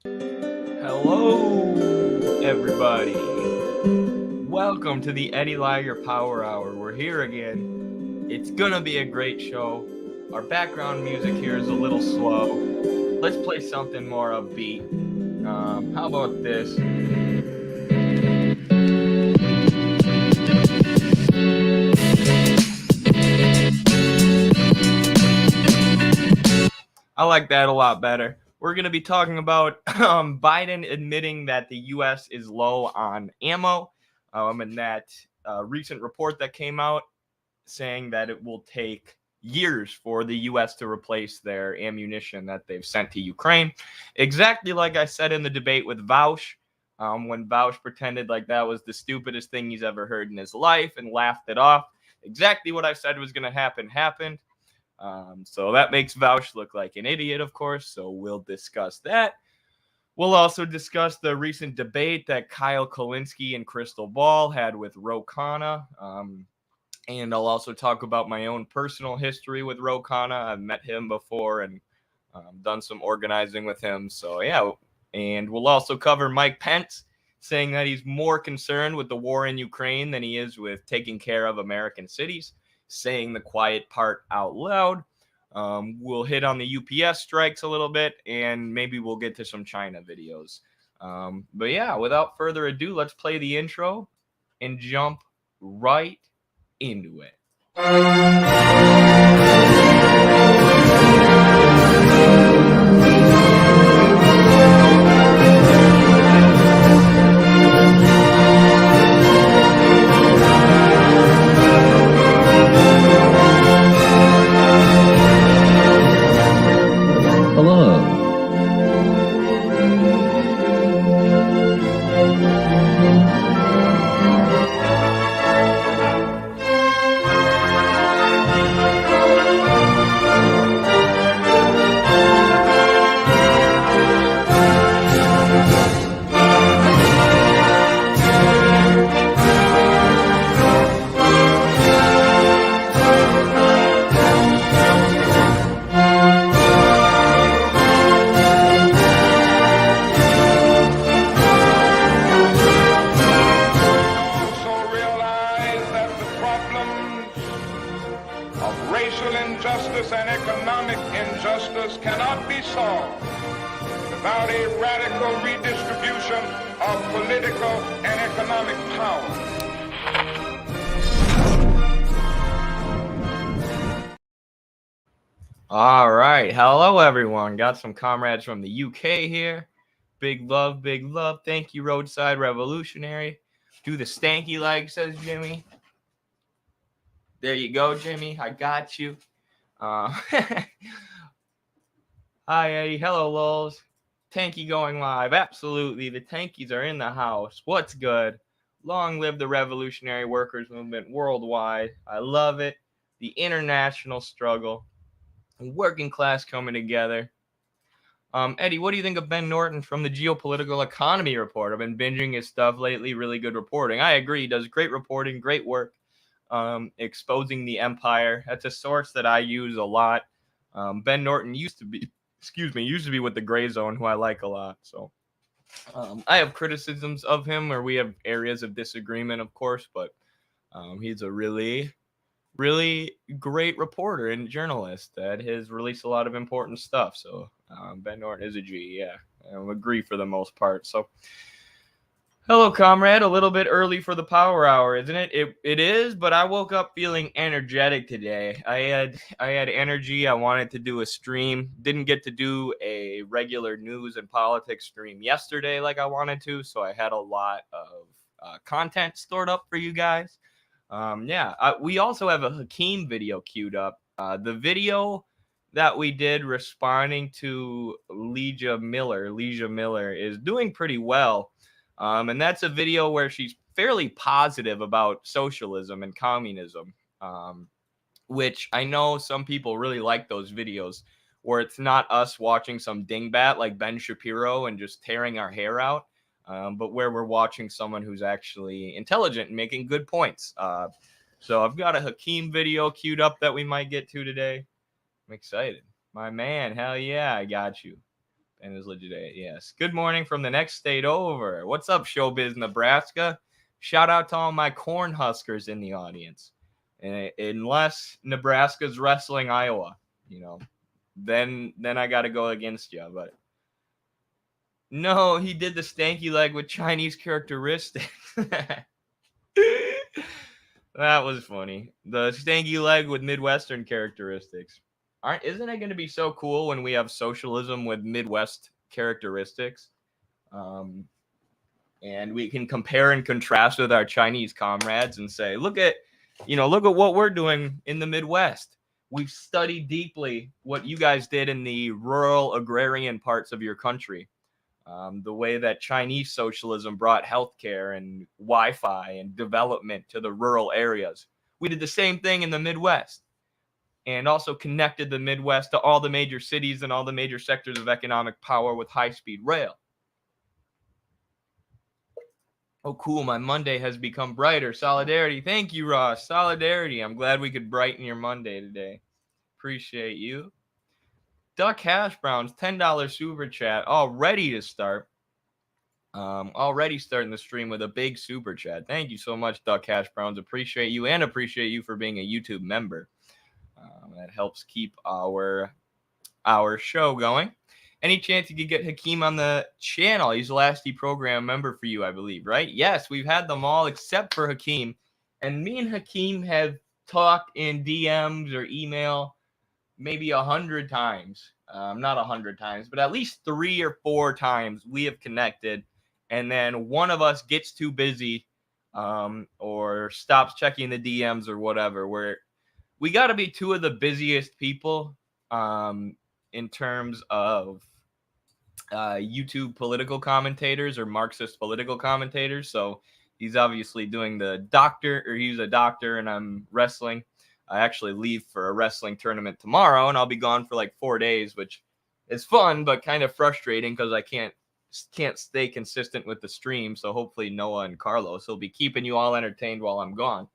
Hello, everybody. Welcome to the Eddie Liger Power Hour. We're here again. It's gonna be a great show. Our background music here is a little slow. Let's play something more upbeat. How about this? I like that a lot better. We're going to be talking about Biden admitting that the U.S. is low on ammo, and that recent report that came out saying that it will take years for the U.S. to replace their ammunition that they've sent to Ukraine. Exactly like I said in the debate with Vaush, when Vaush pretended like that was the stupidest thing he's ever heard in his life and laughed it off. Exactly what I said was going to happen happened. So that makes Vaush look like an idiot, of course. So we'll discuss that. We'll also discuss the recent debate that Kyle Kulinski and Crystal Ball had with Ro Khanna. And I'll also talk about my own personal history with Ro Khanna. I've met him before and done some organizing with him. So, yeah. And we'll also cover Mike Pence saying that he's more concerned with the war in Ukraine than he is with taking care of American cities, saying the quiet part out loud. We'll hit on the UPS strikes a little bit, and maybe we'll get to some China videos. But yeah, without further ado, let's play the intro and jump right into it. All right. Hello, everyone. Got some comrades from the UK here. Big love, big love. Thank you, Roadside Revolutionary. Do the stanky leg, says Jimmy. There you go, Jimmy. I got you. Hi, Eddie. Hello, Lols. Tanky going live. Absolutely. The Tankies are in the house. What's good? Long live the revolutionary workers movement worldwide. I love it. The international struggle. Working class coming together. Eddie, what do you think of Ben Norton from the Geopolitical Economy Report? I've been binging his stuff lately. Really good reporting. I agree. He does great reporting, great work, exposing the empire. That's a source that I use a lot. Ben Norton used to be with the Gray Zone, who I like a lot. So I have criticisms of him, or we have areas of disagreement, of course, but he's a really great reporter and journalist that has released a lot of important stuff. So Ben Norton is a G. Yeah, I agree for the most part. So hello, comrade. A little bit early for the power hour, isn't it? It is, but I woke up feeling energetic today. I had energy. I wanted to do a stream. Didn't get to do a regular news and politics stream yesterday like I wanted to, so I had a lot of content stored up for you guys. We also have a Hakeem video queued up. The video that we did responding to Leisha Miller is doing pretty well. And that's a video where she's fairly positive about socialism and communism, which I know some people really like those videos where it's not us watching some dingbat like Ben Shapiro and just tearing our hair out, but where we're watching someone who's actually intelligent and making good points. So I've got a Hakeem video queued up that we might get to today. I'm excited. My man, hell yeah, I got you. And is legit. Yes. Good morning from the next state over. What's up, Showbiz Nebraska? Shout out to all my corn huskers in the audience. Unless Nebraska's wrestling Iowa, then I got to go against you. But no, he did the stanky leg with Chinese characteristics. That was funny. The stanky leg with Midwestern characteristics. Isn't it going to be so cool when we have socialism with Midwest characteristics? And we can compare and contrast with our Chinese comrades and say, look at what we're doing in the Midwest. We've studied deeply what you guys did in the rural agrarian parts of your country. The way that Chinese socialism brought healthcare and Wi-Fi and development to the rural areas. We did the same thing in the Midwest, and also connected the Midwest to all the major cities and all the major sectors of economic power with high-speed rail. Oh, cool. My Monday has become brighter. Solidarity. Thank you, Ross. Solidarity. I'm glad we could brighten your Monday today. Appreciate you. Duck Hash Browns, $10 super chat. All ready to start. Already starting the stream with a big super chat. Thank you so much, Duck Hash Browns. Appreciate you, and appreciate you for being a YouTube member. That helps keep our show going. Any chance you could get Hakeem on the channel? He's the last program member for you, I believe, right? Yes, we've had them all except for Hakeem. And me and Hakeem have talked in DMs or email maybe 100 times. Not 100 times, but at least 3 or 4 times we have connected. And then one of us gets too busy or stops checking the DMs or whatever. We got to be two of the busiest people in terms of YouTube political commentators or Marxist political commentators. So he's obviously doing the doctor, or he's a doctor, and I'm wrestling. I actually leave for a wrestling tournament tomorrow, and I'll be gone for like 4 days, which is fun, but kind of frustrating because I can't stay consistent with the stream. So hopefully Noah and Carlos will be keeping you all entertained while I'm gone.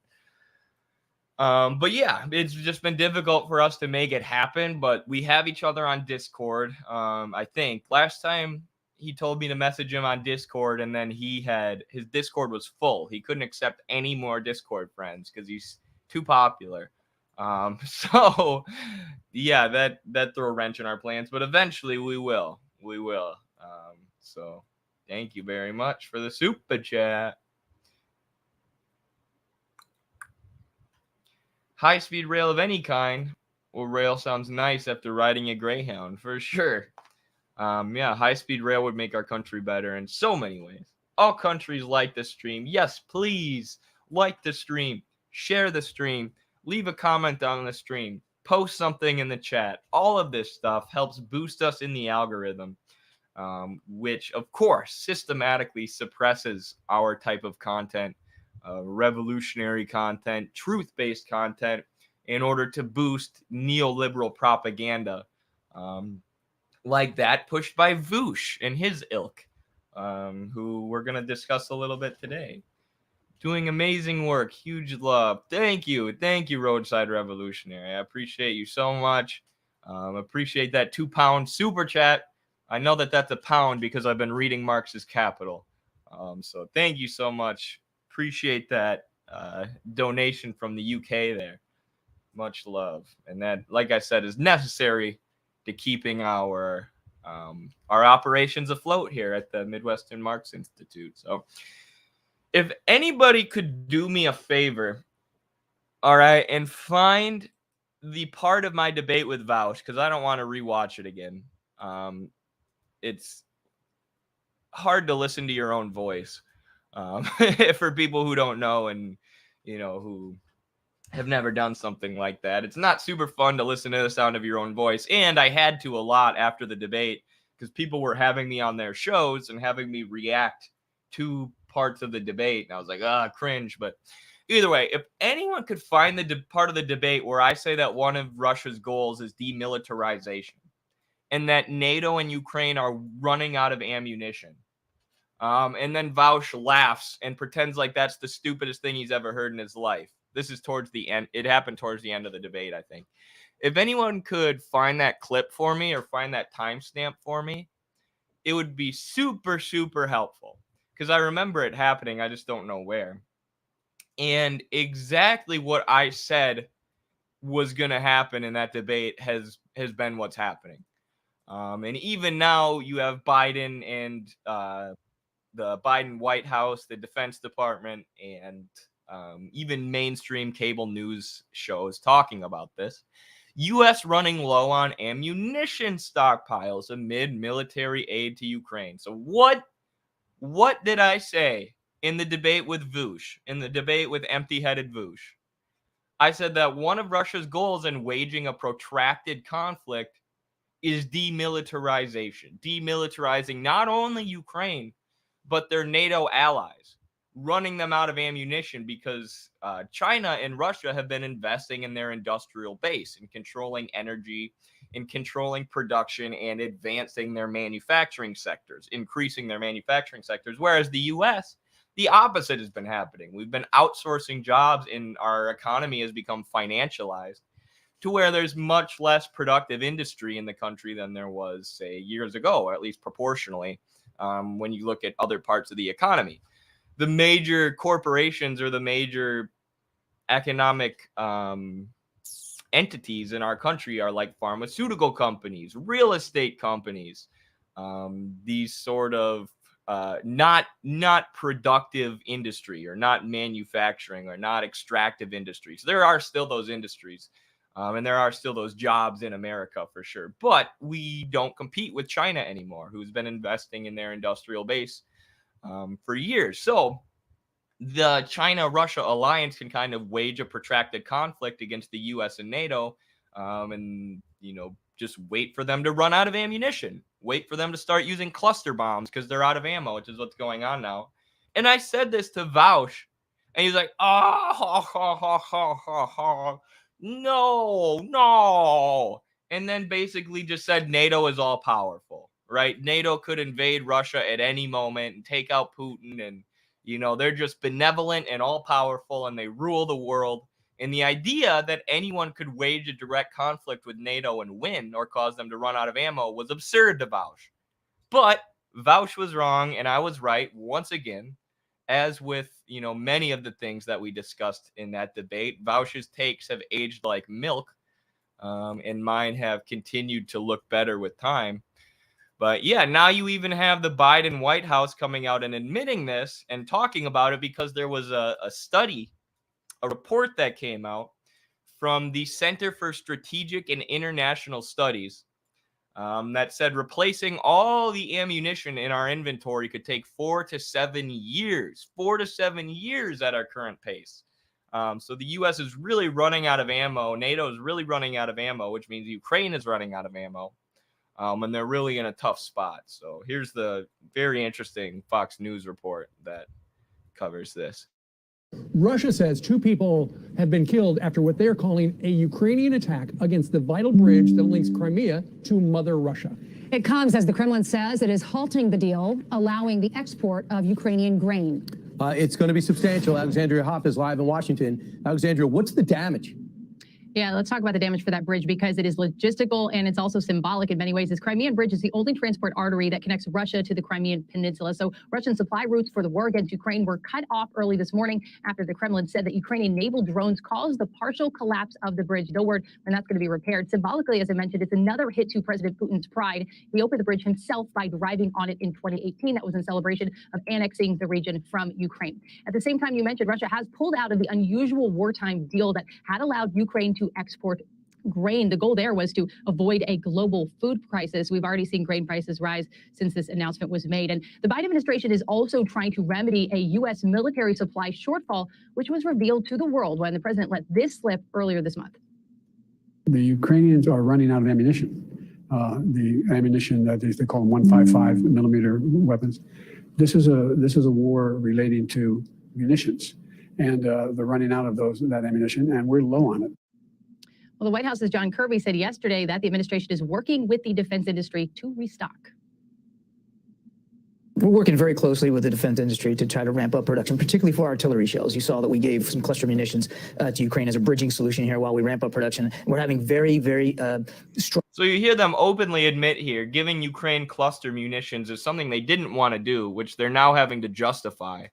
But yeah, it's just been difficult for us to make it happen, but we have each other on Discord. I think last time he told me to message him on Discord, and then his Discord was full. He couldn't accept any more Discord friends because he's too popular. So yeah, that threw a wrench in our plans, but eventually we will. So thank you very much for the super chat. High-speed rail of any kind. Well, rail sounds nice after riding a Greyhound, for sure. Yeah, high-speed rail would make our country better in so many ways. All countries like the stream. Yes, please like the stream. Share the stream. Leave a comment on the stream. Post something in the chat. All of this stuff helps boost us in the algorithm, which, of course, systematically suppresses our type of content. Revolutionary content, truth-based content, in order to boost neoliberal propaganda like that pushed by Vaush and his ilk, who we're going to discuss a little bit today. Doing amazing work. Huge love. Thank you, Roadside Revolutionary. I appreciate you so much. Appreciate that £2 super chat. I know that that's a pound because I've been reading Marx's Capital. So thank you so much. Appreciate that donation from the UK there. Much love. And that, like I said, is necessary to keeping our operations afloat here at the Midwestern Marx Institute. So if anybody could do me a favor, all right, and find the part of my debate with Vaush, because I don't want to rewatch it again. It's hard to listen to your own voice. For people who don't know and who have never done something like that, it's not super fun to listen to the sound of your own voice. And I had to a lot after the debate because people were having me on their shows and having me react to parts of the debate, and I was like, cringe. But either way, if anyone could find the part of the debate where I say that one of Russia's goals is demilitarization and that NATO and Ukraine are running out of ammunition, and then Vaush laughs and pretends like that's the stupidest thing he's ever heard in his life. This is towards the end. It happened towards the end of the debate, I think. If anyone could find that clip for me or find that timestamp for me, it would be super, super helpful, because I remember it happening. I just don't know where. And exactly what I said was going to happen in that debate has been what's happening. And even now, you have Biden and the Biden White House, the Defense Department, and even mainstream cable news shows talking about this. U.S. running low on ammunition stockpiles amid military aid to Ukraine. So what did I say in the debate with Vaush, in the debate with empty-headed Vaush? I said that one of Russia's goals in waging a protracted conflict is demilitarization, demilitarizing not only Ukraine, but their NATO allies, running them out of ammunition, because China and Russia have been investing in their industrial base and controlling energy and controlling production and advancing their manufacturing sectors, increasing their manufacturing sectors, whereas the U.S., the opposite has been happening. We've been outsourcing jobs, and our economy has become financialized to where there's much less productive industry in the country than there was, say, years ago, or at least proportionally, when you look at other parts of the economy. The major corporations or the major economic entities in our country are like pharmaceutical companies, real estate companies, these sort of not productive industry, or not manufacturing, or not extractive industries. There are still those industries, and there are still those jobs in America for sure. But we don't compete with China anymore, who's been investing in their industrial base for years. So the China-Russia alliance can kind of wage a protracted conflict against the U.S. and NATO, and just wait for them to run out of ammunition, wait for them to start using cluster bombs because they're out of ammo, which is what's going on now. And I said this to Vaush, and he's like, no. And then basically just said NATO is all powerful, right? NATO could invade Russia at any moment and take out Putin, and they're just benevolent and all powerful, and they rule the world. And the idea that anyone could wage a direct conflict with NATO and win, or cause them to run out of ammo, was absurd to Vaush. But Vaush was wrong, and I was right once again. As with many of the things that we discussed in that debate, Vaush's takes have aged like milk, and mine have continued to look better with time. But yeah, now you even have the Biden White House coming out and admitting this and talking about it, because there was a study, a report that came out from the Center for Strategic and International Studies that said replacing all the ammunition in our inventory could take 4 to 7 years, 4 to 7 years at our current pace. So the U.S. is really running out of ammo. NATO is really running out of ammo, which means Ukraine is running out of ammo. And they're really in a tough spot. So here's the very interesting Fox News report that covers this. Russia says 2 people have been killed after what they're calling a Ukrainian attack against the vital bridge that links Crimea to Mother Russia. It comes as the Kremlin says it is halting the deal, allowing the export of Ukrainian grain. It's going to be substantial. Alexandria Hopp is live in Washington. Alexandria, what's the damage? Yeah, let's talk about the damage for that bridge, because it is logistical and it's also symbolic in many ways. This Crimean bridge is the only transport artery that connects Russia to the Crimean Peninsula. So Russian supply routes for the war against Ukraine were cut off early this morning after the Kremlin said that Ukrainian naval drones caused the partial collapse of the bridge. No word when that's going to be repaired. Symbolically, as I mentioned, it's another hit to President Putin's pride. He opened the bridge himself by driving on it in 2018. That was in celebration of annexing the region from Ukraine. At the same time, you mentioned Russia has pulled out of the unusual wartime deal that had allowed Ukraine to export grain. The goal there was to avoid a global food crisis. We've already seen grain prices rise since this announcement was made. And the Biden administration is also trying to remedy a U.S. military supply shortfall, which was revealed to the world when the president let this slip earlier this month. The Ukrainians are running out of ammunition. The ammunition that they call them 155 millimeter weapons. This is a war relating to munitions, and they're running out of that ammunition, and we're low on it. Well, the White House's John Kirby said yesterday that the administration is working with the defense industry to restock. We're working very closely with the defense industry to try to ramp up production, particularly for artillery shells. You saw that we gave some cluster munitions to Ukraine as a bridging solution here while we ramp up production. We're having very, very strong So you hear them openly admit here, giving Ukraine cluster munitions is something they didn't want to do, which they're now having to justify,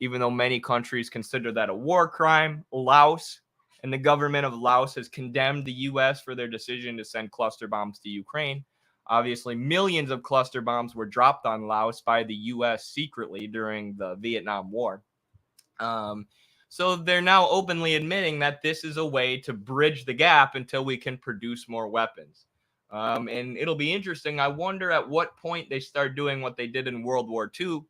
even though many countries consider that a war crime. Laos and the government of Laos has condemned the U.S. for their decision to send cluster bombs to Ukraine. Obviously, millions of cluster bombs were dropped on Laos by the U.S. secretly during the Vietnam War. So they're now openly admitting that this is a way to bridge the gap until we can produce more weapons. And it'll be interesting. I wonder at what point they start doing what they did in World War II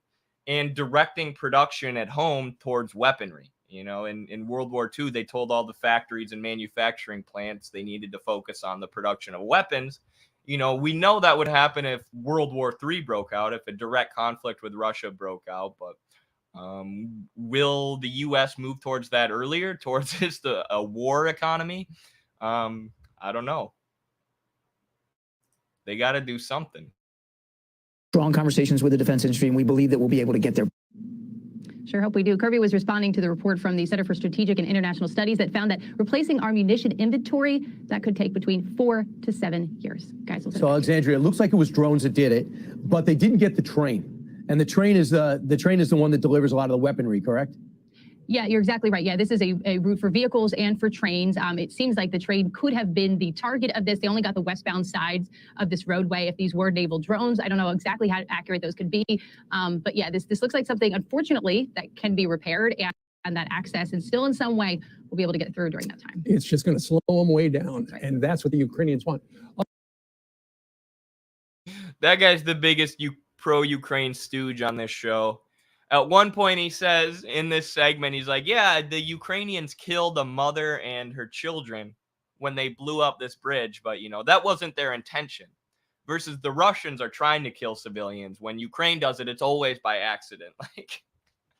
and directing production at home towards weaponry. You know, in World War II, they told all the factories and manufacturing plants they needed to focus on the production of weapons. You know, we know that would happen if World War III broke out, if a direct conflict with Russia broke out. But will the U.S. move towards that earlier, towards just a war economy? I don't know. They got to do something. Strong conversations with the defense industry, and we believe that we'll be able to get there. Sure hope we do. Kirby was responding to the report from the Center for Strategic and International Studies that found that replacing our munition inventory, that could take between 4 to 7 years. Guys, so Alexandria, it looks like it was drones that did it, but they didn't get the train. And the train is the one that delivers a lot of the weaponry, correct? Yeah, you're exactly right. Yeah, this is a route for vehicles and for trains. It seems like the train could have been the target of this. They only got the westbound sides of this roadway. If these were naval drones, I don't know exactly how accurate those could be. But yeah, this looks like something, unfortunately, that can be repaired, and that access and still in some way will be able to get through during that time. It's just going to slow them way down. Right. And that's what the Ukrainians want. That guy's the biggest pro-Ukraine stooge on this show. At one point, he says in this segment, he's like, yeah, the Ukrainians killed a mother and her children when they blew up this bridge. But, you know, that wasn't their intention. Versus the Russians are trying to kill civilians. When Ukraine does it, it's always by accident. Like,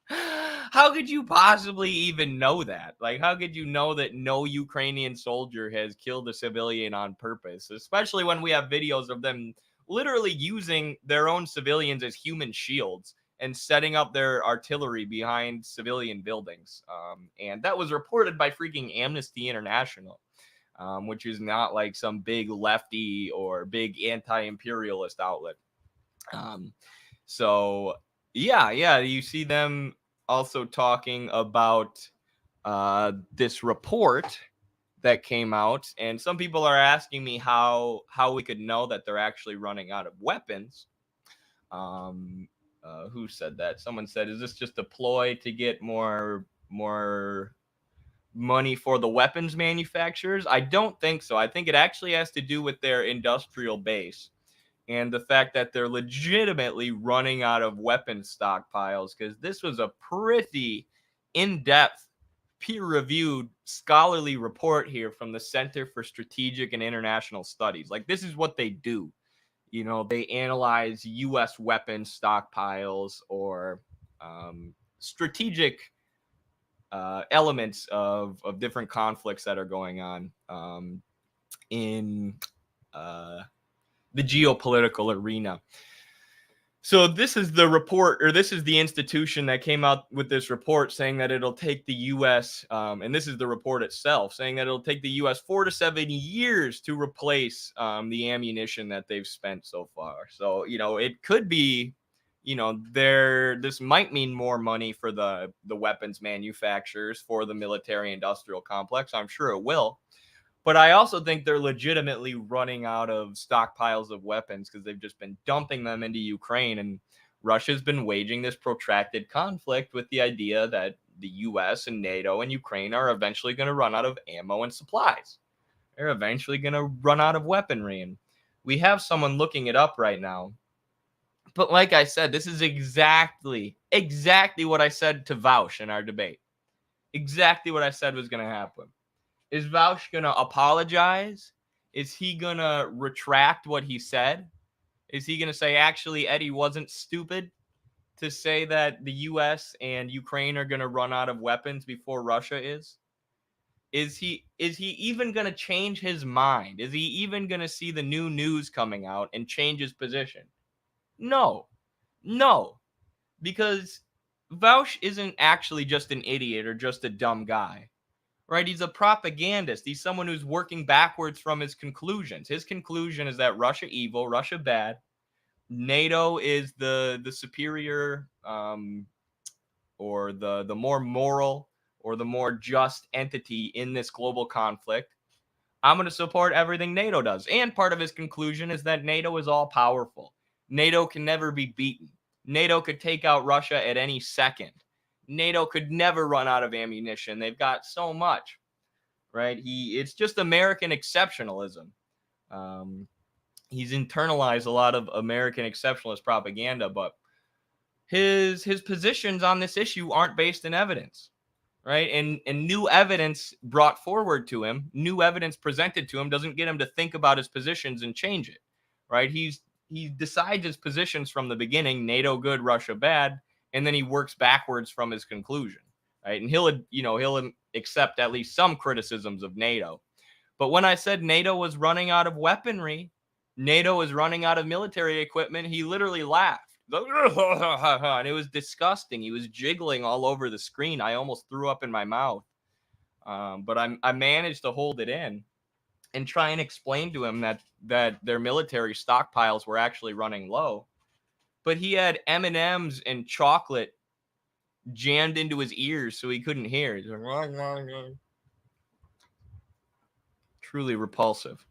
how could you possibly even know that? Like, how could you know that no Ukrainian soldier has killed a civilian on purpose? Especially when we have videos of them literally using their own civilians as human shields and setting up their artillery behind civilian buildings. And that was reported by freaking Amnesty International, which is not like some big lefty or big anti-imperialist outlet. So, yeah, you see them also talking about this report that came out. And some people are asking me how we could know that they're actually running out of weapons. Who said that? Someone said, is this just a ploy to get more money for the weapons manufacturers? I don't think so. I think it actually has to do with their industrial base and the fact that they're legitimately running out of weapons stockpiles, because this was a pretty in-depth, peer-reviewed, scholarly report here from the Center for Strategic and International Studies. Like, this is what they do. You know, they analyze U.S. weapons stockpiles or strategic elements of different conflicts that are going on in the geopolitical arena. So this is the report, or this is the institution that came out with this report saying that it'll take the U.S., and this is the report itself, saying that it'll take the U.S. 4 to 7 years to replace the ammunition that they've spent so far. So, you know, it could be, you know, this might mean more money for the weapons manufacturers, for the military industrial complex. I'm sure it will. But I also think they're legitimately running out of stockpiles of weapons because they've just been dumping them into Ukraine. And Russia's been waging this protracted conflict with the idea that the U.S. and NATO and Ukraine are eventually going to run out of ammo and supplies. They're eventually going to run out of weaponry. And we have someone looking it up right now. But like I said, this is exactly what I said to Vaush in our debate. Exactly what I said was going to happen. Is Vaush going to apologize? Is he going to retract what he said? Is he going to say, actually, Eddie wasn't stupid to say that the U.S. and Ukraine are going to run out of weapons before Russia is? Is he even going to change his mind? Is he even going to see the new news coming out and change his position? No, because Vaush isn't actually just an idiot or just a dumb guy. right? He's a propagandist. He's someone who's working backwards from his conclusions. His conclusion is that Russia evil, Russia bad, NATO is the superior or the more moral or the more just entity in this global conflict. I'm going to support everything NATO does. And part of his conclusion is that NATO is all powerful. NATO can never be beaten. NATO could take out Russia at any second. NATO could never run out of ammunition. They've got so much, right? It's just American exceptionalism. He's internalized a lot of American exceptionalist propaganda, but his positions on this issue aren't based in evidence, right? And new evidence brought forward to him, new evidence presented to him doesn't get him to think about his positions and change it, right? He decides his positions from the beginning, NATO good, Russia bad, and then he works backwards from his conclusion, right? And he'll accept at least some criticisms of NATO. But when I said NATO was running out of weaponry, NATO is running out of military equipment, he literally laughed. And it was disgusting. He was jiggling all over the screen. I almost threw up in my mouth. But I managed to hold it in and try and explain to him that their military stockpiles were actually running low. But he had M&Ms and chocolate jammed into his ears so he couldn't hear. He's like, truly repulsive.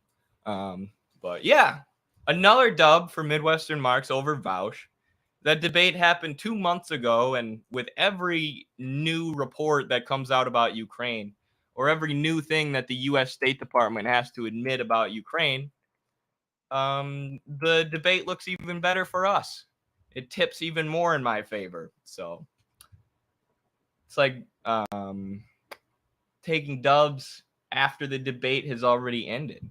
But yeah, another dub for Midwestern Marx over Vaush. That debate happened 2 months ago, and with every new report that comes out about Ukraine, or every new thing that the U.S. State Department has to admit about Ukraine, the debate looks even better for us. It tips even more in my favor. So it's like taking dubs after the debate has already ended.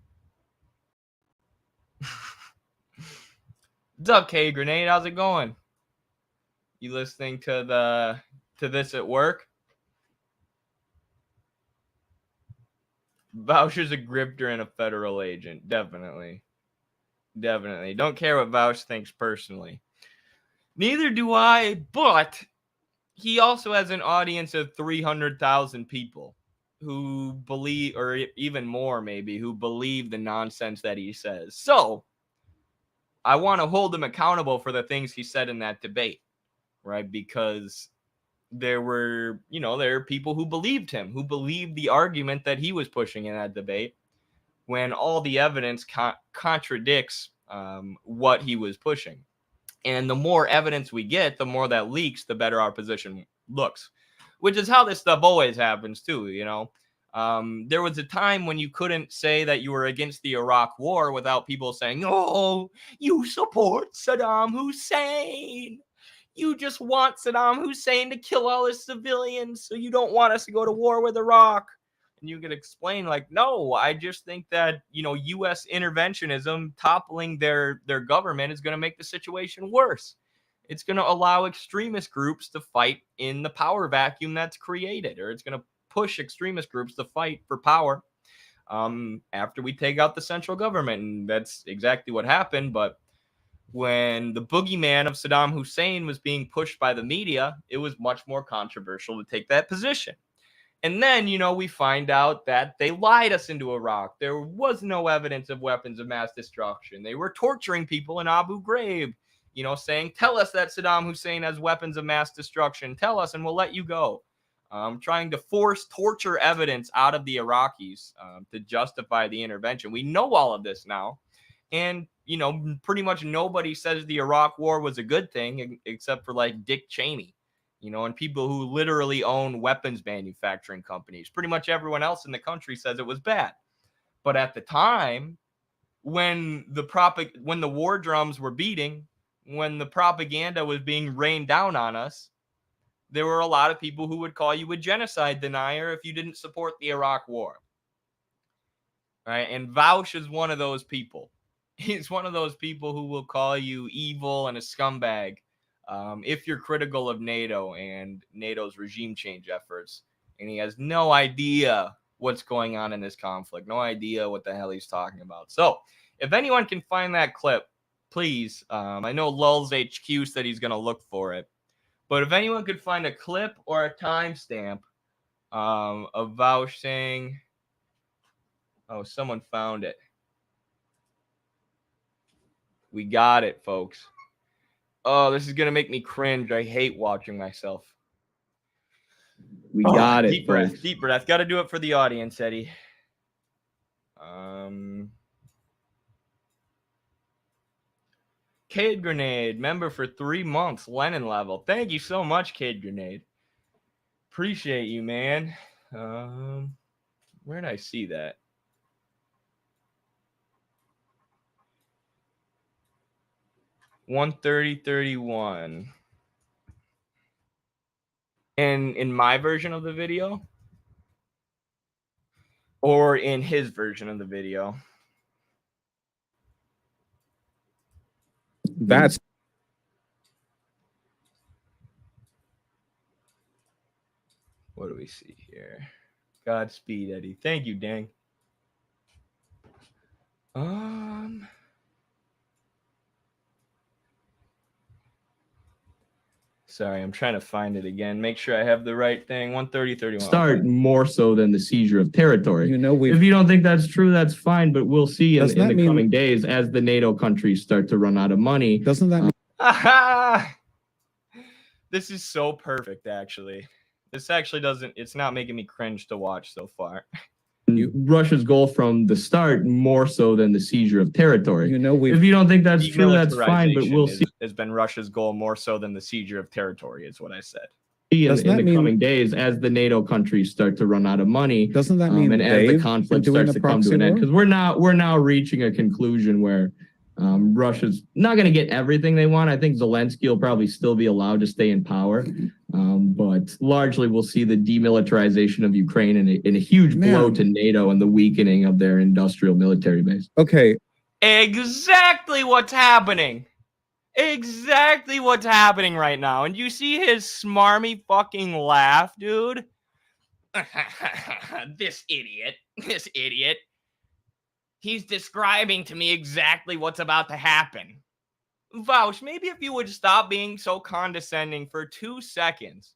What's up, K Grenade? How's it going? You listening to this at work? Vaush is a grifter and a federal agent. Definitely. Don't care what Vaush thinks personally. Neither do I, but he also has an audience of 300,000 people who believe, or even more maybe, who believe the nonsense that he says. So I want to hold him accountable for the things he said in that debate, right? Because there are people who believed him, who believed the argument that he was pushing in that debate when all the evidence contradicts what he was pushing. And the more evidence we get, the more that leaks, the better our position looks, which is how this stuff always happens too, There was a time when you couldn't say that you were against the Iraq war without people saying, oh, you support Saddam Hussein. You just want Saddam Hussein to kill all his civilians, so you don't want us to go to war with Iraq. And you can explain, like, no, I just think that, U.S. interventionism toppling their government is going to make the situation worse. It's going to allow extremist groups to fight in the power vacuum that's created, or it's going to push extremist groups to fight for power after we take out the central government. And that's exactly what happened. But when the boogeyman of Saddam Hussein was being pushed by the media, it was much more controversial to take that position. And then, we find out that they lied us into Iraq. There was no evidence of weapons of mass destruction. They were torturing people in Abu Ghraib, saying, tell us that Saddam Hussein has weapons of mass destruction. Tell us and we'll let you go. Trying to force torture evidence out of the Iraqis to justify the intervention. We know all of this now. And, pretty much nobody says the Iraq war was a good thing except for like Dick Cheney, and people who literally own weapons manufacturing companies. Pretty much everyone else in the country says it was bad. But at the time, when the war drums were beating, when the propaganda was being rained down on us, there were a lot of people who would call you a genocide denier if you didn't support the Iraq war. Right? And Vaush is one of those people. He's one of those people who will call you evil and a scumbag if you're critical of NATO and NATO's regime change efforts. And he has no idea what's going on in this conflict, no idea what the hell he's talking about. So if anyone can find that clip, please. I know Lulz HQ said he's going to look for it. But if anyone could find a clip or a timestamp A Vaush saying, oh, someone found it. We got it, folks. Oh, this is going to make me cringe. I hate watching myself. We got it, Deep breath, folks. deep breath. Got to do it for the audience, Eddie. Cade Grenade, member for 3 months, Lenin level. Thank you so much, Cade Grenade. Appreciate you, man. Where did I see that? $130.31. And in my version of the video? Or in his version of the video? That's What do we see here? Godspeed, Eddie. Thank you, Dang. Sorry, I'm trying to find it again. Make sure I have the right thing. 130.31. Start more so than the seizure of territory. You know, if you don't think that's true, that's fine, but we'll see in Doesn't that the mean- coming days as the NATO countries start to run out of money. doesn't that mean This is so perfect, actually. This actually doesn't, it's not making me cringe to watch so far. Russia's goal from the start more so than the seizure of territory. you know If you don't think that's true, that's Demilitarization fine, but we'll see has been Russia's goal more so than the seizure of territory, is what I said. in Doesn't that the mean- coming days as the NATO countries start to run out of money. doesn't that mean And as the they've conflict been doing starts the to come to proxy an end, war? because we're now reaching a conclusion where Russia's not going to get everything they want. I think Zelensky will probably still be allowed to stay in power, but largely we'll see the demilitarization of Ukraine and a huge blow Man. to NATO and the weakening of their industrial military base. Okay, Exactly what's happening. Exactly what's happening right now. And you see his smarmy fucking laugh, dude? This idiot. He's describing to me exactly what's about to happen. Vaush, maybe if you would stop being so condescending for 2 seconds.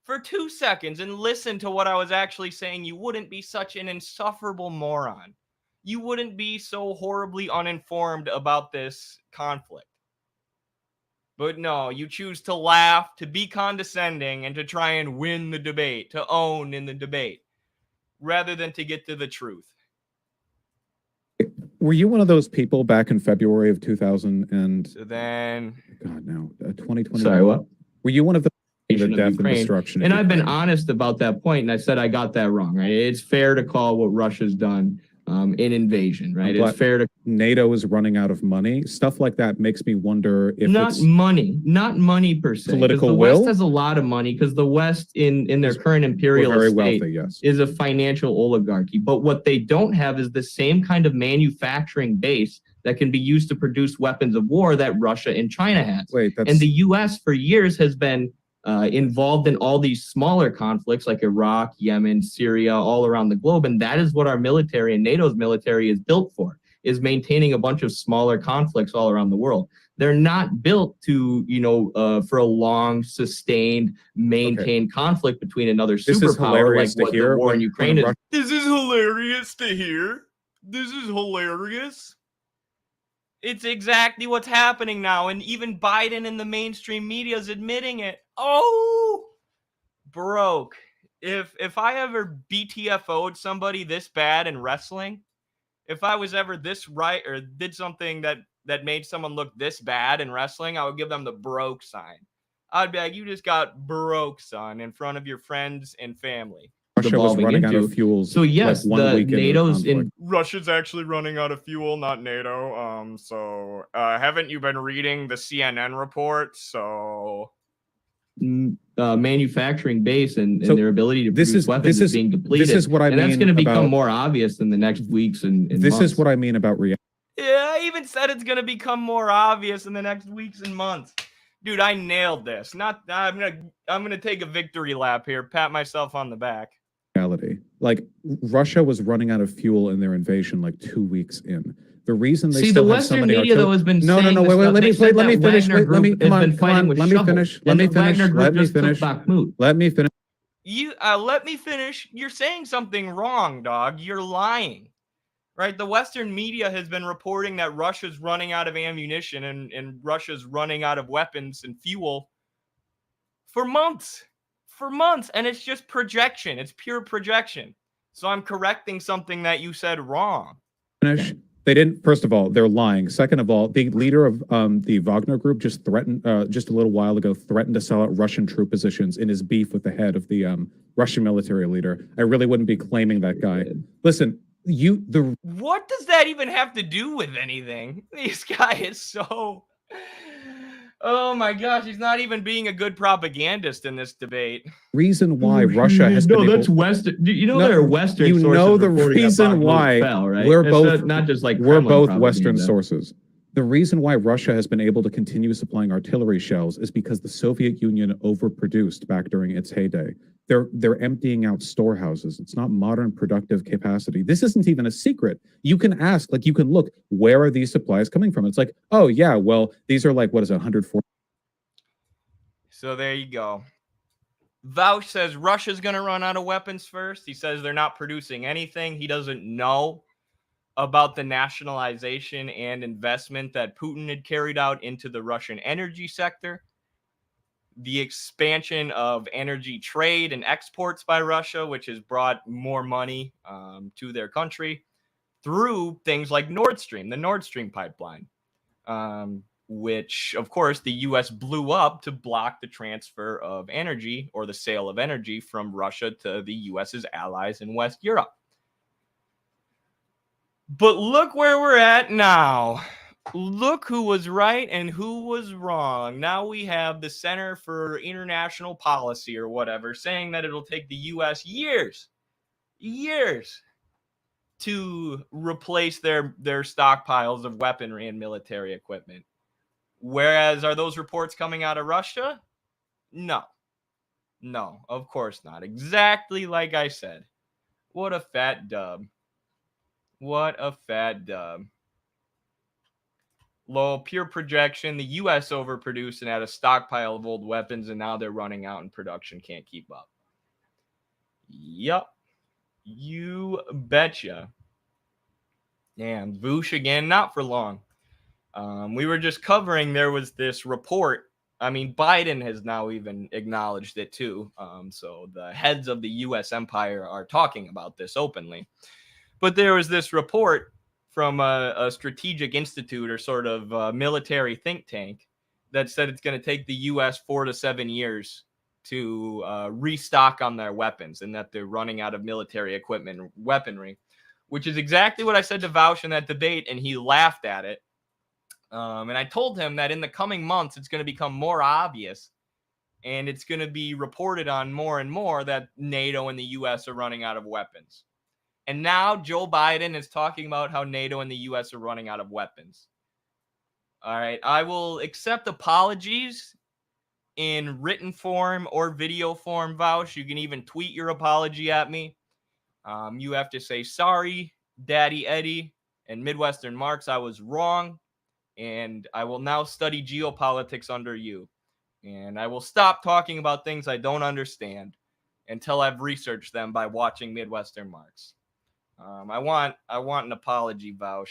For 2 seconds and listen to what I was actually saying, you wouldn't be such an insufferable moron. You wouldn't be so horribly uninformed about this conflict. But no, you choose to laugh, to be condescending, and to try and win the debate, to own in the debate, rather than to get to the truth. were you one of those people back in February of 2000 and So then, God no, 2020? Sorry, what? Were you one of the Of death and Ukraine. destruction? And of I've been Ukraine? honest about that point, and I said I got that wrong, right? It's fair to call what Russia's done an invasion, right? But It's fair to NATO is running out of money. Stuff like that makes me wonder if not it's money per se. 'Cause Political the will? West has a lot of money because the West in their current we're imperialist very state wealthy. Yes. is a financial oligarchy. But what they don't have is the same kind of manufacturing base that can be used to produce weapons of war that Russia and China has. Wait, that's And the U.S. for years has been involved in all these smaller conflicts like Iraq, Yemen, Syria, all around the globe. And that is what our military and NATO's military is built for, is maintaining a bunch of smaller conflicts all around the world. They're not built to, for a long, sustained, maintained conflict between another This is superpower like hilarious to what hear the war in when Ukraine is. Russia- this is hilarious to hear. This is hilarious. It's exactly what's happening now, and even Biden in the mainstream media is admitting it. Oh, broke. If I ever BTFO'd somebody this bad in wrestling, if I was ever this right or did something that made someone look this bad in wrestling, I would give them the broke sign. I'd be like, you just got broke, son, in front of your friends and family. Russia was evolving running out of into. fuels. So yes, like 1 the week into the NATO's in conflict. Russia's actually running out of fuel, not NATO. So haven't you been reading the CNN report? So manufacturing base and So their ability to this produce is- weapons this is is- being depleted. this is what I and that's mean going to become about- more obvious in the next weeks and This months. is what I mean about reality. yeah, I even said it's gonna become more obvious in the next weeks and months. Dude, I nailed this. I'm gonna take a victory lap here, pat myself on the back. Like Russia was running out of fuel in their invasion like 2 weeks in. The reason they See, still the have so Western many media, artillery- though, has been No, saying wait, this stuff. let They me said let me that finish. Wagner Let me group come has on, been fighting with let me shovels, finish. and Let me the Wagner finish. group Let me just took finish. Bakhmut. Let me finish. You let me finish. You're saying something wrong, dog. You're lying. Right? The Western media has been reporting that Russia's running out of ammunition and Russia's running out of weapons and fuel for months. For months. And it's just projection. It's pure projection. So I'm correcting something that you said wrong. Finish. They didn't. First of all, they're lying. Second of all, the leader of the Wagner group just threatened, just a little while ago, threatened to sell out Russian troop positions in his beef with the head of the Russian military leader. I really wouldn't be claiming that guy. Listen, what does that even have to do with anything? This guy is so. Oh my gosh, he's not even being a good propagandist in this debate. Reason why Russia has been that's Western. You know, there are Western. You know the reason why right? we're it's both not just like we're Kremlin both propaganda. Western sources. The reason why Russia has been able to continue supplying artillery shells is because the Soviet Union overproduced back during its heyday. They're emptying out storehouses. It's not modern productive capacity. This isn't even a secret. You can ask, like, you can look, where are these supplies coming from? It's like, oh yeah, well, these are like, what is it, 140? So there you go. Vaush says Russia's going to run out of weapons first. He says they're not producing anything. He doesn't know about the nationalization and investment that Putin had carried out into the Russian energy sector, the expansion of energy trade and exports by Russia, which has brought more money to their country through things like Nord Stream, the Nord Stream pipeline, which, of course, the U.S. blew up to block the transfer of energy or the sale of energy from Russia to the U.S.'s allies in West Europe. But look where we're at now. Look who was right and who was wrong. Now we have the Center for International Policy or whatever saying that it'll take the U.S. years to replace their stockpiles of weaponry and military equipment. Whereas, are those reports coming out of Russia? No, of course not. Exactly like I said. What a fat dub. What a fat dub. Low, pure projection. The U.S. overproduced and had a stockpile of old weapons, and now they're running out and production can't keep up. Yup. You betcha. Damn, Vaush again, not for long. We were just covering, there was this report. I mean, Biden has now even acknowledged it too. So the heads of the U.S. empire are talking about this openly. But there was this report from a strategic institute or sort of military think tank that said it's going to take the U.S. 4 to 7 years to restock on their weapons and that they're running out of military equipment and weaponry, which is exactly what I said to Vaush in that debate, and he laughed at it. And I told him that in the coming months, it's going to become more obvious and it's going to be reported on more and more that NATO and the U.S. are running out of weapons. And now Joe Biden is talking about how NATO and the U.S. are running out of weapons. All right. I will accept apologies in written form or video form, Vaush. You can even tweet your apology at me. You have to say, sorry, Daddy Eddie and Midwestern Marx, I was wrong. And I will now study geopolitics under you. And I will stop talking about things I don't understand until I've researched them by watching Midwestern Marx. I want an apology, Vaush,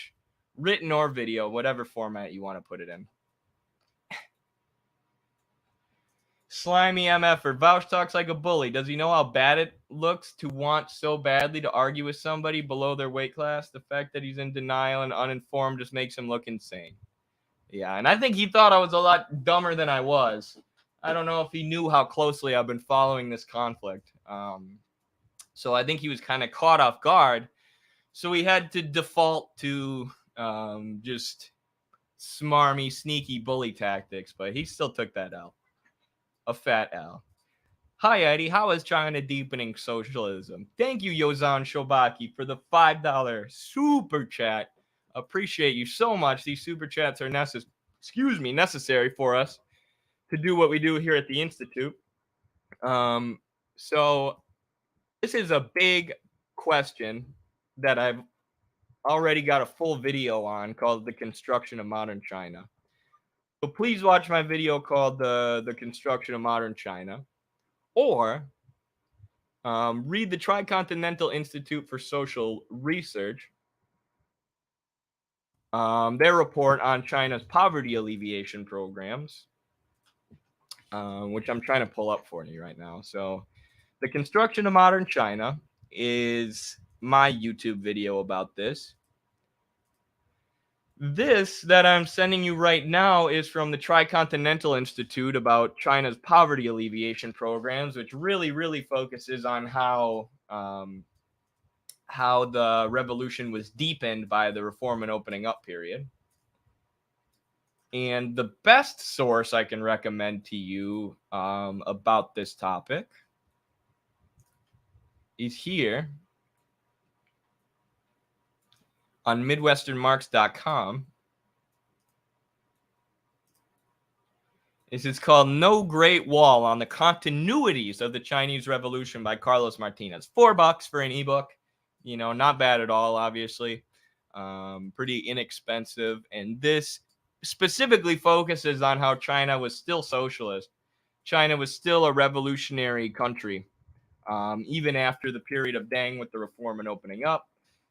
written or video, whatever format you want to put it in. Slimy MF or Vaush talks like a bully. Does he know how bad it looks to want so badly to argue with somebody below their weight class? The fact that he's in denial and uninformed just makes him look insane. Yeah, and I think he thought I was a lot dumber than I was. I don't know if he knew how closely I've been following this conflict. So I think he was kind of caught off guard. So he had to default to just smarmy, sneaky bully tactics, but he still took that L. A fat L. Hi, Eddie. How is China deepening socialism? Thank you, Yozan Shobaki, for the $5 super chat. Appreciate you so much. These super chats are necessary for us to do what we do here at the Institute. So this is a big question that I've already got a full video on called The Construction of Modern China. So please watch my video called The Construction of Modern China. Or Read the Tricontinental Institute for Social Research. Their report on China's poverty alleviation programs, which I'm trying to pull up for you right now. So, The Construction of Modern China is my YouTube video about this. This that I'm sending you right now is from the Tricontinental Institute about China's poverty alleviation programs, which really focuses on how the revolution was deepened by the reform and opening up period. And the best source I can recommend to you about this topic is here on MidwesternMarx.com. This is called No Great Wall on the Continuities of the Chinese Revolution by Carlos Martinez. $4 for an ebook. You know, not bad at all, obviously. Pretty inexpensive. And this specifically focuses on how China was still socialist. China was still a revolutionary country, even after the period of Deng with the reform and opening up.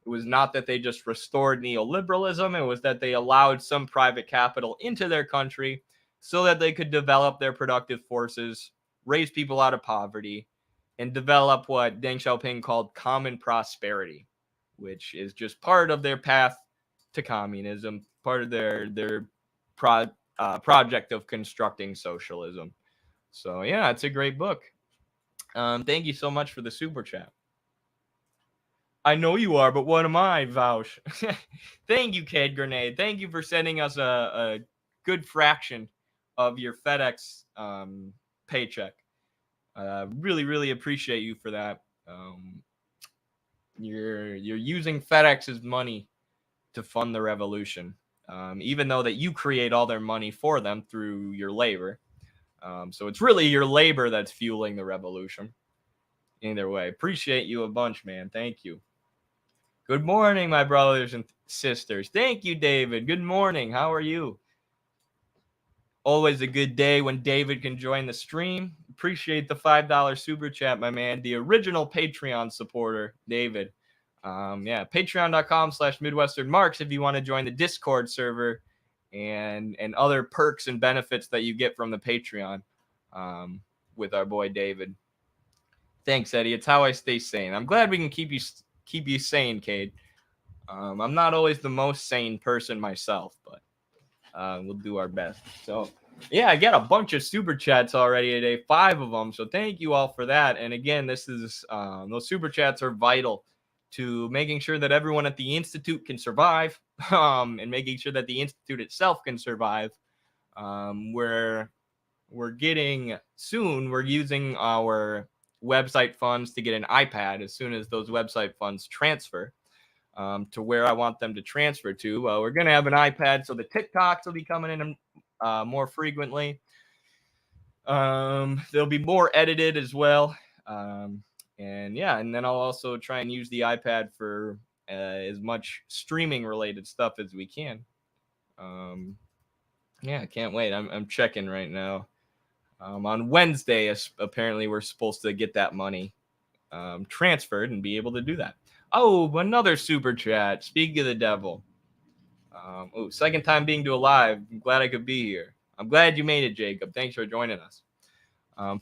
It was not that they just restored neoliberalism. It was that they allowed some private capital into their country so that they could develop their productive forces, raise people out of poverty, and develop what Deng Xiaoping called common prosperity, which is just part of their path to communism, part of their project of constructing socialism. So, yeah, it's a great book. Thank you so much for the super chat. I know you are, but what am I, Vaush? Thank you, Cade Grenade. Thank you for sending us a good fraction of your FedEx paycheck. Really appreciate you for that. You're using FedEx's money to fund the revolution, even though that you create all their money for them through your labor. So it's really your labor that's fueling the revolution. Either way, appreciate you a bunch, man. Thank you. Good morning, my brothers and sisters. Thank you, David. Good morning. How are you? Always a good day when David can join the stream. Appreciate the $5 super chat, my man. The original Patreon supporter, David. Yeah, patreon.com/MidwesternMarx if you want to join the Discord server and other perks and benefits that you get from the Patreon with our boy David. Thanks, Eddie. It's how I stay sane. I'm glad we can keep you sane, Cade. I'm not always the most sane person myself, but we'll do our best. So, yeah, I got a bunch of super chats already today, 5 of them. So thank you all for that. And again, this is those super chats are vital to making sure that everyone at the Institute can survive, and making sure that the Institute itself can survive. We're using our website funds to get an iPad as soon as those website funds transfer to where I want them to transfer to. We're going to have an iPad, so the TikToks will be coming in more frequently. They'll be more edited as well. And then I'll also try and use the iPad for as much streaming related stuff as we can. I can't wait. I'm checking right now. On Wednesday, apparently we're supposed to get that money transferred and be able to do that. Oh, another super chat. Speak of the devil. Second time being to a live. I'm glad I could be here. I'm glad you made it, Jacob. Thanks for joining us.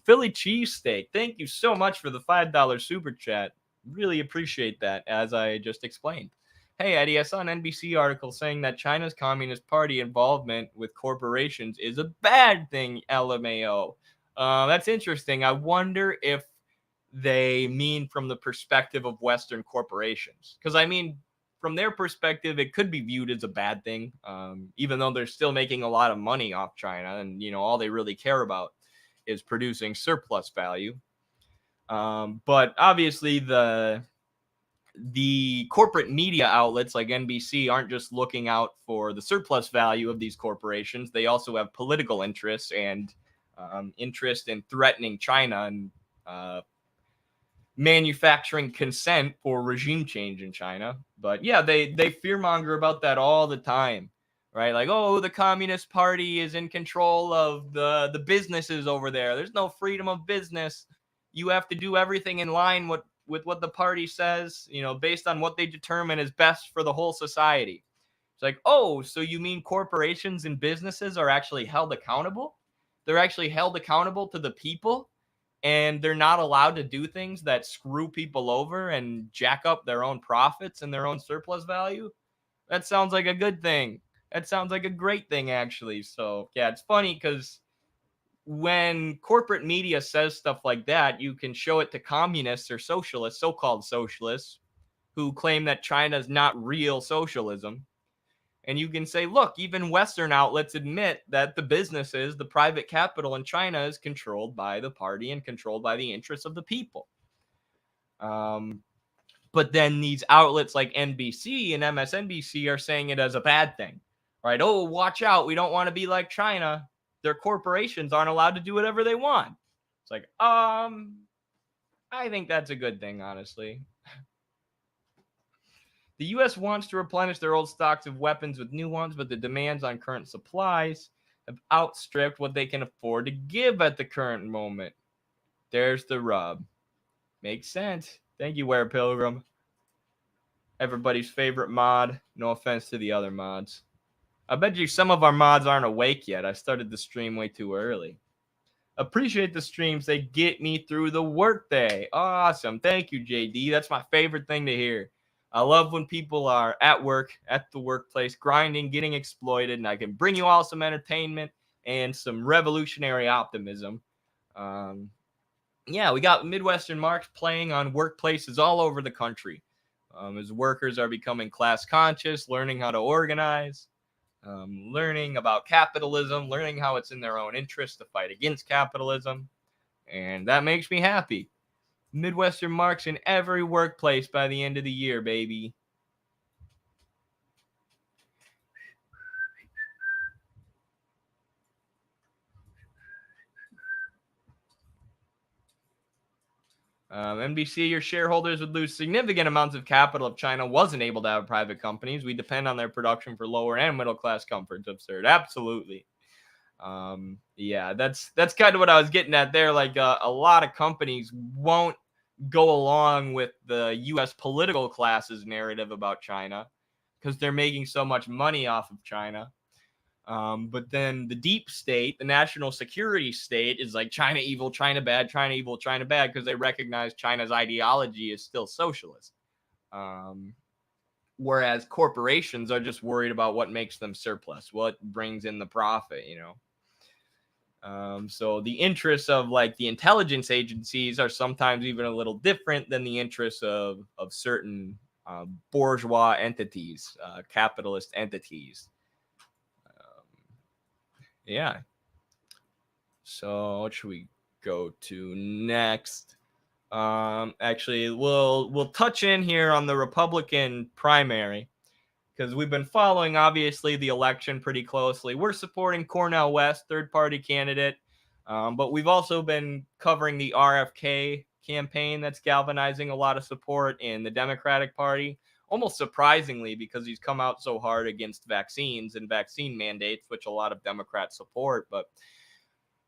Philly cheesesteak. Thank you so much for the $5 super chat. Really appreciate that, as I just explained. Hey, Eddie, I saw an NBC article saying that China's Communist Party involvement with corporations is a bad thing, LMAO. That's interesting. I wonder if they mean from the perspective of Western corporations. Because, I mean, from their perspective, it could be viewed as a bad thing, even though they're still making a lot of money off China. And, all they really care about is producing surplus value. But obviously, the corporate media outlets like NBC aren't just looking out for the surplus value of these corporations. They also have political interests and interest in threatening China and manufacturing consent for regime change in China. But yeah, they fearmonger about that all the time, right? Like, oh, the Communist Party is in control of the businesses over there. There's no freedom of business. you have to do everything in line with what the party says, based on what they determine is best for the whole society. It's like, oh, so you mean corporations and businesses are actually held accountable? They're actually held accountable to the people, and they're not allowed to do things that screw people over and jack up their own profits and their own surplus value? That sounds like a good thing. That sounds like a great thing, actually. So, yeah, it's funny because when corporate media says stuff like that, you can show it to communists or socialists, so-called socialists, who claim that China is not real socialism. And you can say, look, even Western outlets admit that the businesses, the private capital in China is controlled by the party and controlled by the interests of the people. But then these outlets like NBC and MSNBC are saying it as a bad thing, right? Oh, watch out. We don't want to be like China. Their corporations aren't allowed to do whatever they want. It's like, I think that's a good thing, honestly. The U.S. wants to replenish their old stocks of weapons with new ones, but the demands on current supplies have outstripped what they can afford to give at the current moment. There's the rub. Makes sense. Thank you, Ware Pilgrim. Everybody's favorite mod. No offense to the other mods. I bet you some of our mods aren't awake yet. I started the stream way too early. Appreciate the streams. They get me through the workday. Awesome. Thank you, JD. That's my favorite thing to hear. I love when people are at work, at the workplace, grinding, getting exploited, and I can bring you all some entertainment and some revolutionary optimism. Yeah, we got Midwestern Marx playing on workplaces all over the country. As workers are becoming class conscious, learning how to organize, learning about capitalism, learning how it's in their own interest to fight against capitalism. And that makes me happy. Midwestern Marx in every workplace by the end of the year, baby. NBC, your shareholders would lose significant amounts of capital if China wasn't able to have private companies. We depend on their production for lower and middle class comforts. Absurd. Absolutely. Yeah, that's kind of what I was getting at there. Like a lot of companies won't go along with the U.S. political class's narrative about China because they're making so much money off of China. But then the deep state, the national security state, is like China evil, China bad, China evil, China bad, because they recognize China's ideology is still socialist. Whereas corporations are just worried about what makes them surplus, what brings in the profit, So the interests of like the intelligence agencies are sometimes even a little different than the interests of certain bourgeois entities, capitalist entities. Yeah. So what should we go to next? Actually, we'll touch in here on the Republican primary because we've been following, obviously, the election pretty closely. We're supporting Cornel West, third-party candidate, but we've also been covering the RFK campaign that's galvanizing a lot of support in the Democratic Party, almost surprisingly because he's come out so hard against vaccines and vaccine mandates, which a lot of Democrats support, but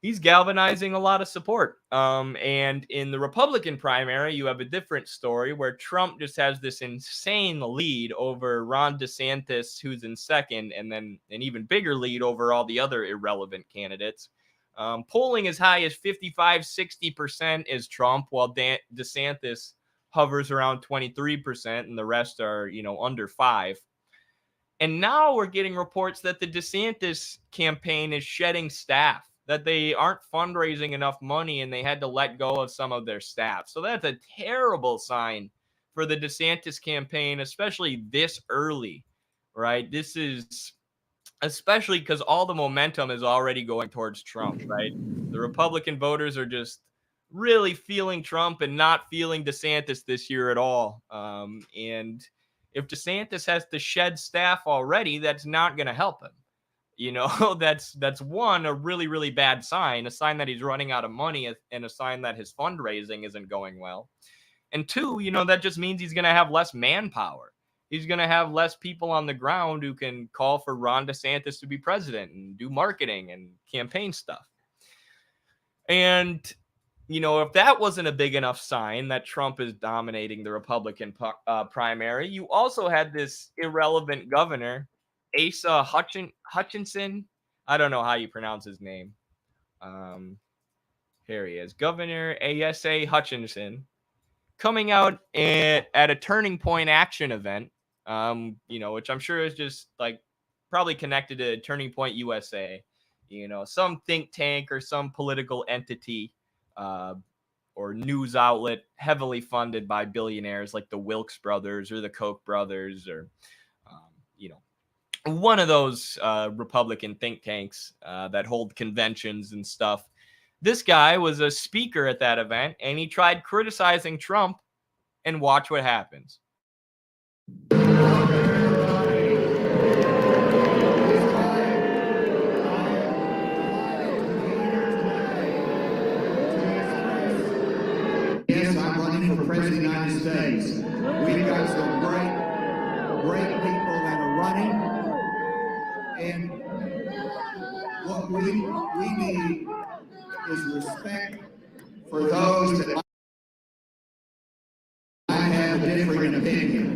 he's galvanizing a lot of support. And in the Republican primary, you have a different story where Trump just has this insane lead over Ron DeSantis, who's in second, and then an even bigger lead over all the other irrelevant candidates. Polling as high as 55-60% is Trump, while DeSantis hovers around 23%, and the rest are, under 5%. And now we're getting reports that the DeSantis campaign is shedding staff, that they aren't fundraising enough money and they had to let go of some of their staff. So that's a terrible sign for the DeSantis campaign, especially this early, right? This is especially because all the momentum is already going towards Trump, right? The Republican voters are just really feeling Trump and not feeling DeSantis this year at all. And if DeSantis has to shed staff already, that's not going to help him. That's one, a really, really bad sign, a sign that he's running out of money and a sign that his fundraising isn't going well. And two, that just means he's going to have less manpower. He's going to have less people on the ground who can call for Ron DeSantis to be president and do marketing and campaign stuff. And you know, if that wasn't a big enough sign that Trump is dominating the Republican primary, you also had this irrelevant governor, Asa Hutchinson. I don't know how you pronounce his name. Here he is, Governor Asa Hutchinson, coming out at a Turning Point Action event, you know, which I'm sure is just like probably connected to Turning Point USA, you know, some think tank or some political entity or news outlet heavily funded by billionaires like the Wilkes brothers or the Koch brothers or, you know, one of those Republican think tanks that hold conventions and stuff. This guy was a speaker at that event, and he tried criticizing Trump, and watch what happens. Yes, I'm running for president of the United States. We've got some great people that are running, and what we need is respect for those that might have a different opinion.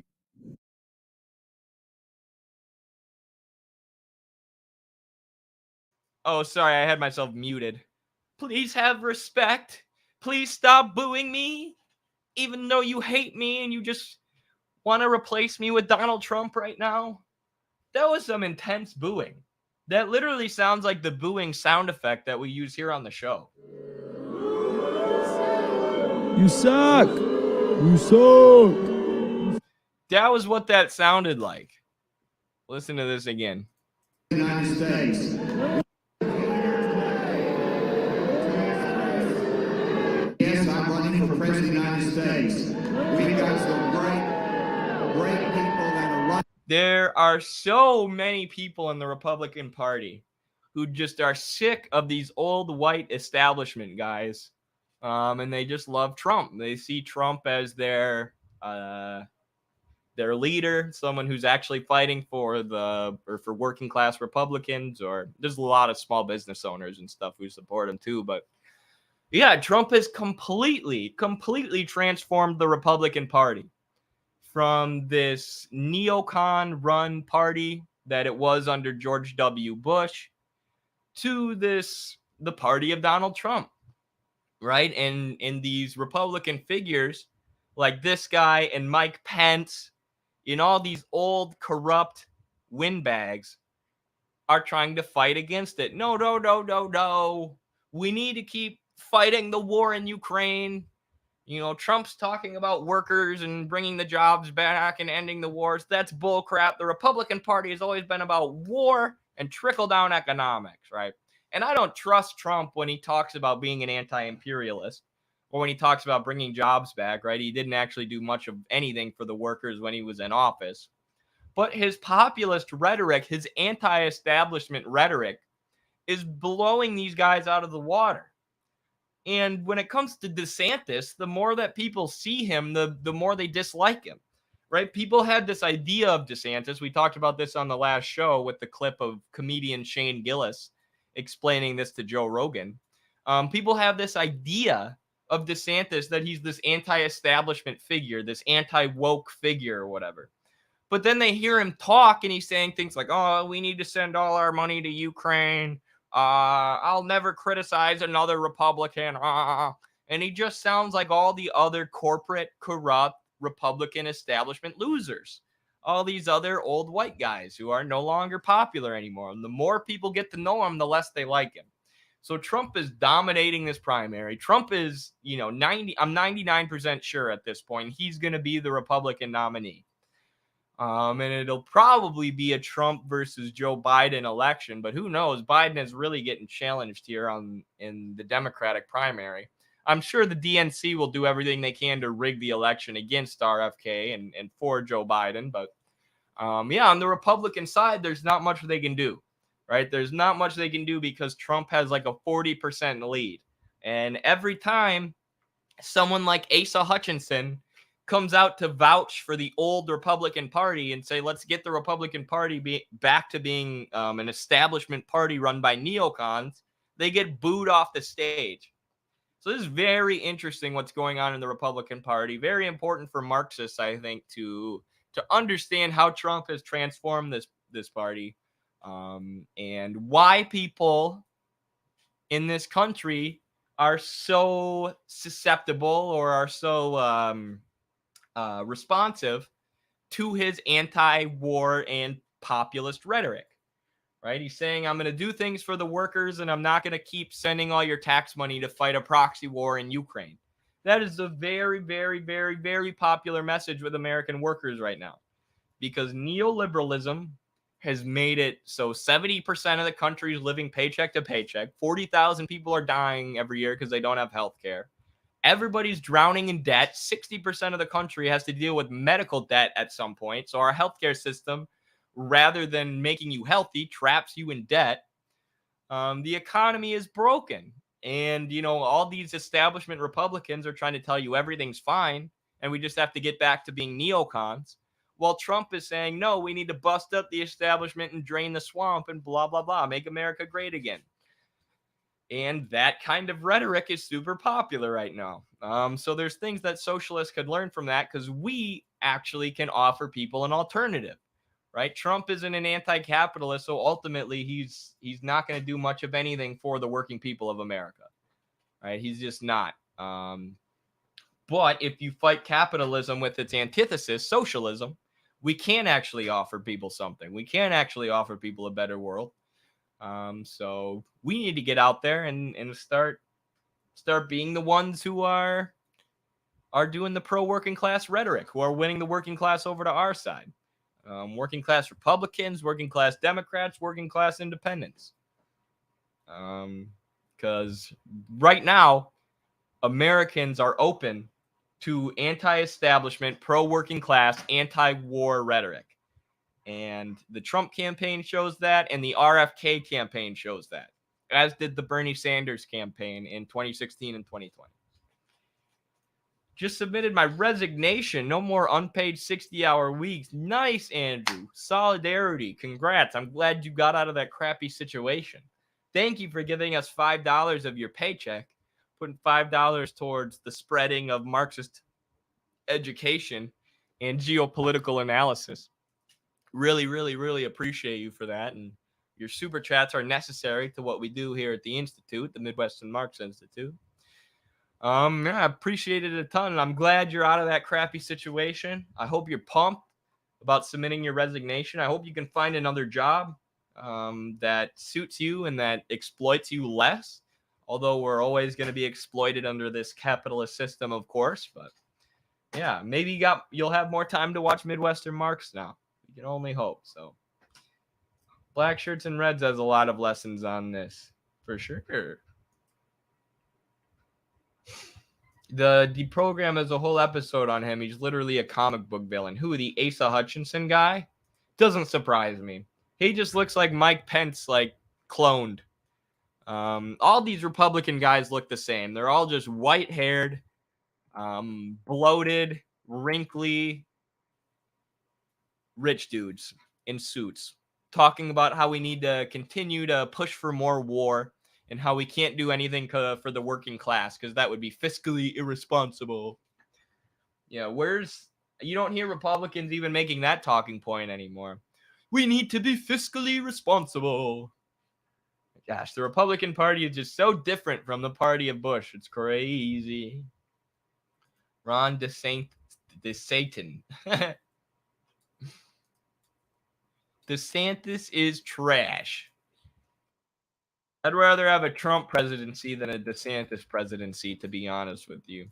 Oh, sorry, I had myself muted. Please have respect. Please stop booing me, even though you hate me and you just want to replace me with Donald Trump right now. That was some intense booing. That literally sounds like the booing sound effect that we use here on the show. You suck. You suck. That was what that sounded like. Listen to this again. United States. Yes, I'm running for president of the United States. We've got some great people that are running. There are so many people in the Republican Party who just are sick of these old white establishment guys, and they just love Trump. They see Trump as their leader, someone who's actually fighting for for working class Republicans, or there's a lot of small business owners and stuff who support him too. But yeah, Trump has completely transformed the Republican Party from this neocon run party that it was under George W. Bush to the party of Donald Trump, right? And these Republican figures like this guy and Mike Pence, in all these old corrupt windbags, are trying to fight against it. No. We need to keep fighting the war in Ukraine. You know, Trump's talking about workers and bringing the jobs back and ending the wars. That's bullcrap. The Republican Party has always been about war and trickle-down economics, right? And I don't trust Trump when he talks about being an anti-imperialist or when he talks about bringing jobs back, right? He didn't actually do much of anything for the workers when he was in office. But his populist rhetoric, his anti-establishment rhetoric, is blowing these guys out of the water. And when it comes to DeSantis, the more that people see him, the more they dislike him, right? People had this idea of DeSantis. We talked about this on the last show with the clip of comedian Shane Gillis explaining this to Joe Rogan. People have this idea of DeSantis that he's this anti-establishment figure, this anti-woke figure or whatever. But then they hear him talk and he's saying things like, oh, we need to send all our money to Ukraine. I'll never criticize another Republican. And he just sounds like all the other corporate, corrupt Republican establishment losers. All these other old white guys who are no longer popular anymore. And the more people get to know him, the less they like him. So Trump is dominating this primary. Trump is, I'm 99% sure at this point, he's going to be the Republican nominee. And it'll probably be a Trump versus Joe Biden election, but who knows? Biden is really getting challenged here in the Democratic primary. I'm sure the DNC will do everything they can to rig the election against RFK and for Joe Biden. But on the Republican side, there's not much they can do, right? There's not much they can do because Trump has like a 40% lead. And every time someone like Asa Hutchinson comes out to vouch for the old Republican Party and say, let's get the Republican Party back to being an establishment party run by neocons, they get booed off the stage. So this is very interesting what's going on in the Republican Party. Very important for Marxists, I think, to understand how Trump has transformed this party, and why people in this country are so susceptible or are so responsive to his anti-war and populist rhetoric. Right? He's saying, I'm going to do things for the workers and I'm not going to keep sending all your tax money to fight a proxy war in Ukraine. That is a very, very, very, very popular message with American workers right now, because neoliberalism has made it so 70% of the country is living paycheck to paycheck. 40,000 people are dying every year because they don't have health care. Everybody's drowning in debt. 60% of the country has to deal with medical debt at some point. So our healthcare system, rather than making you healthy, traps you in debt. The economy is broken. And, all these establishment Republicans are trying to tell you everything's fine and we just have to get back to being neocons. While Trump is saying, no, we need to bust up the establishment and drain the swamp and blah, blah, blah, make America great again. And that kind of rhetoric is super popular right now. So there's things that socialists could learn from that, because we actually can offer people an alternative. Right? Trump isn't an anti-capitalist, so ultimately he's not going to do much of anything for the working people of America. Right? He's just not. But if you fight capitalism with its antithesis, socialism, we can actually offer people something. We can actually offer people a better world. So we need to get out there and start being the ones who are doing the pro-working class rhetoric, who are winning the working class over to our side. Working class Republicans, working class Democrats, working class independents. Because right now, Americans are open to anti-establishment, pro-working class, anti-war rhetoric. And the Trump campaign shows that, and the RFK campaign shows that, as did the Bernie Sanders campaign in 2016 and 2020. Just submitted my resignation. No more unpaid 60-hour weeks. Nice, Andrew. Solidarity. Congrats. I'm glad you got out of that crappy situation. Thank you for giving us $5 of your paycheck, putting $5 towards the spreading of Marxist education and geopolitical analysis. Really, really, really appreciate you for that. And your super chats are necessary to what we do here at the Institute, the Midwestern Marx Institute. I appreciate it a ton. I'm glad you're out of that crappy situation. I hope you're pumped about submitting your resignation. I hope you can find another job that suits you and that exploits you less. Although we're always going to be exploited under this capitalist system, of course. But yeah, maybe you'll have more time to watch Midwestern Marx now. You can only hope. So Black Shirts and Reds has a lot of lessons on this, for sure. The program has a whole episode on him. He's literally a comic book villain. Who, the Asa Hutchinson guy? Doesn't surprise me. He just looks like Mike Pence, like cloned. All these Republican guys look the same. They're all just white-haired, bloated, wrinkly, rich dudes in suits, talking about how we need to continue to push for more war and how we can't do anything for the working class because that would be fiscally irresponsible. Yeah, you don't hear Republicans even making that talking point anymore. We need to be fiscally responsible. Gosh, the Republican Party is just so different from the party of Bush. It's crazy. Ron DeSantis. DeSantis is trash. I'd rather have a Trump presidency than a DeSantis presidency, to be honest with you.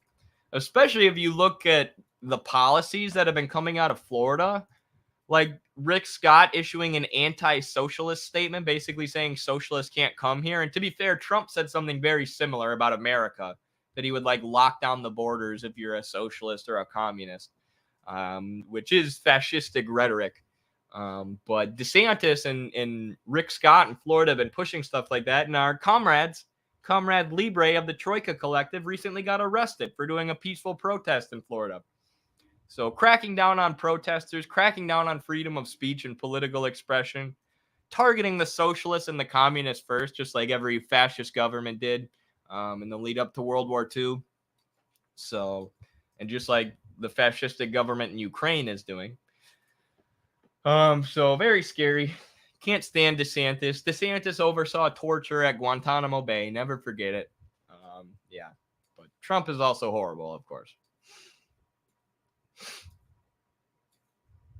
Especially if you look at the policies that have been coming out of Florida, like Rick Scott issuing an anti-socialist statement, basically saying socialists can't come here. And to be fair, Trump said something very similar about America, that he would like lock down the borders if you're a socialist or a communist, which is fascistic rhetoric. But DeSantis and Rick Scott in Florida have been pushing stuff like that. And our Comrade Libre of the Troika Collective recently got arrested for doing a peaceful protest in Florida. So cracking down on protesters, cracking down on freedom of speech and political expression, targeting the socialists and the communists first, just like every fascist government did. in the lead up to World War II. So, and just like the fascistic government in Ukraine is doing. So very scary. Can't stand DeSantis. DeSantis oversaw torture at Guantanamo Bay. Never forget it. Yeah, but Trump is also horrible, of course.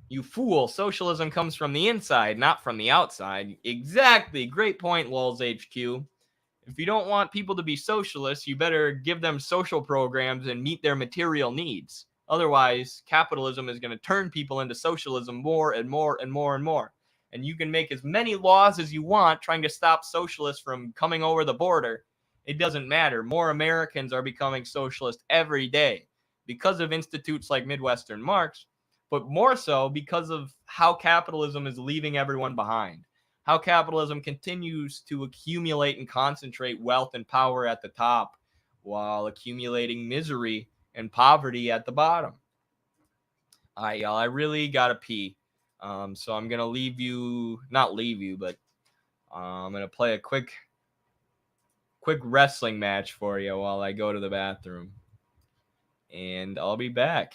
You fool. Socialism comes from the inside, not from the outside. Exactly. Great point, Lulz HQ. If you don't want people to be socialists, you better give them social programs and meet their material needs. Otherwise, capitalism is going to turn people into socialism more and more and more and more. And you can make as many laws as you want trying to stop socialists from coming over the border. It doesn't matter. More Americans are becoming socialist every day because of institutes like Midwestern Marx, but more so because of how capitalism is leaving everyone behind. How capitalism continues to accumulate and concentrate wealth and power at the top while accumulating misery and poverty at the bottom. All right, y'all, I really got to pee. So I'm going to not leave you, but I'm going to play a quick wrestling match for you while I go to the bathroom. And I'll be back.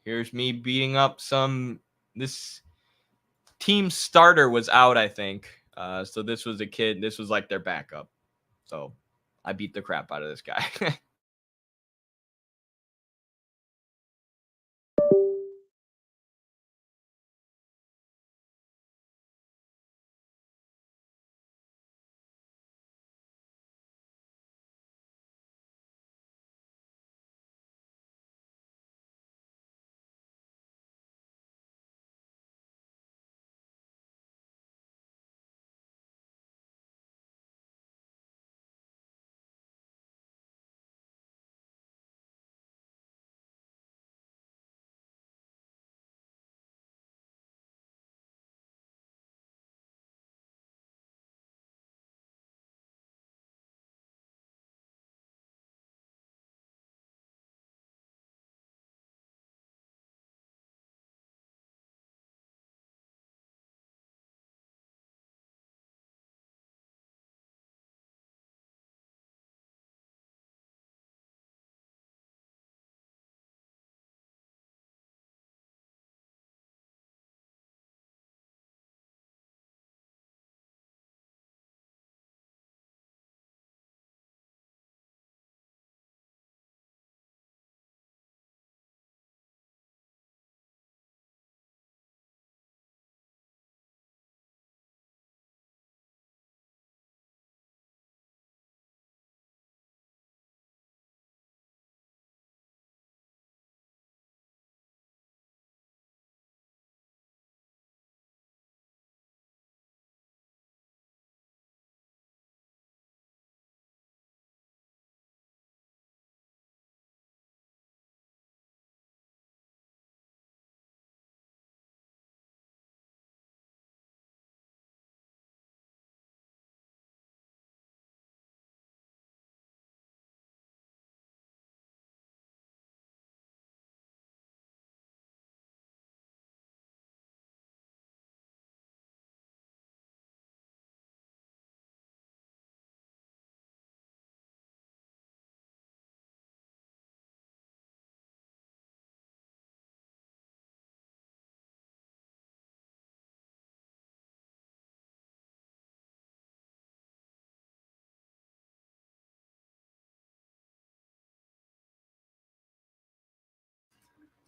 Here's me beating up this team starter was out, I think. So this was a kid. This was like their backup. So I beat the crap out of this guy.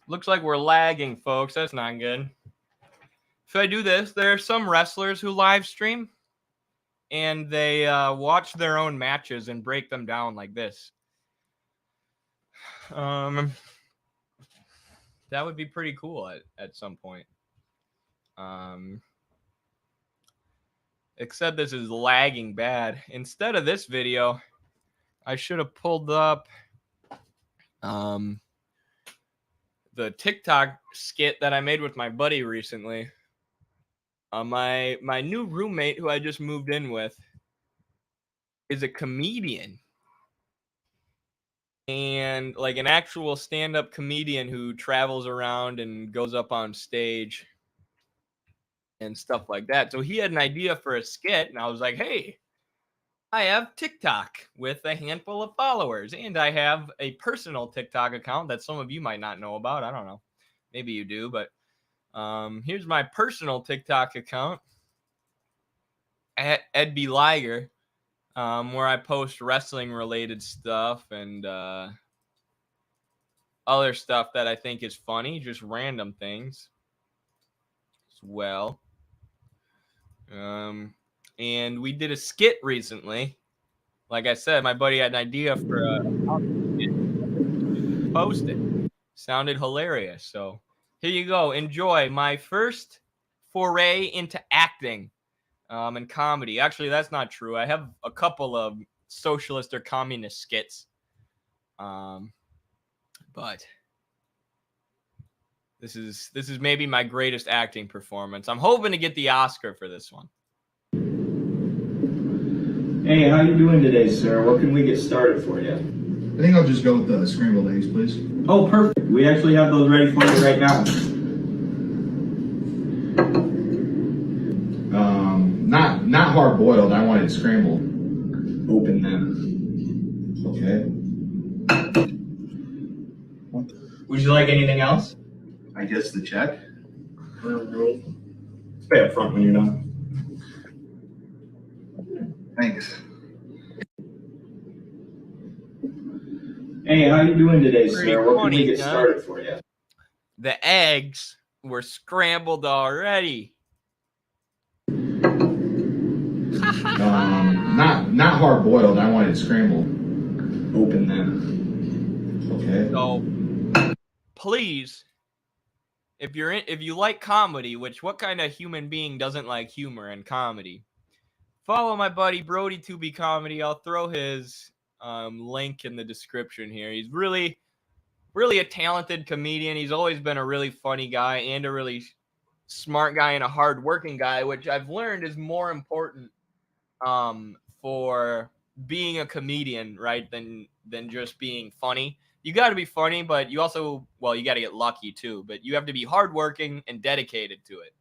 Looks like we're lagging, folks. That's not good. Should I do this? There are some wrestlers who live stream and they watch their own matches and break them down like this. That would be pretty cool at some point. Except this is lagging bad. Instead of this video, I should have pulled up the TikTok skit that I made with my buddy recently. My new roommate who I just moved in with is a comedian. And like an actual stand-up comedian who travels around and goes up on stage and stuff like that. So he had an idea for a skit, and I was like, hey, I have TikTok with a handful of followers, and I have a personal TikTok account that some of you might not know about. I don't know. Maybe you do, but here's my personal TikTok account at Ed B. Liger, where I post wrestling related stuff and other stuff that I think is funny, just random things as well. And we did a skit recently. Like I said, my buddy had an idea for a post it. Sounded hilarious. So here you go. Enjoy my first foray into acting and comedy. Actually, that's not true. I have a couple of socialist or communist skits. But this is maybe my greatest acting performance. I'm hoping to get the Oscar for this one. Hey, how you doing today, sir? What can we get started for you? I think I'll just go with the scrambled eggs, please. Oh, perfect. We actually have those ready for you right now. Not hard boiled. I wanted scrambled. Open them. Okay. Would you like anything else? I guess the check. Let's pay up front when you're done. Thanks. Hey, how you doing today, Pretty sir? What can funny, we get huh? started for you? The eggs were scrambled already. Not hard boiled. I wanted scrambled. Open them. Okay. So please, if you like comedy, which what kind of human being doesn't like humor and comedy? Follow my buddy Brody 2B Comedy. I'll throw his link in the description here. He's really a talented comedian. He's always been a really funny guy and a really smart guy and a hardworking guy, which I've learned is more important for being a comedian, right, than just being funny. You got to be funny, but you also, well, you got to get lucky too, but you have to be hardworking and dedicated to it.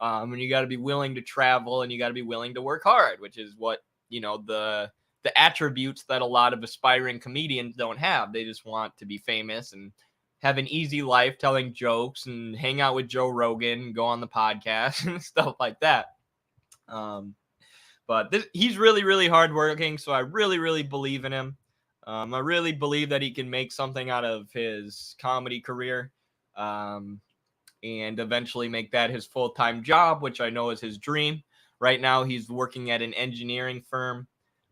And you got to be willing to travel and you got to be willing to work hard, which is what, the attributes that a lot of aspiring comedians don't have. They just want to be famous and have an easy life telling jokes and hang out with Joe Rogan, go on the podcast and stuff like that. But he's really, really hardworking. So I really, really believe in him. I really believe that he can make something out of his comedy career. And eventually make that his full-time job, which I know is his dream. Right now, he's working at an engineering firm,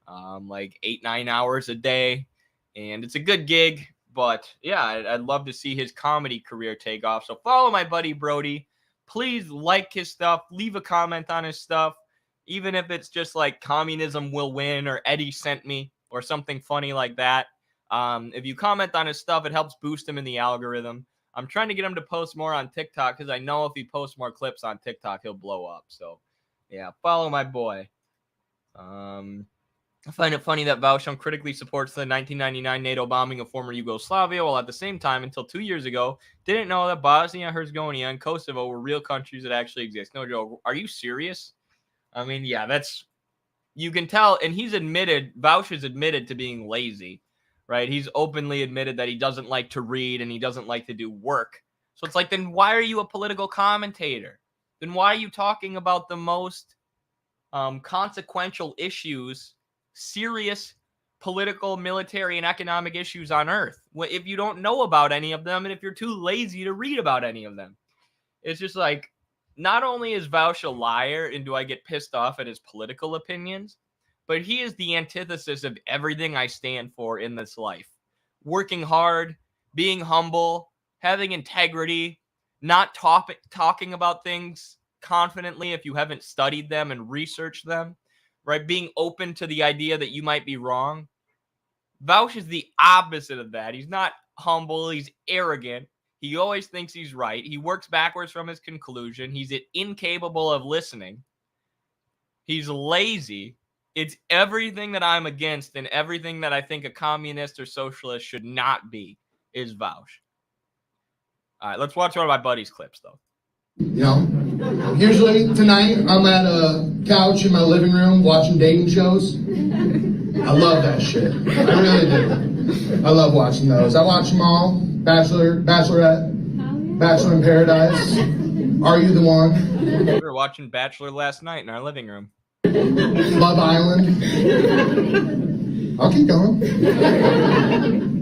like 8-9 hours a day, and it's a good gig. But yeah, I'd love to see his comedy career take off. So follow my buddy Brody. Please like his stuff. Leave a comment on his stuff, even if it's just like communism will win or Eddie sent me or something funny like that. If you comment on his stuff, it helps boost him in the algorithm. I'm trying to get him to post more on TikTok because I know if he posts more clips on TikTok, he'll blow up. So, yeah, follow my boy. I find it funny that Vaush critically supports the 1999 NATO bombing of former Yugoslavia, while at the same time, until 2 years ago, didn't know that Bosnia, Herzegovina, and Kosovo were real countries that actually exist. No joke. Are you serious? I mean, yeah, you can tell, and Vaush has admitted to being lazy. Right? He's openly admitted that he doesn't like to read and he doesn't like to do work. So it's like, then why are you a political commentator? Then why are you talking about the most consequential issues, serious political, military, and economic issues on earth? If you don't know about any of them and if you're too lazy to read about any of them. It's just like, not only is Vaush a liar and do I get pissed off at his political opinions, but he is the antithesis of everything I stand for in this life. Working hard, being humble, having integrity, not talking about things confidently if you haven't studied them and researched them, right? Being open to the idea that you might be wrong. Vaush is the opposite of that. He's not humble. He's arrogant. He always thinks he's right. He works backwards from his conclusion. He's incapable of listening. He's lazy. It's everything that I'm against and everything that I think a communist or socialist should not be is Vaush. All right, let's watch one of my buddy's clips, though. Usually tonight I'm at a couch in my living room watching dating shows. I love that shit. I really do. I love watching those. I watch them all. Bachelor, Bachelorette, Bachelor in Paradise. Are You the One? We were watching Bachelor last night in our living room. Love Island. I'll keep going.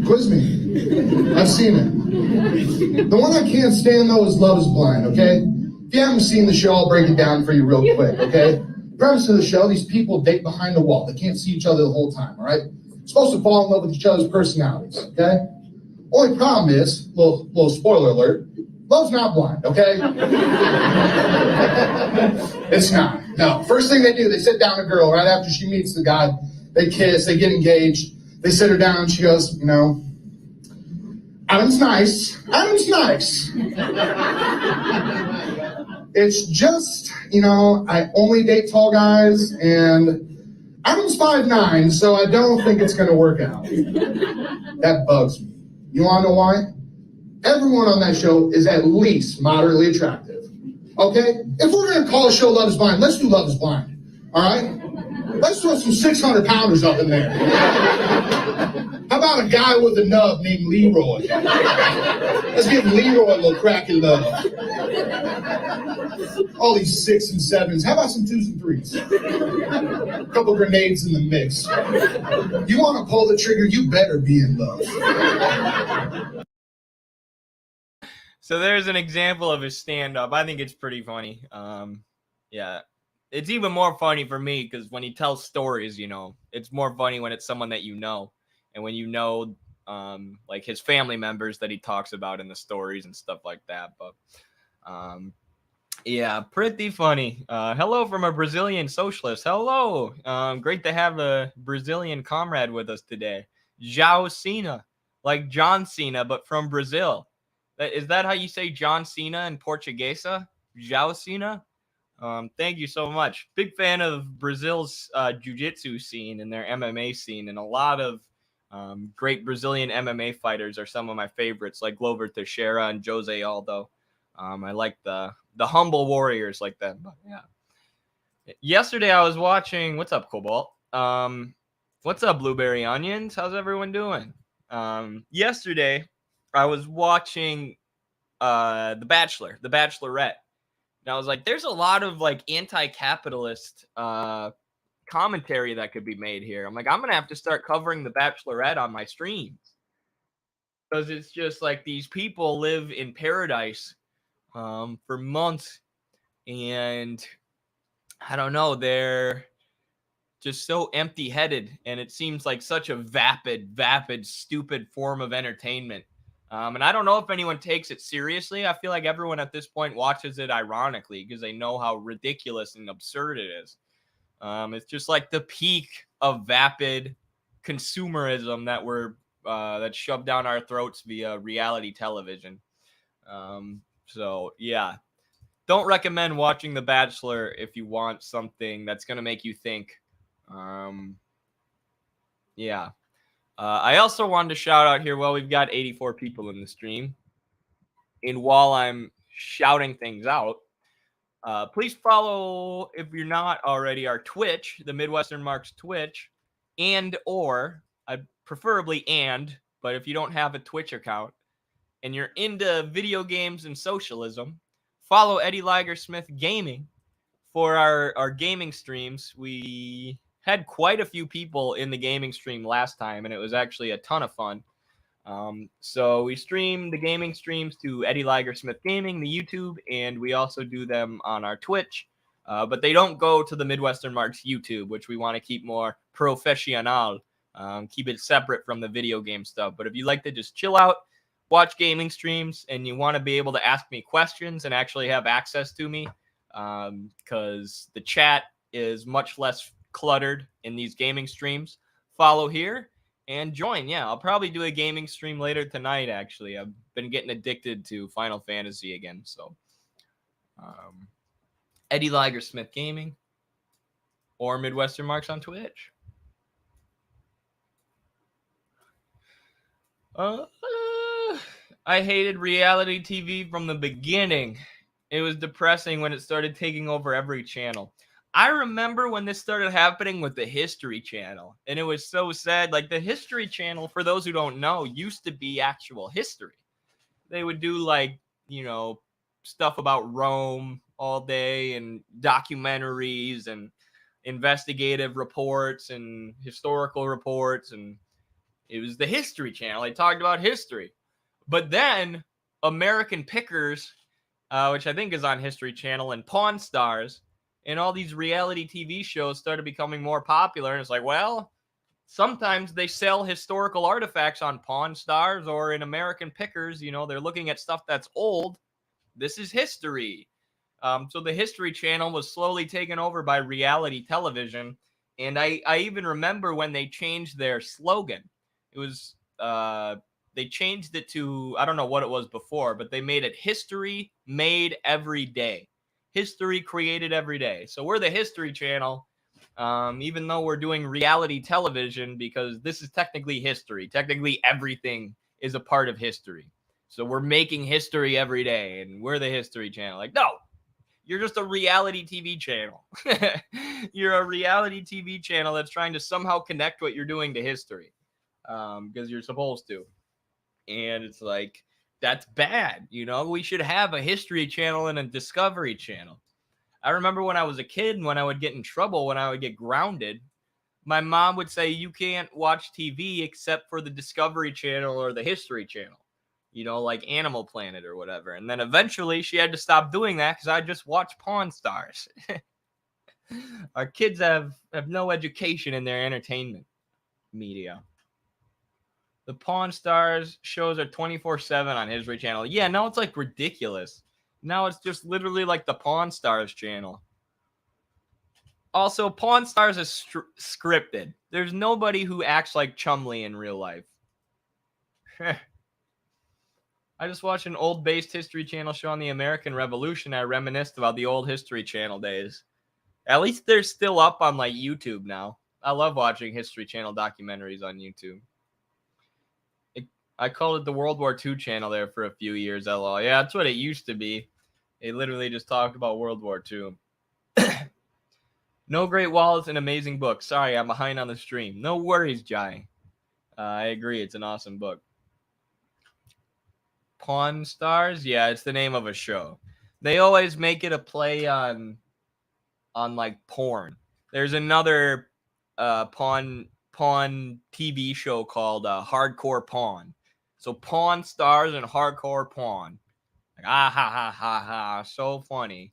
Quiz me. I've seen it. The one I can't stand though is Love is Blind, okay? If you haven't seen the show, I'll break it down for you real quick, okay? Premise of the show, these people date behind a wall. They can't see each other the whole time, all right? Supposed to fall in love with each other's personalities, okay? Only problem is, little spoiler alert, love's not blind, okay? It's not. No. First thing they do, they sit down a girl right after she meets the guy. They kiss, they get engaged. They sit her down and she goes, you know, Adam's nice. Adam's nice. It's just, you know, I only date tall guys and Adam's 5'9", so I don't think it's going to work out. That bugs me. You want to know why? Everyone on that show is at least moderately attractive. Okay? If we're going to call a show Love is Blind, let's do Love is Blind. All right? Let's throw some 600-pounders up in there. How about a guy with a nub named Leroy? Let's give Leroy a little crack in love. All these 6 and 7s. How about some 2s and 3s? A couple grenades in the mix. You want to pull the trigger, you better be in love. So there's an example of his stand-up. I think it's pretty funny. Yeah. It's even more funny for me because when he tells stories, you know, it's more funny when it's someone that you know. And when you know, like his family members that he talks about in the stories and stuff like that. But, yeah, pretty funny. Hello from a Brazilian socialist. Hello. Great to have a Brazilian comrade with us today. João Cena, like John Cena, but from Brazil. Is that how you say John Cena in Portuguese? João Cena? Thank you so much. Big fan of Brazil's jiu-jitsu scene and their MMA scene, and a lot of great Brazilian MMA fighters are some of my favorites, like Glover Teixeira and Jose Aldo. I like the humble warriors like that. But yeah. Yesterday I was watching. What's up, Cobalt? What's up, Blueberry Onions? How's everyone doing? Yesterday I was watching The Bachelor, The Bachelorette. And I was like, there's a lot of like anti-capitalist commentary that could be made here. I'm like, I'm going to have to start covering The Bachelorette on my streams. Because it's just like these people live in paradise for months. And I don't know, they're just so empty-headed. And it seems like such a vapid, stupid form of entertainment. And I don't know if anyone takes it seriously. I feel like everyone at this point watches it ironically because they know how ridiculous and absurd it is. It's just like the peak of vapid consumerism that that's shoved down our throats via reality television. So yeah, don't recommend watching The Bachelor if you want something that's going to make you think. Yeah. I also wanted to shout out here, well, we've got 84 people in the stream. And while I'm shouting things out, please follow, if you're not already, our Twitch, the Midwestern Marks Twitch, but if you don't have a Twitch account and you're into video games and socialism, follow Eddie Liger Smith Gaming for our gaming streams. We had quite a few people in the gaming stream last time, and it was actually a ton of fun. So we stream the gaming streams to Eddie Liger Smith Gaming, the YouTube, and we also do them on our Twitch. But they don't go to the Midwestern Marks YouTube, which we want to keep more professional, keep it separate from the video game stuff. But if you like to just chill out, watch gaming streams, and you want to be able to ask me questions and actually have access to me, because the chat is much less cluttered in these gaming streams, follow here and join. Yeah, I'll probably do a gaming stream later tonight, actually. I've been getting addicted to Final Fantasy again. So Eddie Liger Smith Gaming or Midwestern Marks on Twitch. I hated reality TV from the beginning. It was depressing when it started taking over every channel. I remember when this started happening with the History Channel, and it was so sad. Like, the History Channel, for those who don't know, used to be actual history. They would do, like, you know, stuff about Rome all day, and documentaries and investigative reports and historical reports, and it was the History Channel. They talked about history. But then American Pickers, which I think is on History Channel, and Pawn Stars, and all these reality TV shows started becoming more popular. And it's like, well, sometimes they sell historical artifacts on Pawn Stars or in American Pickers. You know, they're looking at stuff that's old. This is history. So the History Channel was slowly taken over by reality television. And I even remember when they changed their slogan. It was, they changed it to, I don't know what it was before, but they made it history made every day. History created every day. So we're the History Channel, even though we're doing reality television, because this is technically history. Technically, everything is a part of history. So we're making history every day, and we're the History Channel. Like, no, you're just a reality TV channel. You're a reality TV channel that's trying to somehow connect what you're doing to history, because you're supposed to. And it's like, that's bad. You know, we should have a History Channel and a Discovery Channel. I remember when I was a kid, and when I would get in trouble, when I would get grounded, my mom would say, you can't watch TV except for the Discovery Channel or the History Channel, you know, like Animal Planet or whatever. And then eventually she had to stop doing that because I just watched Pawn Stars. Our kids have no education in their entertainment media. The Pawn Stars shows are 24/7 on History Channel. Yeah, now it's like ridiculous. Now it's just literally like the Pawn Stars channel. Also, Pawn Stars is scripted. There's nobody who acts like Chumley in real life. I just watched an old-based History Channel show on the American Revolution. I reminisced about the old History Channel days. At least they're still up on like YouTube now. I love watching History Channel documentaries on YouTube. I called it the World War II channel there for a few years, LOL. Yeah, that's what it used to be. They literally just talked about World War II. No Great Wall is an amazing book. Sorry, I'm behind on the stream. No worries, Jai. I agree. It's an awesome book. Pawn Stars? Yeah, it's the name of a show. They always make it a play on like porn. There's another pawn TV show called Hardcore Pawn. So Pawn Stars and Hardcore Pawn. Like, ha ha ha, so funny.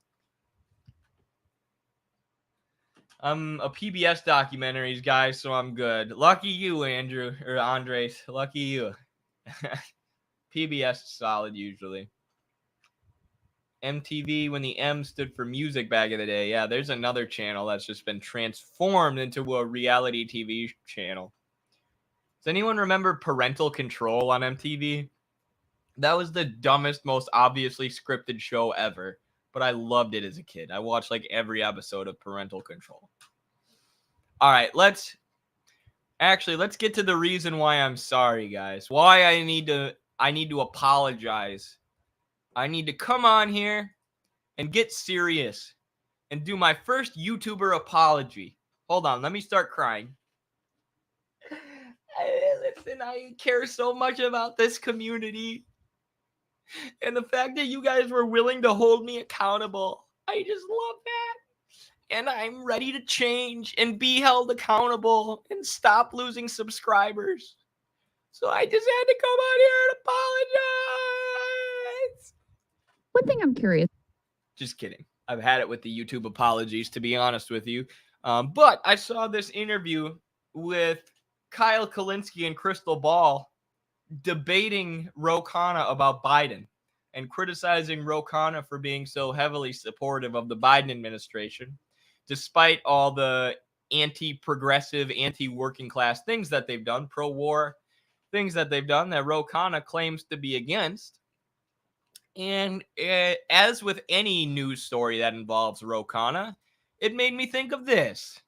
I'm a PBS documentaries guy, so I'm good. Lucky you, Andrew, or Andres. Lucky you. PBS is solid usually. MTV, when the M stood for music back in the day. Yeah, there's another channel that's just been transformed into a reality TV channel. Does anyone remember Parental Control on MTV? That was the dumbest, most obviously scripted show ever, but I loved it as a kid. I watched like every episode of Parental Control. All right, let's get to the reason why I'm sorry, guys. Why I need to apologize. I need to come on here and get serious and do my first YouTuber apology. Hold on, let me start crying. Listen, I care so much about this community. And the fact that you guys were willing to hold me accountable, I just love that. And I'm ready to change and be held accountable and stop losing subscribers. So I just had to come on here and apologize. One thing I'm curious. Just kidding. I've had it with the YouTube apologies, to be honest with you. But I saw this interview with Kyle Kalinske and Crystal Ball debating Ro Khanna about Biden and criticizing Ro Khanna for being so heavily supportive of the Biden administration, despite all the anti-progressive, anti-working class things that they've done, pro-war things that they've done that Ro Khanna claims to be against. And as with any news story that involves Ro Khanna, it made me think of this.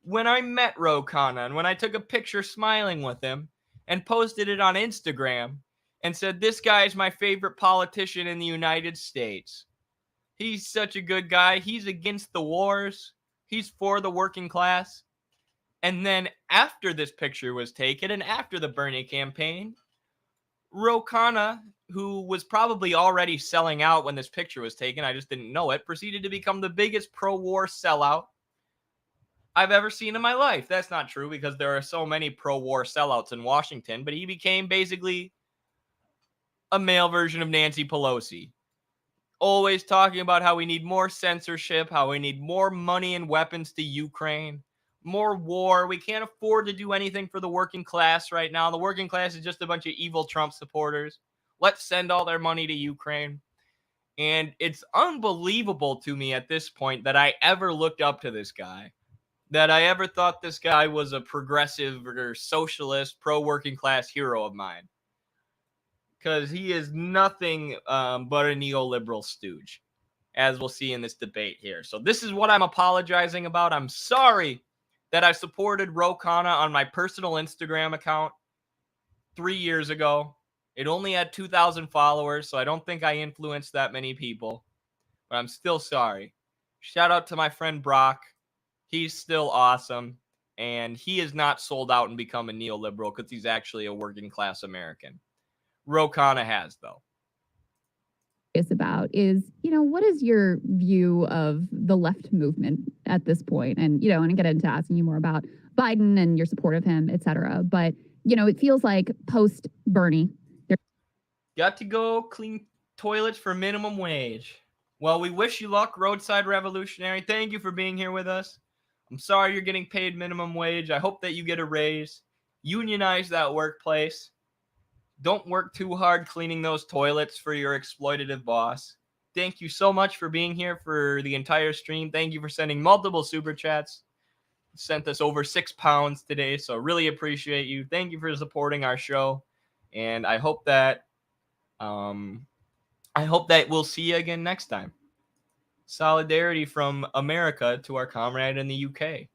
When I met Ro Khanna and when I took a picture smiling with him and posted it on Instagram and said, this guy is my favorite politician in the United States. He's such a good guy. He's against the wars. He's for the working class. And then after this picture was taken and after the Bernie campaign, Ro Khanna, who was probably already selling out when this picture was taken, I just didn't know it, proceeded to become the biggest pro-war sellout I've ever seen in my life. That's not true because there are so many pro-war sellouts in Washington, but he became basically a male version of Nancy Pelosi. Always talking about how we need more censorship, how we need more money and weapons to Ukraine, more war. We can't afford to do anything for the working class right now. The working class is just a bunch of evil Trump supporters. Let's send all their money to Ukraine. And it's unbelievable to me at this point that I ever looked up to this guy, that I ever thought this guy was a progressive or socialist, pro-working class hero of mine. Because he is nothing but a neoliberal stooge, as we'll see in this debate here. So this is what I'm apologizing about. I'm sorry that I supported Ro Khanna on my personal Instagram account 3 years ago. It only had 2,000 followers, so I don't think I influenced that many people. But I'm still sorry. Shout out to my friend Brock. He's still awesome. And he is not sold out and become a neoliberal because he's actually a working class American. Ro Khanna has, though. Is about is, what is your view of the left movement at this point? And, and I get into asking you more about Biden and your support of him, et cetera. But, it feels like post Bernie. Got to go clean toilets for minimum wage. Well, we wish you luck, Roadside Revolutionary. Thank you for being here with us. I'm sorry you're getting paid minimum wage. I hope that you get a raise. Unionize that workplace. Don't work too hard cleaning those toilets for your exploitative boss. Thank you so much for being here for the entire stream. Thank you for sending multiple super chats. Sent us over £6 today, so really appreciate you. Thank you for supporting our show, and I hope that we'll see you again next time. Solidarity from America to our comrade in the UK.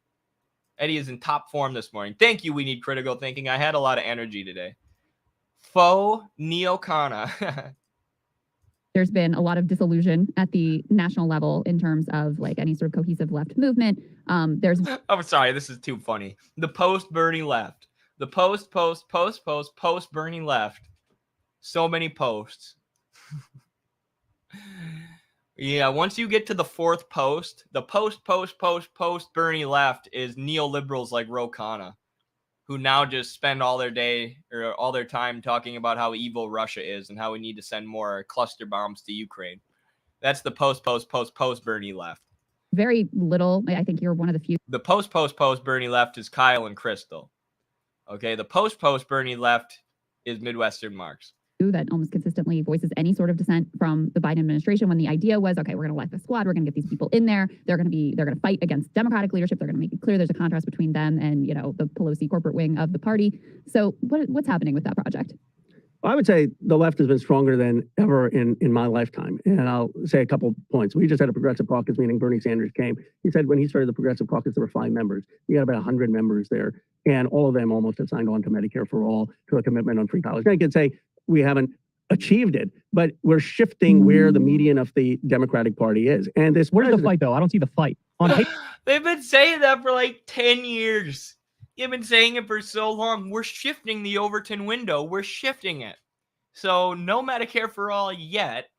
Eddie is in top form this morning. Thank you. We need critical thinking. I had a lot of energy today. Faux neocon. There's been a lot of disillusion at the national level in terms of any sort of cohesive left movement. I'm sorry, this is too funny. The post Bernie left. The post Bernie left. So many posts. Yeah, once you get to the fourth post, the post Bernie left is neoliberals like Ro Khanna, who now just spend all their day or all their time talking about how evil Russia is and how we need to send more cluster bombs to Ukraine. That's the post Bernie left. Very little. I think you're one of the few. The post Bernie left is Kyle and Crystal. Okay, the post Bernie left is Midwestern Marx. That almost consistently voices any sort of dissent from the Biden administration when the idea was, okay, we're going to elect the squad. We're going to get these people in there. They're going to fight against Democratic leadership. They're going to make it clear there's a contrast between them and, the Pelosi corporate wing of the party. So what's happening with that project? I would say the left has been stronger than ever in my lifetime. And I'll say a couple points. We just had a progressive caucus meeting. Bernie Sanders came. He said when he started the progressive caucus, there were 5 members. He had about 100 members there. And all of them almost have signed on to Medicare for all, to a commitment on free college. Now, you could say we haven't achieved it, but we're shifting where the median of the Democratic Party is. And this where's the fight, though? I don't see the fight. They've been saying that for 10 years. You've been saying it for so long. We're shifting the Overton window. We're shifting it. So no Medicare for all yet.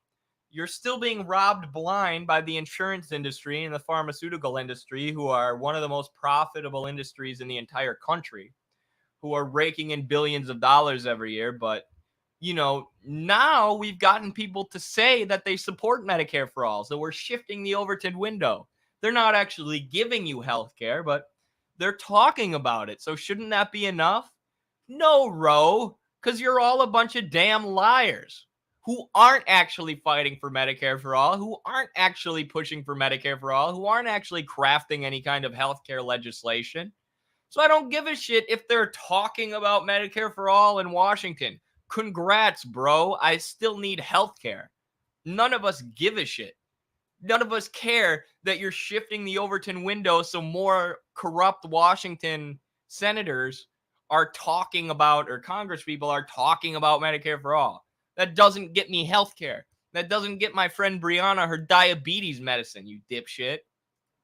You're still being robbed blind by the insurance industry and the pharmaceutical industry, who are one of the most profitable industries in the entire country, who are raking in billions of dollars every year. But now we've gotten people to say that they support Medicare for all. So we're shifting the Overton window. They're not actually giving you health care, but they're talking about it. So shouldn't that be enough? No, Ro, because you're all a bunch of damn liars who aren't actually fighting for Medicare for all, who aren't actually pushing for Medicare for all, who aren't actually crafting any kind of health care legislation. So I don't give a shit if they're talking about Medicare for all in Washington. Congrats, bro. I still need healthcare. None of us give a shit. None of us care that you're shifting the Overton window so more corrupt Washington senators are talking about, or congresspeople are talking about Medicare for all. That doesn't get me healthcare. That doesn't get my friend Brianna her diabetes medicine, you dipshit.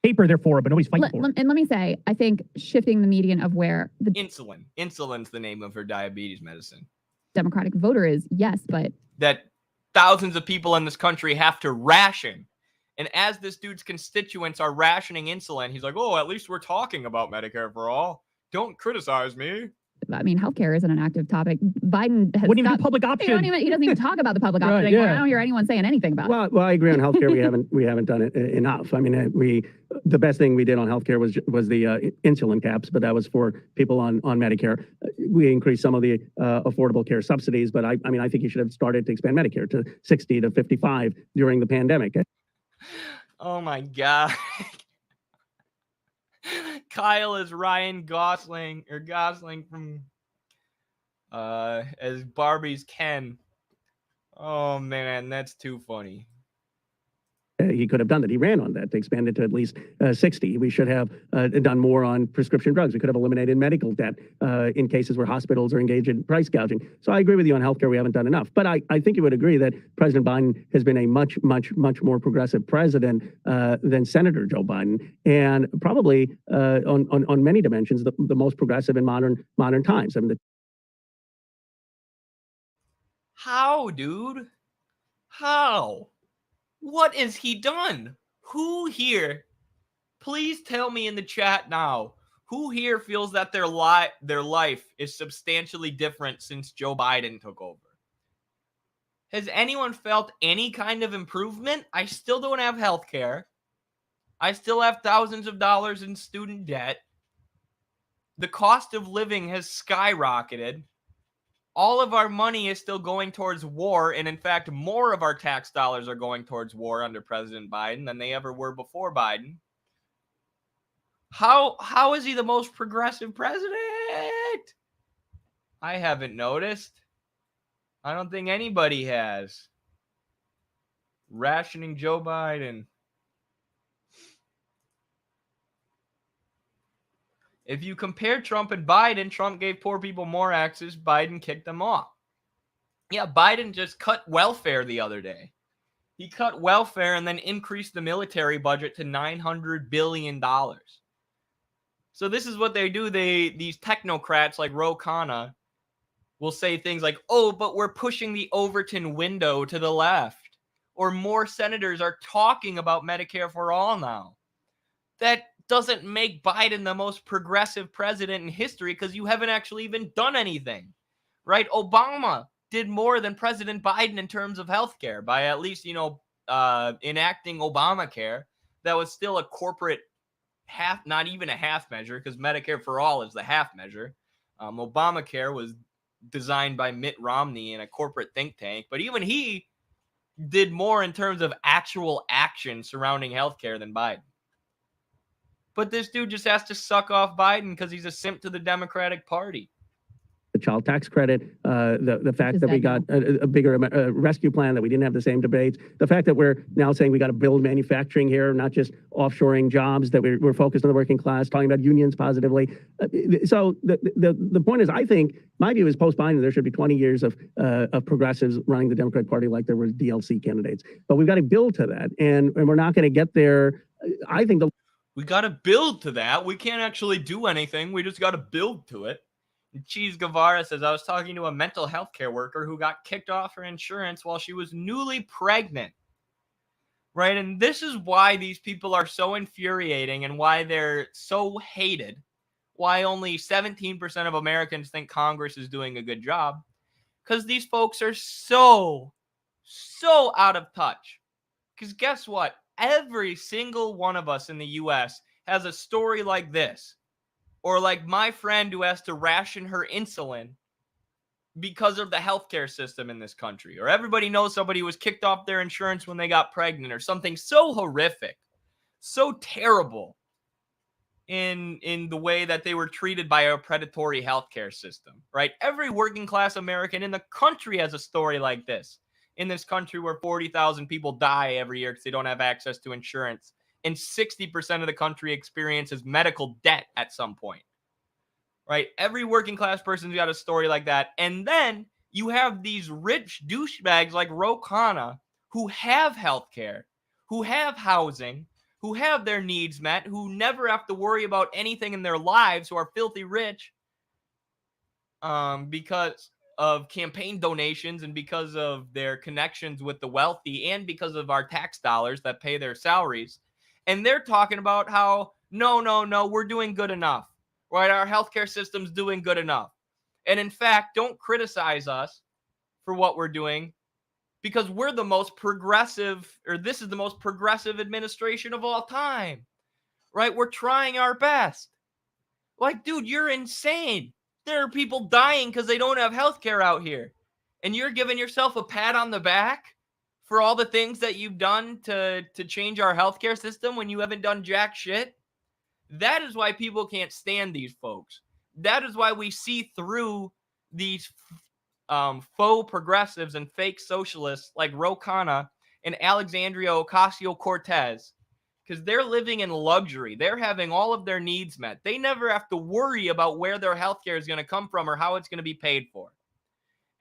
paper they're for, but nobody's fighting for it. And let me say, I think shifting the median of where the Insulin's the name of her diabetes medicine. Democratic voter is, yes, but that thousands of people in this country have to ration. And as this dude's constituents are rationing insulin, he's like, oh, at least we're talking about Medicare for all. Don't criticize me. I mean, healthcare isn't an active topic. Biden has Wouldn't even do public option. He doesn't even talk about the public option Right, anymore. yeah. I don't hear anyone saying anything about it. Well, I agree on healthcare. We haven't done it enough. I mean, the best thing we did on healthcare was the insulin caps, but that was for people on Medicare. We increased some of the affordable care subsidies, but I mean, I think you should have started to expand Medicare to 60 to 55 during the pandemic. Oh my God. Kyle is Ryan Gosling from as Barbie's Ken. Oh man, that's too funny. He could have done that. He ran on that to expand it to at least 60. We should have done more on prescription drugs. We could have eliminated medical debt in cases where hospitals are engaged in price gouging. So I agree with you on healthcare. We haven't done enough. But I think you would agree that President Biden has been a much more progressive president than Senator Joe Biden, and probably on many dimensions the most progressive in modern times. I mean, How, dude? How? What has he done? Who here? Please tell me in the chat now. Who here feels that their life is substantially different since Joe Biden took over? Has anyone felt any kind of improvement? I still don't have health care. I still have thousands of dollars in student debt. The cost of living has skyrocketed. All of our money is still going towards war, and in fact, more of our tax dollars are going towards war under President Biden than they ever were before Biden. How is he the most progressive president? I haven't noticed. I don't think anybody has. Rationing Joe Biden. If you compare Trump and Biden, Trump gave poor people more access. Biden kicked them off. Yeah, Biden just cut welfare the other day. He cut welfare and then increased the military budget to $900 billion. So this is what they do. These technocrats like Ro Khanna will say things like, oh, but we're pushing the Overton window to the left. Or more senators are talking about Medicare for all now. That doesn't make Biden the most progressive president in history because you haven't actually even done anything, right? Obama did more than President Biden in terms of healthcare by at least, enacting Obamacare. That was still a corporate half, not even a half measure, because Medicare for all is the half measure. Obamacare was designed by Mitt Romney in a corporate think tank, but even he did more in terms of actual action surrounding healthcare than Biden. But this dude just has to suck off Biden because he's a simp to the Democratic Party. The child tax credit, the fact that we got a bigger rescue plan, that we didn't have the same debates, the fact that we're now saying we got to build manufacturing here, not just offshoring jobs, that we're focused on the working class, talking about unions positively. So the point is, I think, my view is post-Biden, there should be 20 years of progressives running the Democratic Party like there was DLC candidates. But we've got to build to that, and we're not going to get there. I think we got to build to that. We can't actually do anything. We just got to build to it. And Cheese Guevara says, I was talking to a mental health care worker who got kicked off her insurance while she was newly pregnant. Right? And this is why these people are so infuriating and why they're so hated. Why only 17% of Americans think Congress is doing a good job. Because these folks are so out of touch. Because guess what? Every single one of us in the U.S. has a story like this. Or like my friend who has to ration her insulin because of the healthcare system in this country. Or everybody knows somebody who was kicked off their insurance when they got pregnant. Or something so horrific, so terrible in the way that they were treated by a predatory healthcare system. Right? Every working class American in the country has a story like this. In this country where 40,000 people die every year because they don't have access to insurance. And 60% of the country experiences medical debt at some point. Right? Every working class person's got a story like that. And then you have these rich douchebags like Ro Khanna who have health care, who have housing, who have their needs met, who never have to worry about anything in their lives, who are filthy rich because of campaign donations and because of their connections with the wealthy and because of our tax dollars that pay their salaries. And they're talking about how, no, we're doing good enough, right? Our healthcare system's doing good enough. And in fact, don't criticize us for what we're doing because we're the most progressive, or this is the most progressive administration of all time, right? We're trying our best. Like, dude, you're insane. There are people dying because they don't have health care out here. And you're giving yourself a pat on the back for all the things that you've done to change our healthcare system when you haven't done jack shit. That is why people can't stand these folks. That is why we see through these faux progressives and fake socialists like Ro Khanna and Alexandria Ocasio-Cortez, because they're living in luxury. They're having all of their needs met. They never have to worry about where their healthcare is going to come from or how it's going to be paid for.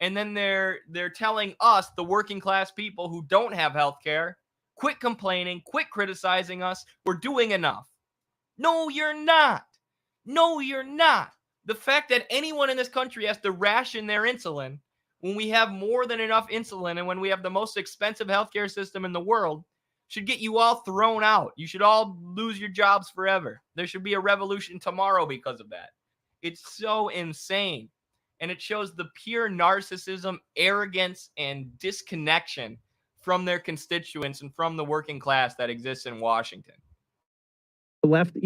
And then they're telling us, the working class people who don't have healthcare, quit complaining, quit criticizing us. We're doing enough. No, you're not. No, you're not. The fact that anyone in this country has to ration their insulin when we have more than enough insulin and when we have the most expensive healthcare system in the world should get you all thrown out. You should all lose your jobs forever. There should be a revolution tomorrow because of that. It's so insane. And it shows the pure narcissism, arrogance, and disconnection from their constituents and from the working class that exists in Washington. Left,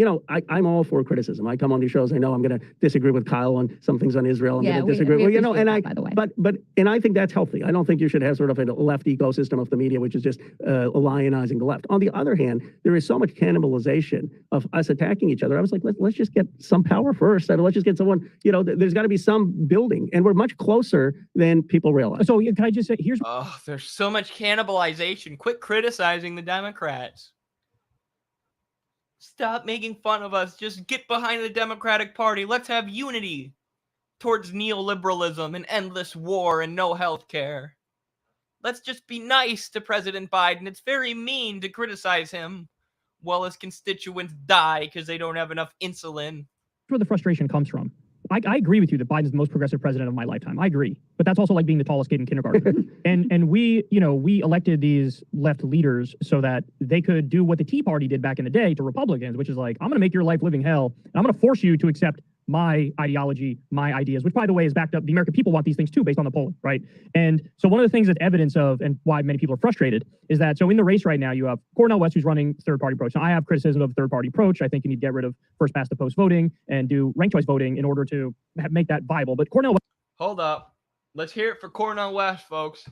I'm all for criticism. I come on these shows. I know I'm going to disagree with Kyle on some things on Israel. I'm going to disagree. By the way. But I think that's healthy. I don't think you should have sort of a left ecosystem of the media, which is just lionizing the left. On the other hand, there is so much cannibalization of us attacking each other. I was like, let's just get some power first. Let's just get someone. There's got to be some building, and we're much closer than people realize. So can I just say, there's so much cannibalization. Quit criticizing the Democrats. Stop making fun of us. Just get behind the Democratic Party. Let's have unity towards neoliberalism and endless war and no health care. Let's just be nice to President Biden. It's very mean to criticize him while his constituents die because they don't have enough insulin. Where the frustration comes from. I agree with you that Biden's the most progressive president of my lifetime. I agree. But that's also like being the tallest kid in kindergarten. and we elected these left leaders so that they could do what the Tea Party did back in the day to Republicans, which is like, I'm going to make your life living hell. And I'm going to force you to accept my ideology, my ideas, which by the way is backed up. The American people want these things too, based on the polling, right? And so one of the things that's evidence of, and why many people are frustrated, is that so in the race right now, you have Cornel West, who's running third-party approach. Now, I have criticism of third-party approach. I think you need to get rid of first-past-the-post voting and do ranked choice voting in order to make that viable. But Cornel West. Hold up. Let's hear it for Cornel West, folks.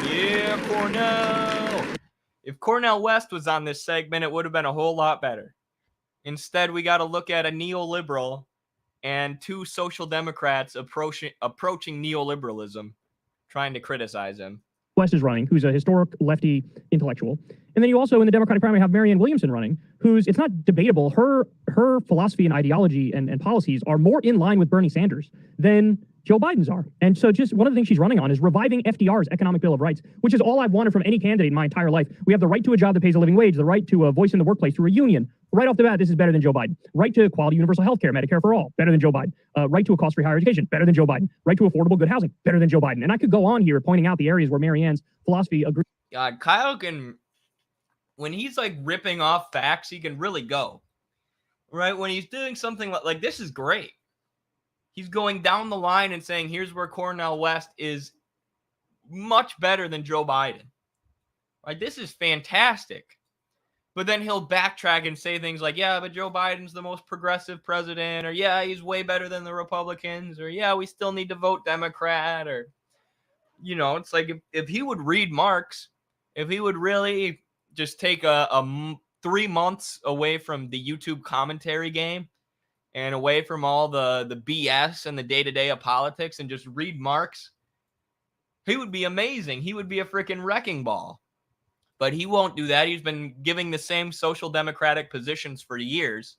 Yeah, Cornel. If Cornel West was on this segment, it would have been a whole lot better. Instead, we got to look at a neoliberal and two social democrats approaching neoliberalism, trying to criticize him. West is running, who's a historic lefty intellectual. And then you also, in the Democratic primary, have Marianne Williamson running, who's, it's not debatable, her philosophy and ideology and policies are more in line with Bernie Sanders than Joe Biden's are. And so just one of the things she's running on is reviving FDR's Economic Bill of Rights, which is all I've wanted from any candidate in my entire life. We have the right to a job that pays a living wage, the right to a voice in the workplace through a union. Right off the bat, this is better than Joe Biden. Right to quality universal health care, Medicare for all, better than Joe Biden. Right to a cost-free higher education, better than Joe Biden. Right to affordable good housing, better than Joe Biden. And I could go on here pointing out the areas where Marianne's philosophy agrees. God, Kyle can, when he's like ripping off facts, he can really go. Right? When he's doing something like this is great. He's going down the line and saying, here's where Cornel West is much better than Joe Biden. Right? This is fantastic. But then he'll backtrack and say things like, yeah, but Joe Biden's the most progressive president, or yeah, he's way better than the Republicans, or yeah, we still need to vote Democrat, or, it's like if he would read Marx, if he would really just take a 3 months away from the YouTube commentary game and away from all the BS and the day-to-day of politics and just read Marx, he would be amazing. He would be a freaking wrecking ball. But he won't do that. He's been giving the same social democratic positions for years.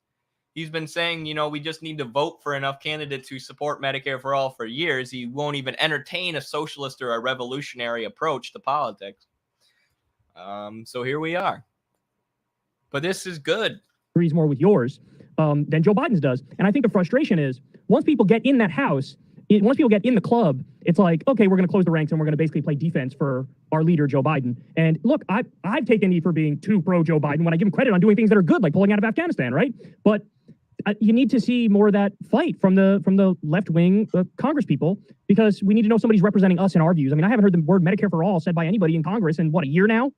He's been saying, we just need to vote for enough candidates who support Medicare for all for years. He won't even entertain a socialist or a revolutionary approach to politics. So here we are. But this is good. Agrees more with yours than Joe Biden's does. And I think the frustration is once people get in that house, once people get in the club, it's like, okay, we're going to close the ranks and we're going to basically play defense for our leader, Joe Biden. And look, I've taken heat for being too pro Joe Biden when I give him credit on doing things that are good, like pulling out of Afghanistan, right? But you need to see more of that fight from the left wing Congress people, because we need to know somebody's representing us and our views. I mean, I haven't heard the word Medicare for all said by anybody in Congress in what, a year now?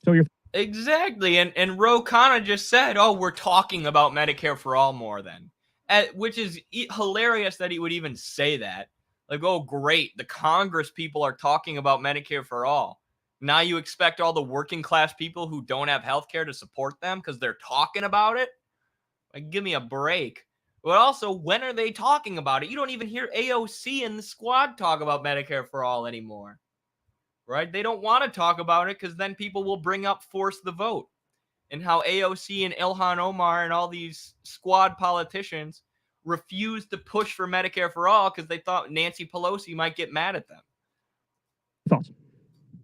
So you're Exactly. And Ro Khanna just said, oh, we're talking about Medicare for all more then. Which is hilarious that he would even say that. Like, oh, great, the Congress people are talking about Medicare for all. Now you expect all the working class people who don't have health care to support them because they're talking about it? Like, give me a break. But also, when are they talking about it? You don't even hear AOC and the squad talk about Medicare for all anymore. Right? They don't want to talk about it because then people will bring up force the vote. And how AOC and Ilhan Omar and all these squad politicians refused to push for Medicare for all because they thought Nancy Pelosi might get mad at them. thoughts.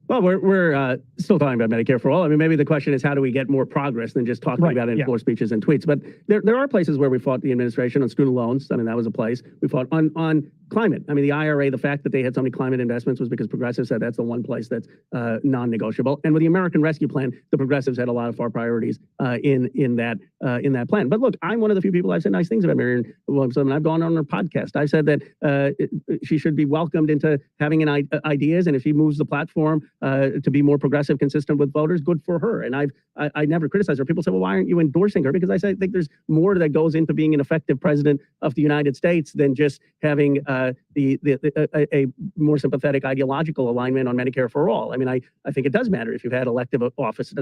Well, we're still talking about Medicare for all. I mean, maybe the question is how do we get more progress than just talking about it in floor speeches and tweets. But there are places where we fought the administration on student loans. I mean, that was a place. We fought on climate. I mean, the IRA, the fact that they had so many climate investments was because progressives said that's the one place that's non-negotiable. And with the American Rescue Plan, the progressives had a lot of our priorities in that plan. But look, I'm one of the few people I've said nice things about Marianne Williamson, and I've gone on her podcast. I've said that she should be welcomed into having ideas, and if she moves the platform to be more progressive, consistent with voters, good for her. And I never criticize her. People say, well, why aren't you endorsing her? Because I think there's more that goes into being an effective president of the United States than just having a more sympathetic ideological alignment on Medicare for all. I mean, I think it does matter if you've had elective office.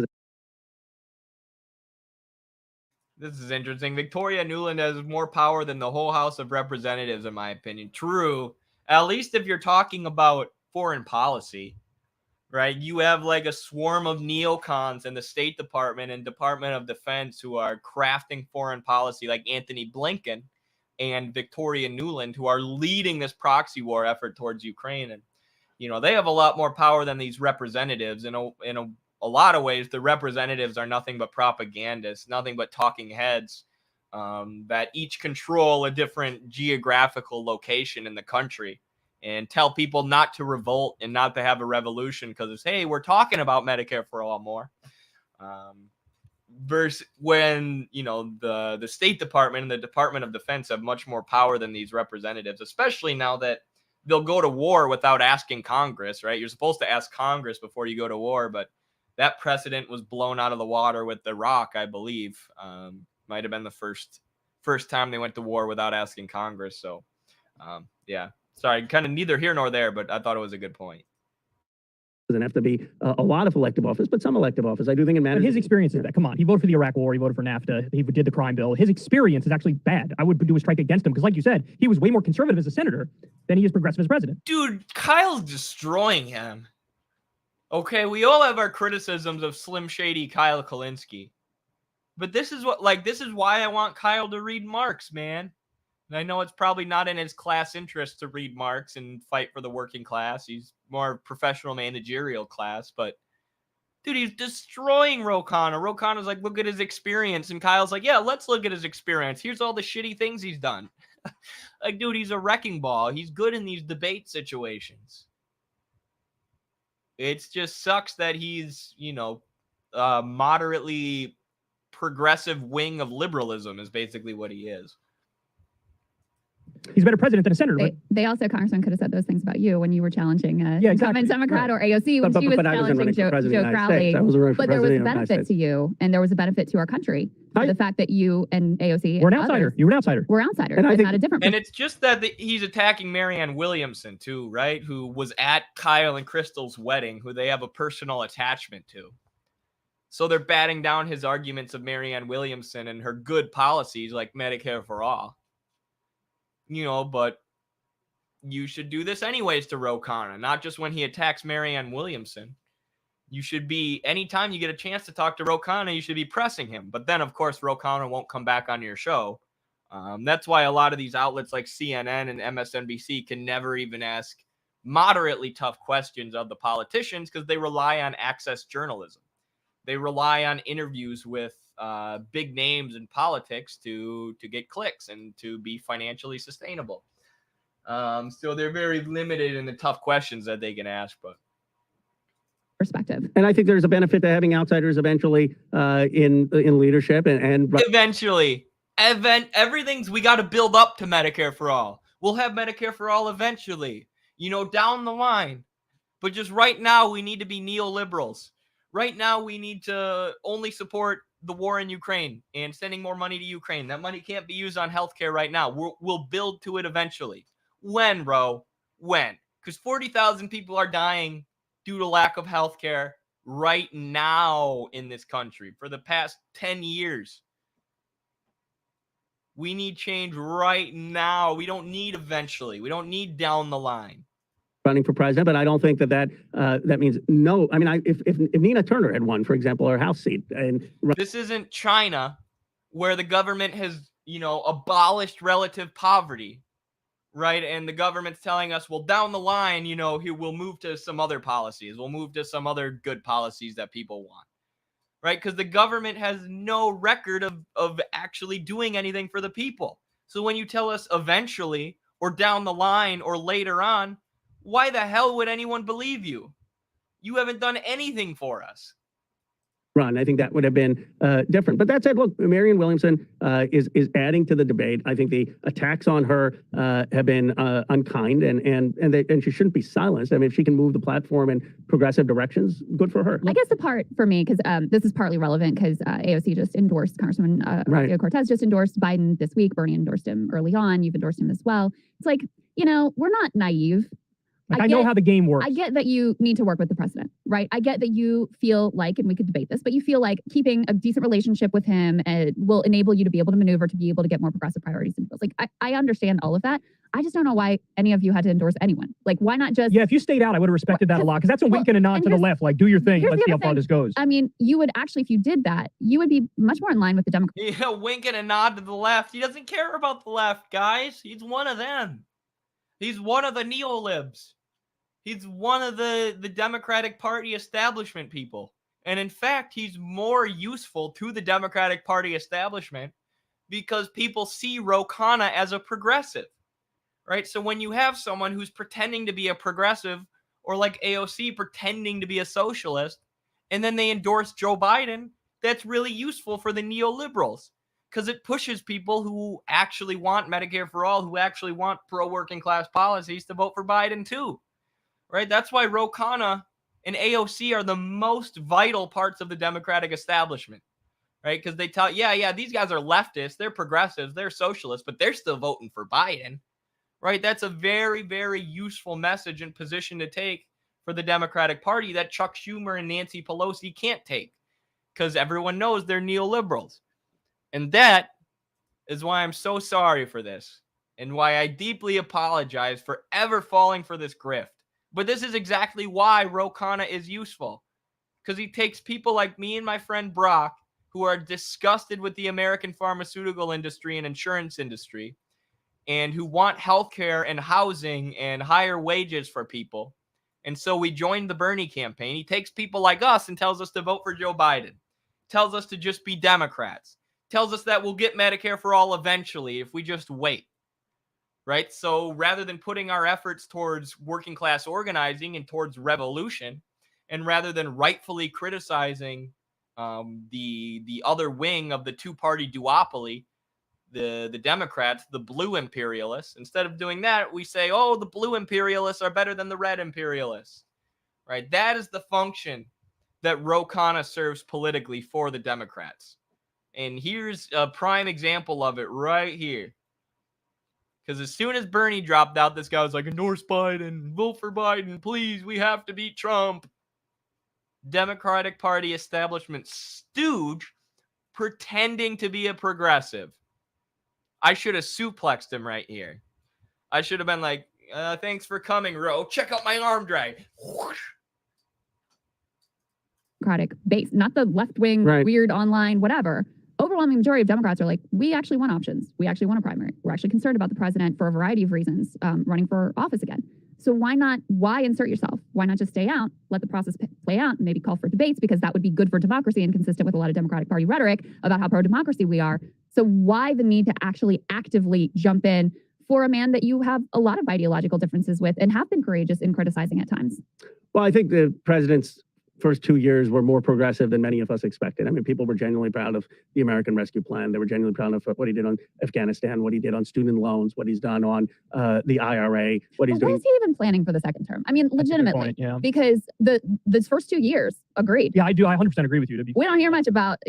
This is interesting. Victoria Nuland has more power than the whole House of Representatives, in my opinion. True. At least if you're talking about foreign policy, right? You have like a swarm of neocons in the State Department and Department of Defense who are crafting foreign policy, like Anthony Blinken and Victoria Nuland, who are leading this proxy war effort towards Ukraine. And, you know, they have a lot more power than these representatives. In a lot of ways, the representatives are nothing but propagandists, nothing but talking heads that each control a different geographical location in the country and tell people not to revolt and not to have a revolution because it's, hey, we're talking about Medicare for all more. Versus when, you know, the State Department and the Department of Defense have much more power than these representatives, especially now that they'll go to war without asking Congress, right? You're supposed to ask Congress before you go to war, but that precedent was blown out of the water with Iraq, I believe. Might have been the first time they went to war without asking Congress. So, yeah. Sorry, kind of neither here nor there, but I thought it was a good point. Doesn't have to be a lot of elective office, but some elective office. I do think it matters. But his experience is that, come on, he voted for the Iraq War, he voted for NAFTA, he did the crime bill. His experience is actually bad. I would do a strike against him because, like you said, he was way more conservative as a senator than he is progressive as president. Dude, Kyle's destroying him. Okay, we all have our criticisms of Slim Shady Kyle Kulinski. But this is why I want Kyle to read Marx, man. And I know it's probably not in his class interest to read Marx and fight for the working class. He's more professional managerial class, but dude, he's destroying Ro Khanna. Ro Khanna's like, look at his experience. And Kyle's like, yeah, let's look at his experience. Here's all the shitty things he's done. Like, dude, he's a wrecking ball. He's good in these debate situations. It just sucks that he's, you know, moderately progressive wing of liberalism is basically what he is. He's a better president than a senator. They also, Congressman, could have said those things about you when you were challenging exactly. Democrat or AOC when she was challenging Joe Crowley. But there was a benefit to you, and there was a benefit to our country. The fact that you and AOC were an outsider. You were an outsider. We're outsiders. And not a different. And it's just that he's attacking Marianne Williamson too, right? Who was at Kyle and Crystal's wedding, who they have a personal attachment to. So they're batting down his arguments of Marianne Williamson and her good policies like Medicare for all. You know, but you should do this anyways to Ro Khanna, not just when he attacks Marianne Williamson. You should be, anytime you get a chance to talk to Ro Khanna, you should be pressing him. But then, of course, Ro Khanna won't come back on your show. That's why a lot of these outlets like CNN and MSNBC can never even ask moderately tough questions of the politicians because they rely on access journalism. They rely on interviews with big names in politics to get clicks and to be financially sustainable. So they're very limited in the tough questions that they can ask. But perspective. And I think there's a benefit to having outsiders eventually in leadership and eventually, everything's, we got to build up to Medicare for all. We'll have Medicare for all eventually, down the line. But just right now, we need to be neoliberals. Right now, we need to only support the war in Ukraine and sending more money to Ukraine. That money can't be used on healthcare right now. We'll build to it eventually. When, bro? When? Because 40,000 people are dying due to lack of healthcare right now in this country for the past 10 years. We need change right now. We don't need eventually. We don't need down the line. Running for president, but I don't think that means no. I mean, if Nina Turner had won, for example, her House seat, and this isn't China, where the government has, abolished relative poverty, right? And the government's telling us, well, down the line, we'll move to some other policies. We'll move to some other good policies that people want, right? Because the government has no record of actually doing anything for the people. So when you tell us eventually, or down the line, or later on, why the hell would anyone believe you? You haven't done anything for us. Run. I think that would have been different. But that said, look, Marianne Williamson is adding to the debate. I think the attacks on her have been unkind, and she shouldn't be silenced. I mean, if she can move the platform in progressive directions, good for her. I guess the part for me, because this is partly relevant, because AOC just endorsed Congressman Ocasio Cortez just endorsed Biden this week. Bernie endorsed him early on. You've endorsed him as well. It's like, we're not naive. I know how the game works. I get that you need to work with the president, right? I get that you feel like, and we could debate this, but you feel like keeping a decent relationship with him will enable you to be able to maneuver, to be able to get more progressive priorities and bills. Like, I understand all of that. I just don't know why any of you had to endorse anyone. Like, why not just... Yeah, if you stayed out, I would have respected that a lot, because that's a wink and a nod to the left. Like, do your thing. Let's see how far this goes. I mean, you would actually, if you did that, you would be much more in line with the Democrats. Yeah, wink and a nod to the left. He doesn't care about the left, guys. He's one of them. He's one of the neolibs. He's one of the Democratic Party establishment people. And in fact, he's more useful to the Democratic Party establishment because people see Ro Khanna as a progressive, right? So when you have someone who's pretending to be a progressive, or like AOC pretending to be a socialist, and then they endorse Joe Biden, that's really useful for the neoliberals because it pushes people who actually want Medicare for all, who actually want pro-working class policies, to vote for Biden too. Right? That's why Ro Khanna and AOC are the most vital parts of the Democratic establishment, right? Because they tell, yeah, these guys are leftists, they're progressives, they're socialists, but they're still voting for Biden, right? That's a very, very useful message and position to take for the Democratic Party that Chuck Schumer and Nancy Pelosi can't take because everyone knows they're neoliberals. And that is why I'm so sorry for this and why I deeply apologize for ever falling for this grift. But this is exactly why Ro Khanna is useful, because he takes people like me and my friend Brock, who are disgusted with the American pharmaceutical industry and insurance industry, and who want healthcare and housing and higher wages for people. And so we joined the Bernie campaign. He takes people like us and tells us to vote for Joe Biden, tells us to just be Democrats, tells us that we'll get Medicare for all eventually if we just wait. Right? So rather than putting our efforts towards working class organizing and towards revolution, and rather than rightfully criticizing the other wing of the two-party duopoly, the Democrats, the blue imperialists, instead of doing that, we say, oh, the blue imperialists are better than the red imperialists. Right? That is the function that Ro Khanna serves politically for the Democrats. And here's a prime example of it right here. Because as soon as Bernie dropped out, this guy was like, endorse Biden, vote for Biden, please, we have to beat Trump. Democratic Party establishment stooge pretending to be a progressive. I should have suplexed him right here. I should have been like, thanks for coming, Ro. Check out my arm drag. Democratic base, not the left-wing, weird online, whatever. Overwhelming majority of Democrats are like, we actually want options. We actually want a primary. We're actually concerned about the president for a variety of reasons running for office again. So why insert yourself? Why not just stay out, let the process play out, and maybe call for debates, because that would be good for democracy and consistent with a lot of Democratic Party rhetoric about how pro-democracy we are. So why the need to actually actively jump in for a man that you have a lot of ideological differences with and have been courageous in criticizing at times? Well, I think the president's first 2 years were more progressive than many of us expected. I mean, people were genuinely proud of the American Rescue Plan. They were genuinely proud of what he did on Afghanistan, what he did on student loans, what he's done on the IRA, what he's But doing. what is he even planning for the second term? I mean, legitimately, point, yeah. because those first 2 years, agreed. Yeah, I do. I 100% agree with you. We don't hear much about,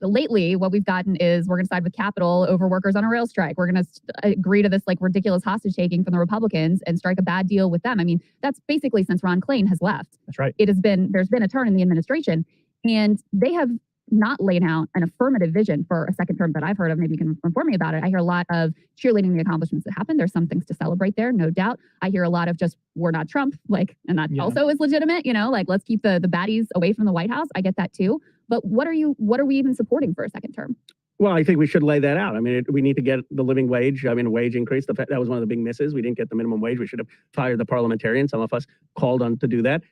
lately what we've gotten is we're going to side with Capitol over workers on a rail strike. We're going to agree to this like ridiculous hostage taking from the Republicans and strike a bad deal with them. I mean, that's basically since Ron Klain has left. That's right. There's been a turn in the administration, and they have not laid out an affirmative vision for a second term that I've heard of. Maybe you can inform me about it. I hear a lot of cheerleading the accomplishments that happened. There's some things to celebrate there, no doubt. I hear a lot of just, we're not Trump, and that also is legitimate, let's keep the baddies away from the White House. I get that too. But what are we even supporting for a second term? Well, I think we should lay that out. I mean, we need to get the living wage. I mean, wage increase. That was one of the big misses. We didn't get the minimum wage. We should have fired the parliamentarians. Some of us called on to do that.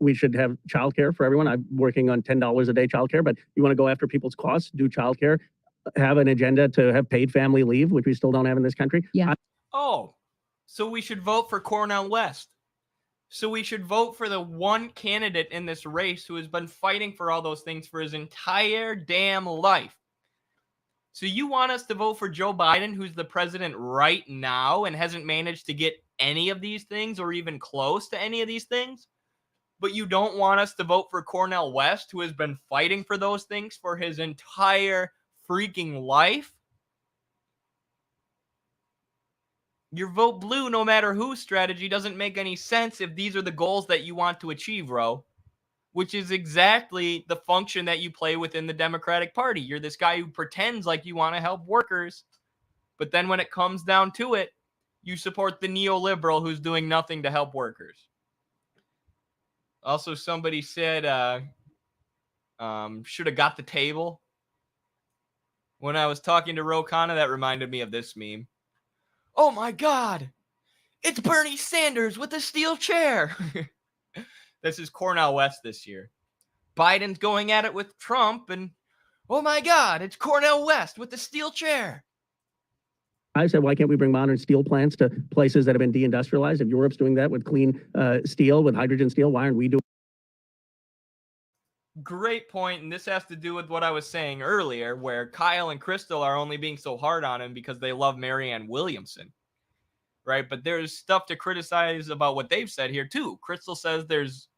We should have childcare for everyone. I'm working on $10 a day childcare, but you want to go after people's costs, do childcare, have an agenda to have paid family leave, which we still don't have in this country. Yeah. So we should vote for Cornel West. So we should vote for the one candidate in this race who has been fighting for all those things for his entire damn life. So you want us to vote for Joe Biden, who's the president right now and hasn't managed to get any of these things or even close to any of these things? But you don't want us to vote for Cornel West, who has been fighting for those things for his entire freaking life? Your vote blue no matter who strategy doesn't make any sense if these are the goals that you want to achieve, Ro. Which is exactly the function that you play within the Democratic Party. You're this guy who pretends like you want to help workers, but then when it comes down to it, you support the neoliberal who's doing nothing to help workers. Also, somebody said, should have got the table. When I was talking to Ro Khanna, that reminded me of this meme. Oh my God, it's Bernie Sanders with a steel chair. This is Cornel West this year. Biden's going at it with Trump, and oh my God, it's Cornel West with the steel chair. I said, why can't we bring modern steel plants to places that have been deindustrialized? If Europe's doing that with clean steel, with hydrogen steel, why aren't we doing? Great point, and this has to do with what I was saying earlier, where Kyle and Crystal are only being so hard on him because they love Marianne Williamson. Right, but there's stuff to criticize about what they've said here too. Crystal says there's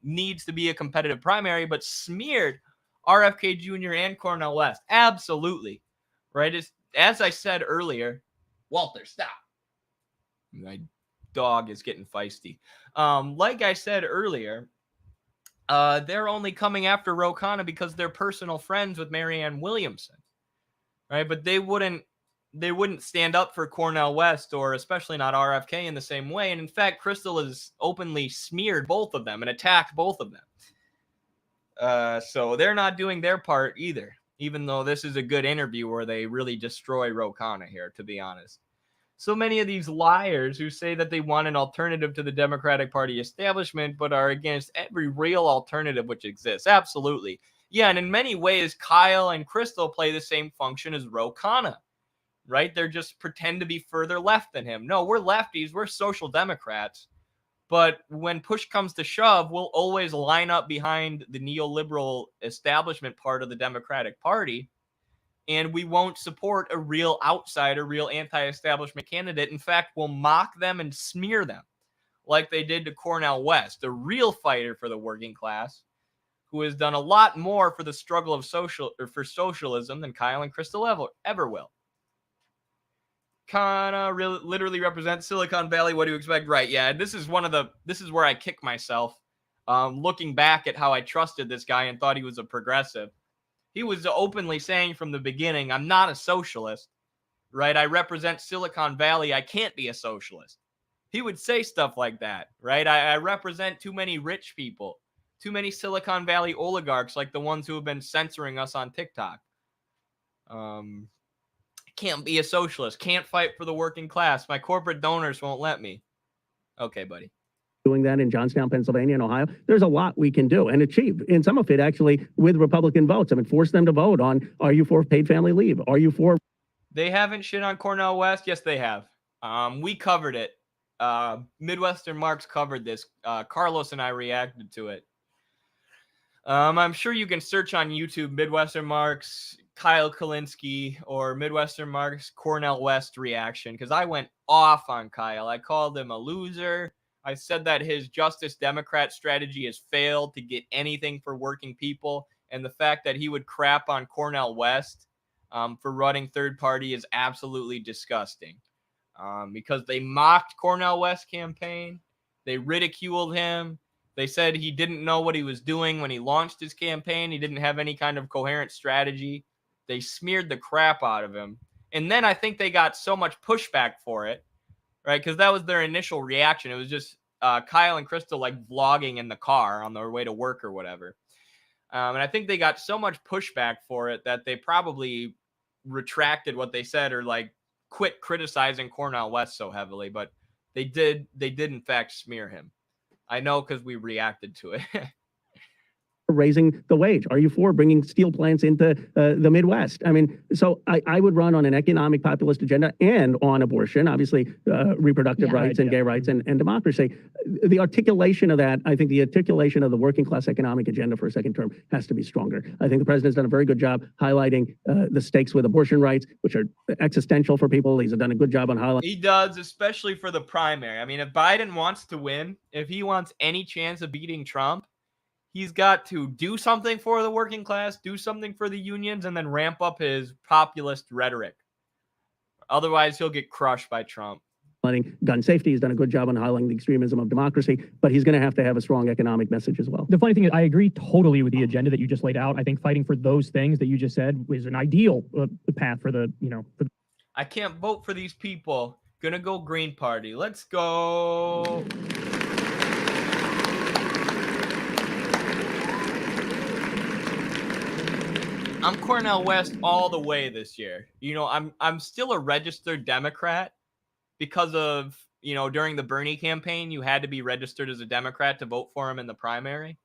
needs to be a competitive primary, but smeared RFK Jr. and Cornel West. Absolutely, right? As I said earlier, Walter, stop. My dog is getting feisty. Like I said earlier, they're only coming after Ro Khanna because they're personal friends with Marianne Williamson, right? But they wouldn't stand up for Cornel West or especially not RFK in the same way. And in fact, Crystal has openly smeared both of them and attacked both of them. So they're not doing their part either, even though this is a good interview where they really destroy Ro Khanna here, to be honest. So many of these liars who say that they want an alternative to the Democratic Party establishment, but are against every real alternative which exists. Absolutely. Yeah, and in many ways, Kyle and Crystal play the same function as Ro Khanna. Right? They're just pretend to be further left than him. No, we're lefties. We're social democrats. But when push comes to shove, we'll always line up behind the neoliberal establishment part of the Democratic Party. And we won't support a real outsider, real anti-establishment candidate. In fact, we'll mock them and smear them like they did to Cornel West, a real fighter for the working class who has done a lot more for the struggle of for socialism than Kyle and Crystal ever will. Khanna literally represents Silicon Valley. What do you expect? Right. Yeah. This is where I kick myself. Looking back at how I trusted this guy and thought he was a progressive. He was openly saying from the beginning, I'm not a socialist, right? I represent Silicon Valley. I can't be a socialist. He would say stuff like that, right? I represent too many rich people, too many Silicon Valley oligarchs, like the ones who have been censoring us on TikTok. Can't be a socialist, can't fight for the working class. My corporate donors won't let me. Okay, buddy. Doing that in Johnstown, Pennsylvania, and Ohio. There's a lot we can do and achieve. And some of it actually with Republican votes. I mean, force them to vote on, are you for paid family leave? Are you for... They haven't shit on Cornel West? Yes, they have. We covered it. Midwestern Marks covered this. Carlos and I reacted to it. I'm sure you can search on YouTube Midwestern Marks, Kyle Kalinske, or Midwestern Marks Cornel West reaction, because I went off on Kyle. I called him a loser. I said that his Justice Democrat strategy has failed to get anything for working people, and the fact that he would crap on Cornel West for running third party is absolutely disgusting. Because they mocked Cornel West's campaign. They ridiculed him. They said he didn't know what he was doing when he launched his campaign. He didn't have any kind of coherent strategy. They smeared the crap out of him. And then I think they got so much pushback for it, right? Because that was their initial reaction. It was just Kyle and Crystal like vlogging in the car on their way to work or whatever. And I think they got so much pushback for it that they probably retracted what they said or like quit criticizing Cornel West so heavily. But they did in fact smear him. I know because we reacted to it. raising the wage? Are you for bringing steel plants into the Midwest? I mean, so I would run on an economic populist agenda and on abortion, obviously reproductive rights and gay rights and democracy. The articulation of that, I think the articulation of the working class economic agenda for a second term has to be stronger. I think the president's done a very good job highlighting the stakes with abortion rights, which are existential for people. He's done a good job on highlighting. He does, especially for the primary. I mean, if Biden wants to win, if he wants any chance of beating Trump, he's got to do something for the working class, do something for the unions, and then ramp up his populist rhetoric. Otherwise, he'll get crushed by Trump. Gun safety. He's done a good job on highlighting the extremism of democracy, but he's going to have a strong economic message as well. The funny thing is, I agree totally with the agenda that you just laid out. I think fighting for those things that you just said is an ideal path for the, I can't vote for these people. Gonna go Green Party. Let's go. I'm Cornel West all the way this year. I'm still a registered Democrat because of, during the Bernie campaign, you had to be registered as a Democrat to vote for him in the primary.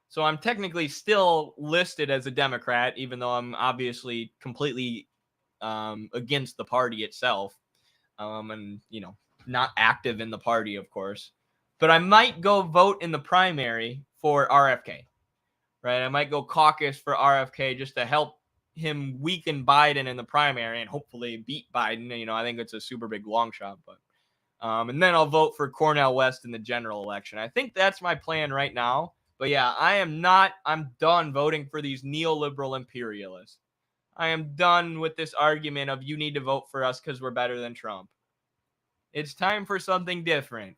So I'm technically still listed as a Democrat, even though I'm obviously completely against the party itself. And, not active in the party, of course. But I might go vote in the primary for RFK. Right, I might go caucus for RFK just to help him weaken Biden in the primary and hopefully beat Biden. I think it's a super big long shot, but and then I'll vote for Cornel West in the general election. I think that's my plan right now. But yeah, I'm done voting for these neoliberal imperialists. I am done with this argument of you need to vote for us because we're better than Trump. It's time for something different.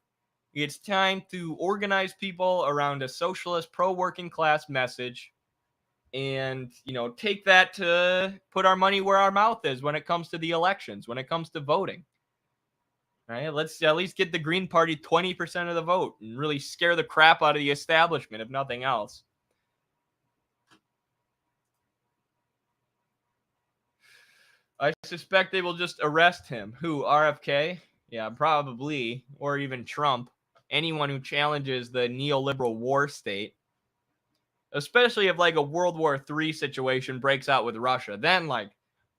It's time to organize people around a socialist pro-working class message and, take that to put our money where our mouth is when it comes to the elections, when it comes to voting. Right? Let's at least get the Green Party 20% of the vote and really scare the crap out of the establishment, if nothing else. I suspect they will just arrest him. Who? RFK? Yeah, probably. Or even Trump. Anyone who challenges the neoliberal war state, especially if like a World War III situation breaks out with Russia, then like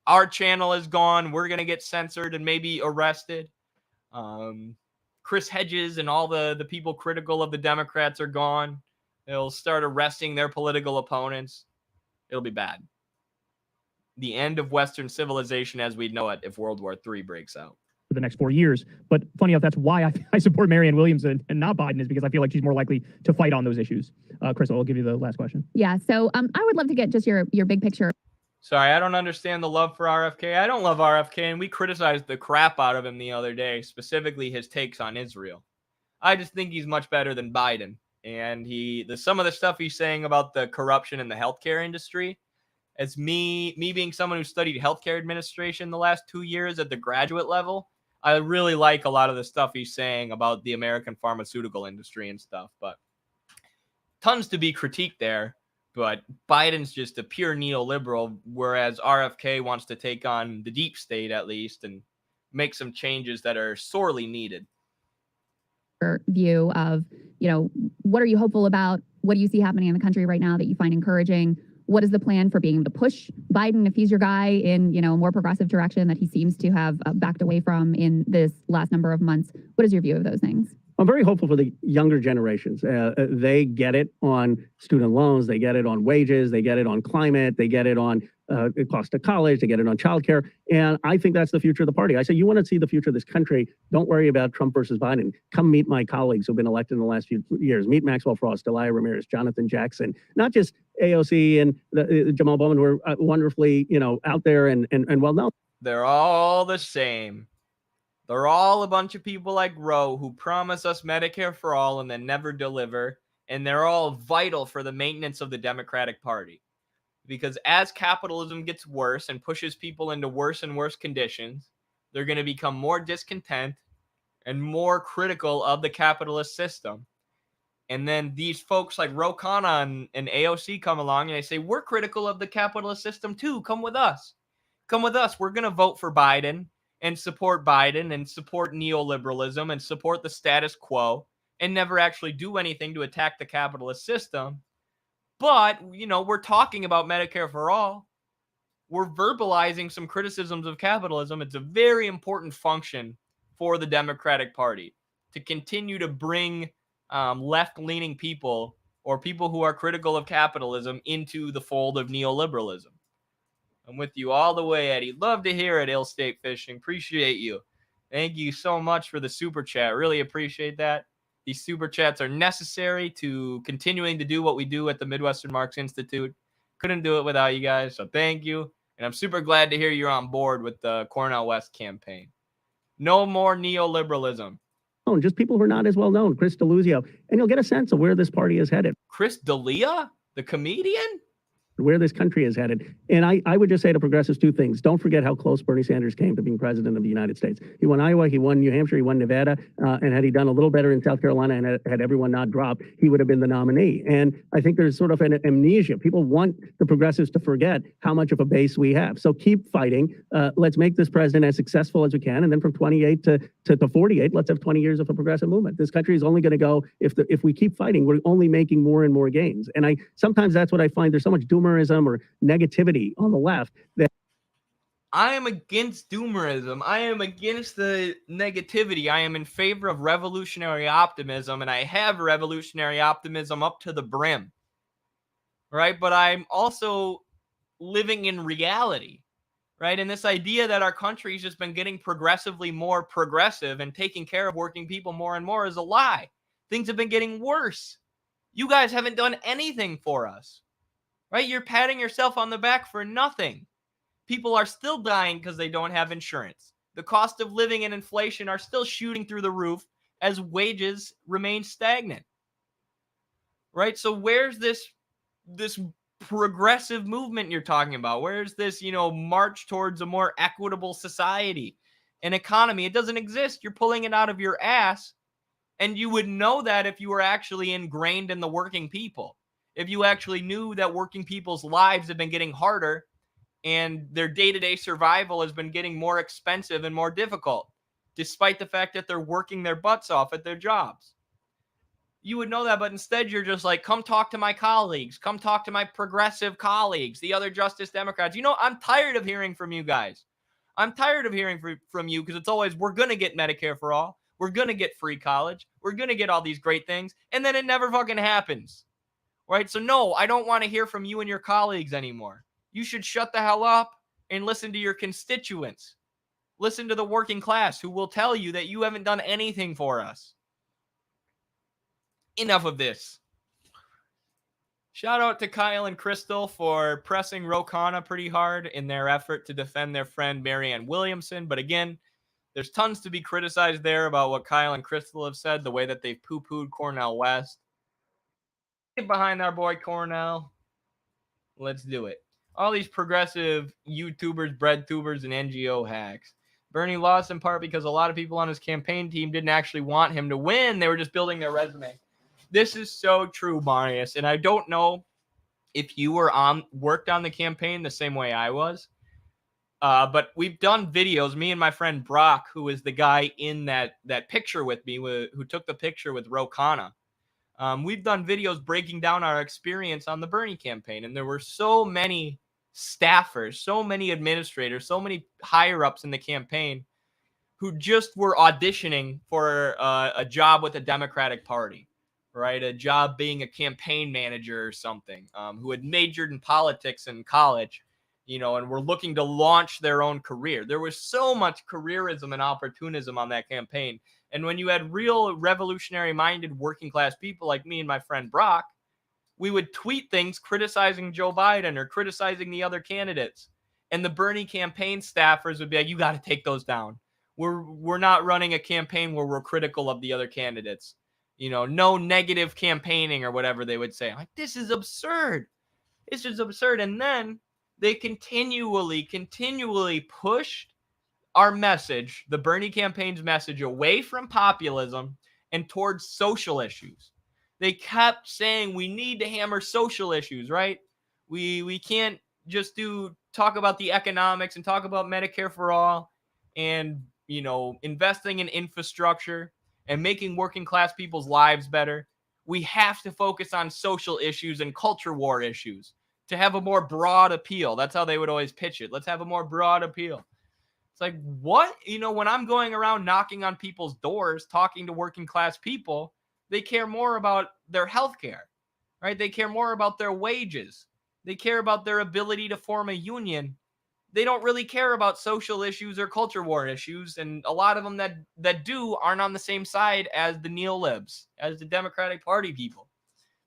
our channel is gone. We're going to get censored and maybe arrested. Chris Hedges and all the people critical of the Democrats are gone. They'll start arresting their political opponents. It'll be bad. The end of Western civilization as we know it if World War III breaks out. For the next 4 years. But funny enough, that's why I support Marianne Williamson and not Biden, is because I feel like she's more likely to fight on those issues. Crystal, I'll give you the last question. Yeah, so I would love to get just your big picture. Sorry, I don't understand the love for RFK. I don't love RFK, and we criticized the crap out of him the other day, specifically his takes on Israel. I just think he's much better than Biden. And some of the stuff he's saying about the corruption in the healthcare industry, as me being someone who studied healthcare administration the last 2 years at the graduate level, I really like a lot of the stuff he's saying about the American pharmaceutical industry and stuff, but tons to be critiqued there. But Biden's just a pure neoliberal, whereas RFK wants to take on the deep state at least and make some changes that are sorely needed. view of, what are you hopeful about? What do you see happening in the country right now that you find encouraging? What is the plan for being able to push Biden, if he's your guy, in a more progressive direction that he seems to have backed away from in this last number of months? What is your view of those things? I'm very hopeful for the younger generations. They get it on student loans. They get it on wages. They get it on climate. They get it on the cost of college. They get it on childcare. And I think that's the future of the party. I say, you want to see the future of this country, don't worry about Trump versus Biden. Come meet my colleagues who've been elected in the last few years. Meet Maxwell Frost, Delia Ramirez, Jonathan Jackson, not just AOC and Jamal Bowman, who are wonderfully, out there and well known. They're all the same. They're all a bunch of people like Ro who promise us Medicare for all and then never deliver. And they're all vital for the maintenance of the Democratic Party. Because as capitalism gets worse and pushes people into worse and worse conditions, they're going to become more discontent and more critical of the capitalist system. And then these folks like Ro Khanna and AOC come along and they say, we're critical of the capitalist system too. Come with us. Come with us. We're going to vote for Biden and support neoliberalism and support the status quo and never actually do anything to attack the capitalist system. But, we're talking about Medicare for all. We're verbalizing some criticisms of capitalism. It's a very important function for the Democratic Party to continue to bring left-leaning people or people who are critical of capitalism into the fold of neoliberalism. I'm with you all the way, Eddie. Love to hear it, Ill State Fishing. Appreciate you. Thank you so much for the super chat. Really appreciate that. These super chats are necessary to continuing to do what we do at the Midwestern Marx Institute. Couldn't do it without you guys, so thank you. And I'm super glad to hear you're on board with the Cornel West campaign. No more neoliberalism. Just people who are not as well known. Chris D'Elusio. And you'll get a sense of where this party is headed. Chris D'Elia, the comedian? Where this country is headed. And I would just say to progressives two things. Don't forget how close Bernie Sanders came to being president of the United States. He won Iowa, he won New Hampshire, he won Nevada, and had he done a little better in South Carolina and had everyone not dropped, he would have been the nominee. And I think there's sort of an amnesia. People want the progressives to forget how much of a base we have. So keep fighting. Let's make this president as successful as we can. And then from 28 to 48, let's have 20 years of a progressive movement. This country is only going to go, if we keep fighting, we're only making more and more gains. And sometimes that's what I find. There's so much doomerism or negativity on the left that I am against doomerism. I am against the negativity. I am in favor of revolutionary optimism, and I have revolutionary optimism up to the brim. Right? But I'm also living in reality. Right? And this idea that our country's just been getting progressively more progressive and taking care of working people more and more is a lie. Things have been getting worse. You guys haven't done anything for us. Right? You're patting yourself on the back for nothing. People are still dying because they don't have insurance. The cost of living and inflation are still shooting through the roof as wages remain stagnant. Right? So where's this progressive movement you're talking about? Where's this, march towards a more equitable society and economy? It doesn't exist. You're pulling it out of your ass. And you would know that if you were actually ingrained in the working people. If you actually knew that working people's lives have been getting harder and their day-to-day survival has been getting more expensive and more difficult, despite the fact that they're working their butts off at their jobs. You would know that, but instead you're just like, come talk to my colleagues. Come talk to my progressive colleagues, the other Justice Democrats. I'm tired of hearing from you guys. I'm tired of hearing from you because it's always, we're going to get Medicare for all. We're going to get free college. We're going to get all these great things. And then it never fucking happens. Right? So no, I don't want to hear from you and your colleagues anymore. You should shut the hell up and listen to your constituents. Listen to the working class who will tell you that you haven't done anything for us. Enough of this. Shout out to Kyle and Crystal for pressing Ro Khanna pretty hard in their effort to defend their friend Marianne Williamson. But again, there's tons to be criticized there about what Kyle and Crystal have said, the way that they've poo-pooed Cornel West. Get behind our boy Cornel. Let's do it. All these progressive YouTubers, breadtubers, and NGO hacks. Bernie lost in part because a lot of people on his campaign team didn't actually want him to win. They were just building their resume. This is so true, Marius. And I don't know if you were worked on the campaign the same way I was. But we've done videos, me and my friend Brock, who is the guy in that picture with me, who took the picture with Ro Khanna. We've done videos breaking down our experience on the Bernie campaign, and there were so many staffers, so many administrators, so many higher ups in the campaign who just were auditioning for a job with the Democratic Party, right? A job being a campaign manager or something, who had majored in politics in college, and were looking to launch their own career. There was so much careerism and opportunism on that campaign. And when you had real revolutionary-minded working-class people like me and my friend Brock, we would tweet things criticizing Joe Biden or criticizing the other candidates. And the Bernie campaign staffers would be like, you got to take those down. We're not running a campaign where we're critical of the other candidates. No negative campaigning or whatever they would say. I'm like, this is absurd. This is absurd. And then they continually pushed our message, the Bernie campaign's message, away from populism and towards social issues. They kept saying we need to hammer social issues, right? We can't just talk about the economics and talk about Medicare for all and, investing in infrastructure and making working class people's lives better. We have to focus on social issues and culture war issues to have a more broad appeal. That's how they would always pitch it. Let's have a more broad appeal. It's like, what? When I'm going around knocking on people's doors, talking to working class people, they care more about their health care, right? They care more about their wages. They care about their ability to form a union. They don't really care about social issues or culture war issues. And a lot of them that do aren't on the same side as the neo-libs, as the Democratic Party people.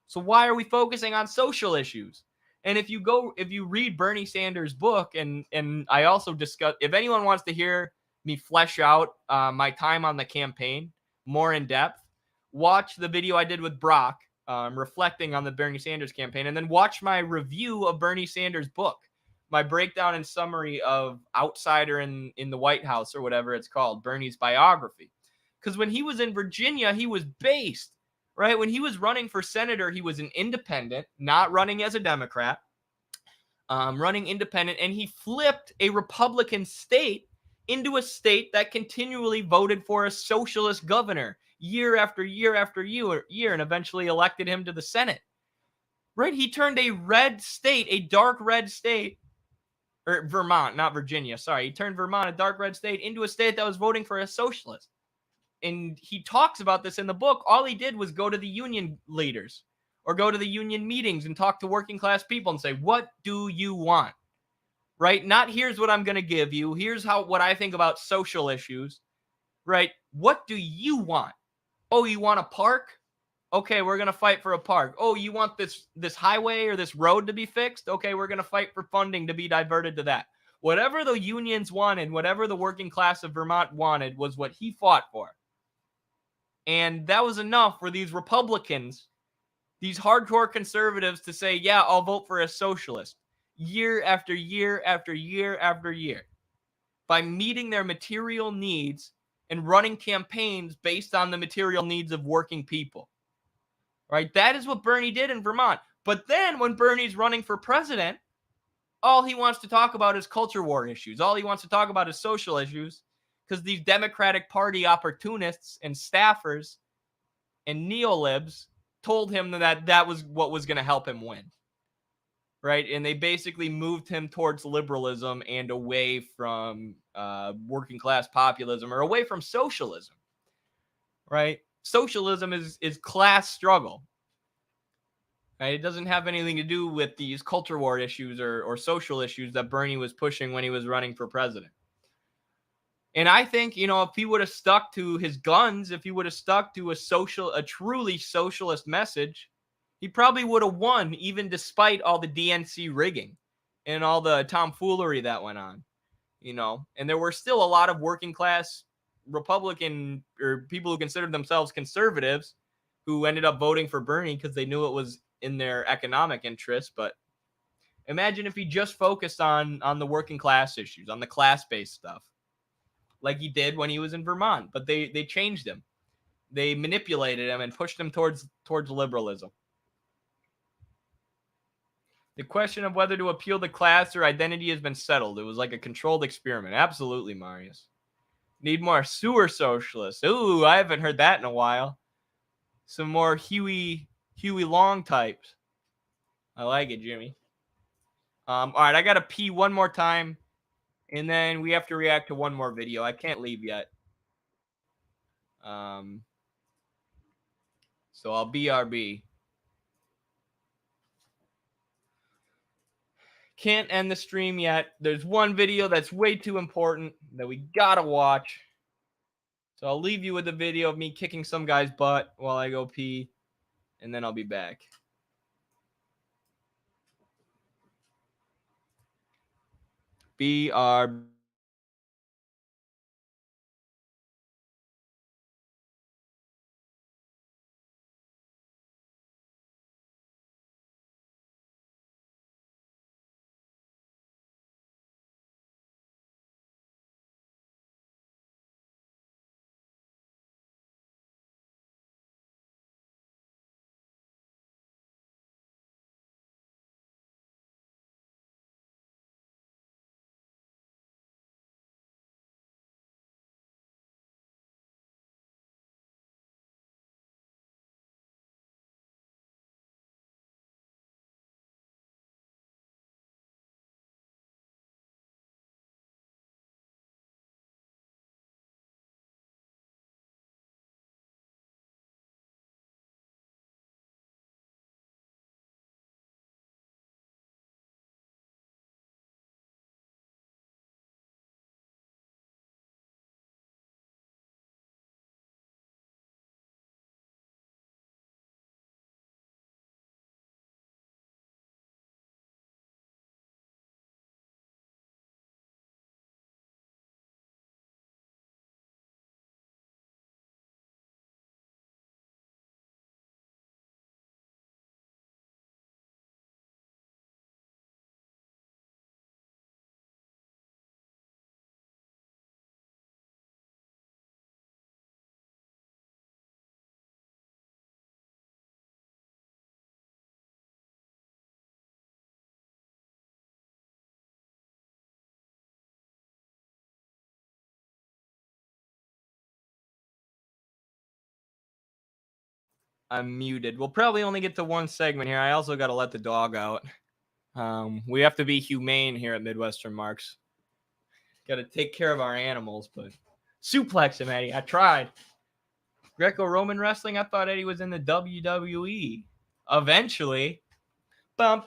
So why are we focusing on social issues? And if you read Bernie Sanders' book, and I also discuss, if anyone wants to hear me flesh out my time on the campaign more in depth, watch the video I did with Brock, reflecting on the Bernie Sanders campaign, and then watch my review of Bernie Sanders' book, my breakdown and summary of Outsider in the White House, or whatever it's called, Bernie's biography. Because when he was in Virginia, he was based, right? When he was running for senator, he was an independent, not running as a Democrat, running independent, and he flipped a Republican state into a state that continually voted for a socialist governor year after year after year, and eventually elected him to the Senate. Right? He turned a red state, a dark red state, or Vermont, not Virginia, sorry. He turned Vermont, a dark red state, into a state that was voting for a socialist. And he talks about this in the book. All he did was go to the union leaders or go to the union meetings and talk to working class people and say, what do you want? Right? Not here's what I'm going to give you. Here's what I think about social issues. Right? What do you want? Oh, you want a park? Okay, we're going to fight for a park. Oh, you want this highway or this road to be fixed? Okay, we're going to fight for funding to be diverted to that. Whatever the unions wanted, whatever the working class of Vermont wanted, was what he fought for. And that was enough for these Republicans, these hardcore conservatives, to say, yeah, I'll vote for a socialist year after year after year after year, by meeting their material needs and running campaigns based on the material needs of working people. Right? That is what Bernie did in Vermont. But then when Bernie's running for president, all he wants to talk about is culture war issues. All he wants to talk about is social issues, because these Democratic Party opportunists and staffers and neolibs told him that was what was going to help him win. Right? And they basically moved him towards liberalism and away from working class populism, or away from socialism. Right? Socialism is class struggle. Right? It doesn't have anything to do with these culture war issues or social issues that Bernie was pushing when he was running for president. And I think, if he would have stuck to his guns, if he would have stuck to a truly socialist message, he probably would have won, even despite all the DNC rigging and all the tomfoolery that went on. And there were still a lot of working class Republican, or people who considered themselves conservatives, who ended up voting for Bernie because they knew it was in their economic interests. But imagine if he just focused on the working class issues, on the class-based stuff, like he did when he was in Vermont. But they changed him. They manipulated him and pushed him towards liberalism. The question of whether to appeal to class or identity has been settled. It was like a controlled experiment. Absolutely, Marius. Need more sewer socialists. Ooh, I haven't heard that in a while. Some more Huey Long types. I like it, Jimmy. All right, I got to pee one more time, and then we have to react to one more video. I can't leave yet. So I'll BRB. Can't end the stream yet. There's one video that's way too important that we gotta watch. So I'll leave you with a video of me kicking some guy's butt while I go pee, and then I'll be back. BRB. I'm muted. We'll probably only get to one segment here. I also got to let the dog out. We have to be humane here at Midwestern Marks. Got to take care of our animals, but suplex him, Eddie. I tried. Greco-Roman wrestling, I thought Eddie was in the WWE. Eventually. And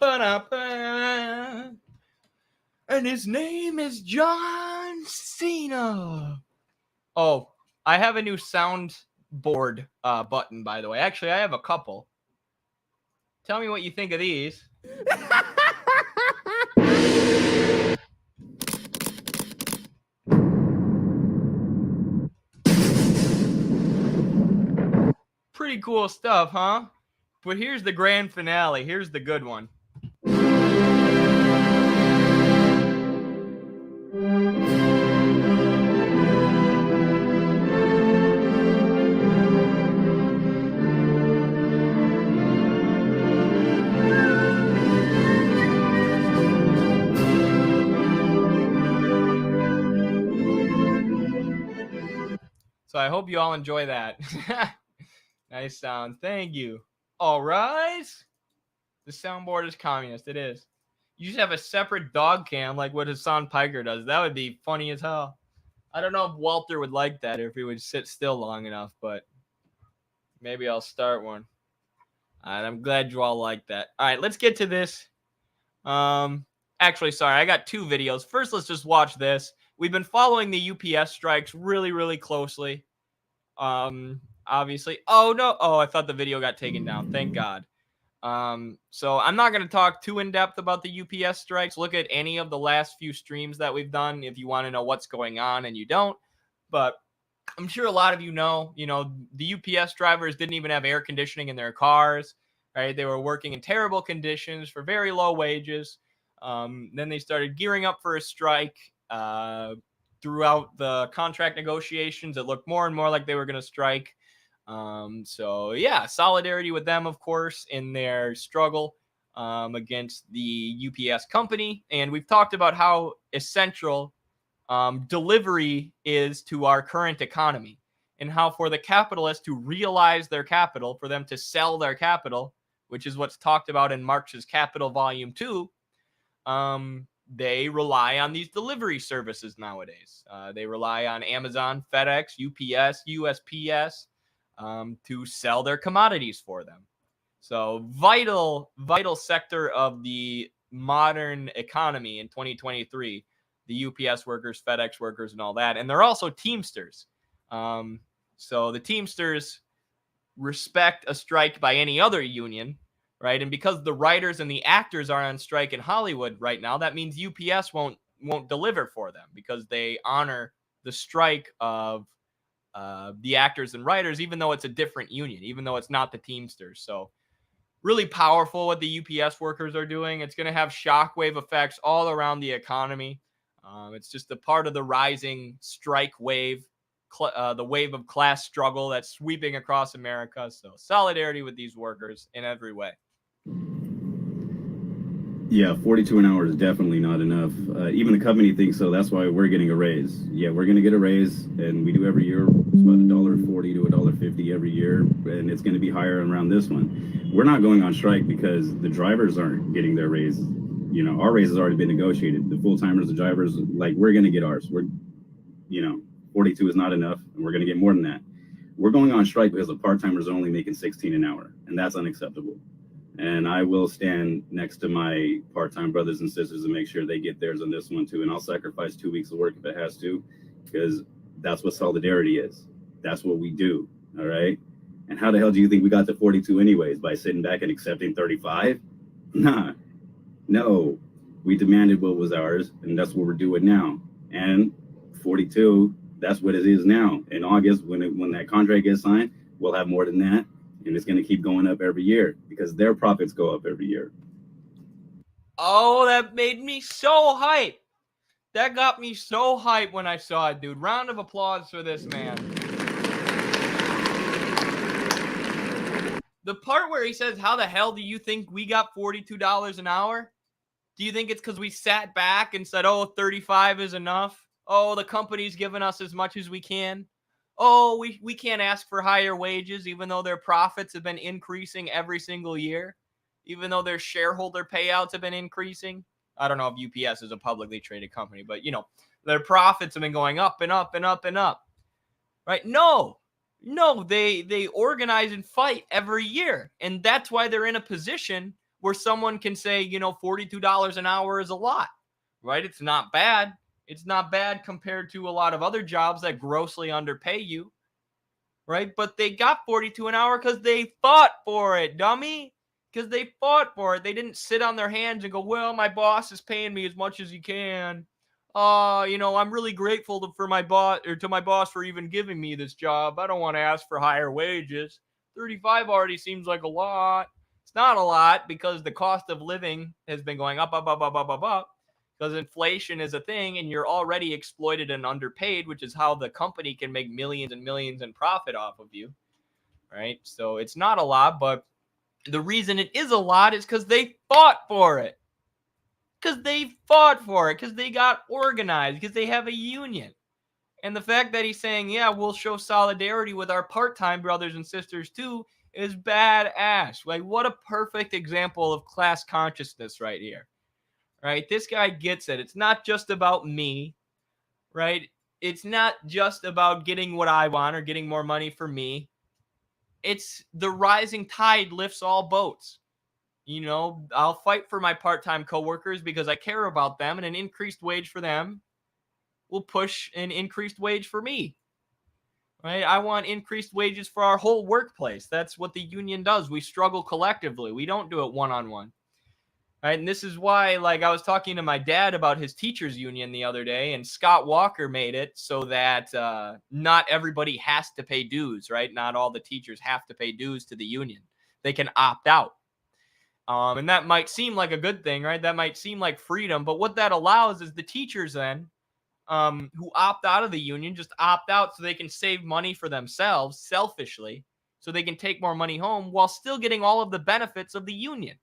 his name is John Cena. Oh, I have a new soundboard button, by the way. Actually, I have a couple. Tell me what you think of these. Pretty cool stuff, huh? But here's the grand finale. Here's the good one. So I hope you all enjoy that. Nice sound. Thank you. All rise. The soundboard is communist. It is. You should have a separate dog cam like what Hassan Piker does. That would be funny as hell. I don't know if Walter would like that or if he would sit still long enough, but maybe I'll start one. All right, I'm glad you all like that. All right, let's get to this. Actually, sorry, I got two videos. First, let's just watch this. We've been following the UPS strikes really, really closely. Obviously. Oh, no. Oh, I thought the video got taken down. Thank God. So I'm not going to talk too in depth about the UPS strikes. Look at any of the last few streams that we've done if you want to know what's going on and you don't. But I'm sure a lot of you know, the UPS drivers didn't even have air conditioning in their cars, right? They were working in terrible conditions for very low wages. Then they started gearing up for a strike. Throughout the contract negotiations, it looked more and more like they were going to strike. So yeah, solidarity with them, of course, in their struggle. against the UPS company. And we've talked about how essential delivery is to our current economy, and how for the capitalists to realize their capital, for them to sell their capital, which is what's talked about in Marx's Capital Volume 2, they rely on these delivery services nowadays. They rely on Amazon, FedEx, UPS, USPS to sell their commodities for them. So vital sector of the modern economy in 2023, the UPS workers, FedEx workers, and all that. And they're also Teamsters. So the Teamsters respect a strike by any other union, right? And because the writers and the actors are on strike in Hollywood right now, that means UPS won't deliver for them because they honor the strike of the actors and writers, even though it's a different union, even though it's not the Teamsters. So really powerful what the UPS workers are doing. It's going to have shockwave effects all around the economy. It's just a part of the rising strike wave, the wave of class struggle that's sweeping across America. So solidarity with these workers in every way. Yeah, 42 an hour is definitely not enough. Even the company thinks so. That's why we're getting a raise. Yeah, we're going to get a raise, and we do every year. It's about $1.40 to $1.50 every year, and it's going to be higher around this one. We're not going on strike because the drivers aren't getting their raise. You know, our raise has already been negotiated. The full-timers, the drivers, like, we're going to get ours. 42 is not enough, and we're going to get more than that. We're going on strike because the part-timers are only making 16 an hour, and that's unacceptable. And I will stand next to my part-time brothers and sisters and make sure they get theirs on this one too. And I'll sacrifice 2 weeks of work if it has to, because that's what solidarity is. That's what we do. All right. And how the hell do you think we got to 42 anyways? By sitting back and accepting 35? Nah, no. We demanded what was ours, and that's what we're doing now. And 42, that's what it is now. In August, when that contract gets signed, we'll have more than that. And it's going to keep going up every year because their profits go up every year. Oh, that made me so hype. That got me so hype when I saw it, dude. Round of applause for this man. The part where he says, how the hell do you think we got $42 an hour? Do you think it's because we sat back and said, oh, 35 is enough? Oh, the company's giving us as much as we can. Oh, we can't ask for higher wages, even though their profits have been increasing every single year, even though their shareholder payouts have been increasing. I don't know if UPS is a publicly traded company, but, you know, their profits have been going up and up and up and up, right? No, they organize and fight every year. And that's why they're in a position where someone can say, you know, $42 an hour is a lot, right? It's not bad. It's not bad compared to a lot of other jobs that grossly underpay you, right? But they got 42 an hour because they fought for it, dummy. Because they fought for it. They didn't sit on their hands and go, well, my boss is paying me as much as he can. You know, I'm really grateful for my boss or to my boss for even giving me this job. I don't want to ask for higher wages. 35 already seems like a lot. It's not a lot because the cost of living has been going up. Because inflation is a thing and you're already exploited and underpaid, which is how the company can make millions and millions in profit off of you, right? So it's not a lot, but the reason it is a lot is because they fought for it. Because they fought for it, because they got organized, because they have a union. And the fact that he's saying, yeah, we'll show solidarity with our part-time brothers and sisters too, is badass. Like, what a perfect example of class consciousness right here. Right? This guy gets it. It's not just about me, right? It's not just about getting what I want or getting more money for me. It's the rising tide lifts all boats. You know, I'll fight for my part-time coworkers because I care about them, and an increased wage for them will push an increased wage for me. Right? I want increased wages for our whole workplace. That's what the union does. We struggle collectively. We don't do it one-on-one. Right? And this is why, like, I was talking to my dad about his teachers union the other day, and Scott Walker made it so that not everybody has to pay dues, right? Not all the teachers have to pay dues to the union. They can opt out. And that might seem like a good thing, right? That might seem like freedom, but what that allows is the teachers then who opt out of the union just opt out so they can save money for themselves selfishly, so they can take more money home while still getting all of the benefits of the union,